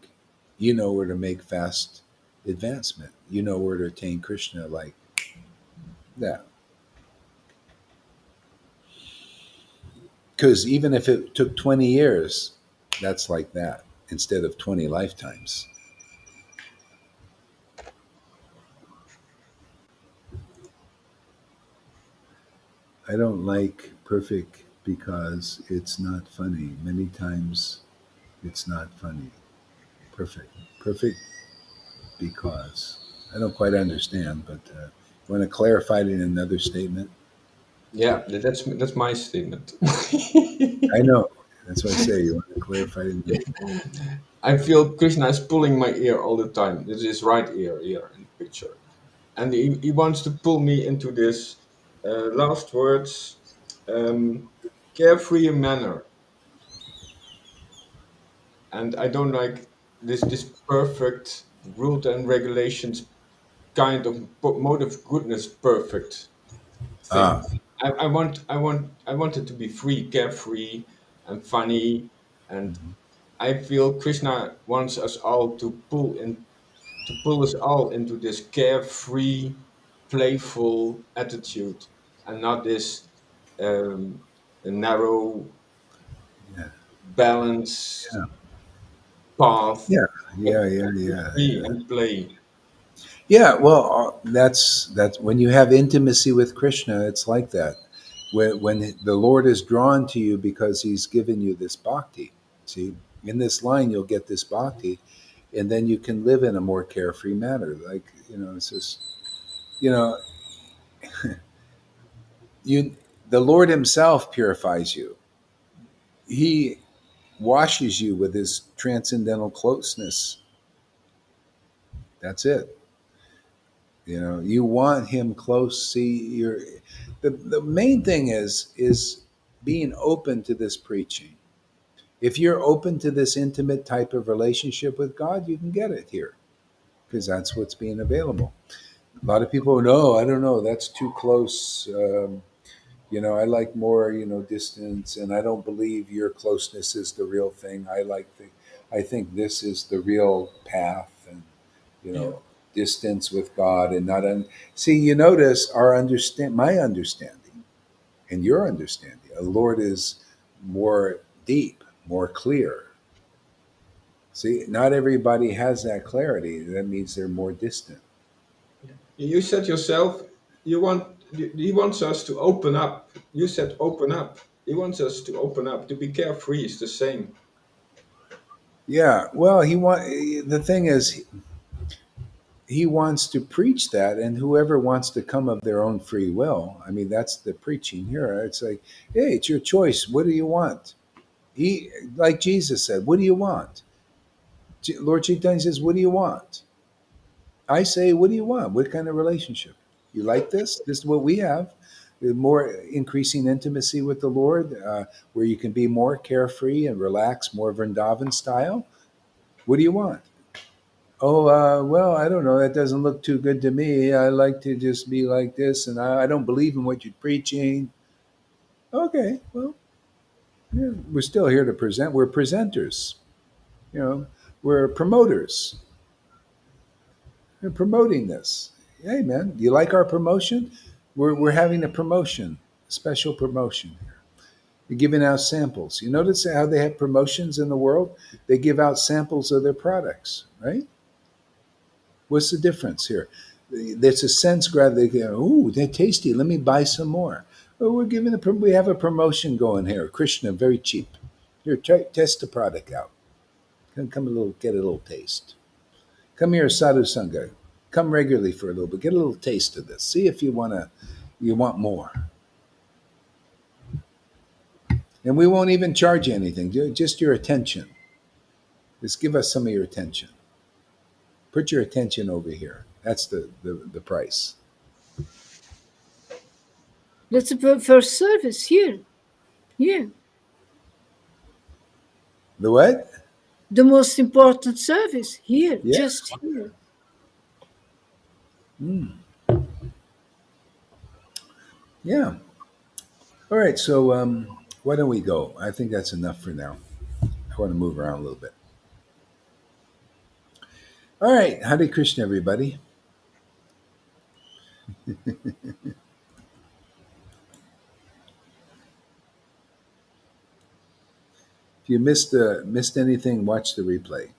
You know where to make fast advancement. You know where to attain Krishna like that. Because even if it took 20 years, that's like that instead of 20 lifetimes. I don't like perfect because it's not funny. Many times it's not funny. Perfect. Perfect because. I don't quite understand, but you want to clarify it in another statement? Yeah, that's my statement. I know. That's what I say. You want to clarify it in I feel Krishna is pulling my ear all the time. This is right ear here in the picture, and he wants to pull me into this last words, um, carefree manner, and I don't like this perfect rules and regulations kind of mode of goodness perfect thing. Ah, I want it to be free, carefree, and funny, and I feel Krishna wants us all to pull us all into this carefree, playful attitude, and not this um, narrow, yeah. balanced Yeah. path, Yeah. but Yeah. Yeah. be Yeah. free Yeah. and play. Yeah, well, that's when you have intimacy with Krishna, it's like that. When the Lord is drawn to you because He's given you this bhakti. See, in this line, you'll get this bhakti, and then you can live in a more carefree manner. Like, you know, it's just, you know, you the Lord Himself purifies you. He washes you with His transcendental closeness. That's it. You know, you want Him close. See, the main thing is being open to this preaching. If you're open to this intimate type of relationship with God, you can get it here because that's what's being available. A lot of people, no, I don't know, that's too close. You know, I like more, you know, distance, and I don't believe your closeness is the real thing. I think this is the real path, and you Yeah. know, distance with God and not see. You notice my understanding and your understanding. The Lord is more deep, more clear. See, not everybody has that clarity. That means they're more distant. You said yourself, he wants us to open up. You said open up. He wants us to open up. To be carefree is the same. Yeah. Well, the thing is, he wants to preach that, and whoever wants to come of their own free will. I mean, that's the preaching here. It's like, hey, it's your choice. What do you want? He, like Jesus said, what do you want? Lord Caitanya says, what do you want? I say, what do you want? What kind of relationship? You like this? This is what we have. More increasing intimacy with the Lord, where you can be more carefree and relaxed, more Vrindavan style. What do you want? Oh, well, I don't know. That doesn't look too good to me. I like to just be like this, and I don't believe in what you're preaching. Okay, well, yeah, we're still here to present. We're presenters. You know, we're promoters. We're promoting this. Hey, man, do you like our promotion? We're having a promotion, a special promotion here. We're giving out samples. You notice how they have promotions in the world? They give out samples of their products, right? What's the difference here? There's a sense grab. They go, "Ooh, they're tasty. Let me buy some more." Well, we have a promotion going here. Krishna, very cheap. Here, test the product out. Come a little, get a little taste. Come here, sadhu sangha. Come regularly for a little bit. Get a little taste of this. See if you want more. And we won't even charge you anything. Just your attention. Just give us some of your attention. Put your attention over here. That's the price. That's the first service here. Here. The what? The most important service here, Yeah. just here. Mm. Yeah. All right. So why don't we go? I think that's enough for now. I want to move around a little bit. All right. Hare Krishna, everybody. If you missed anything, watch the replay.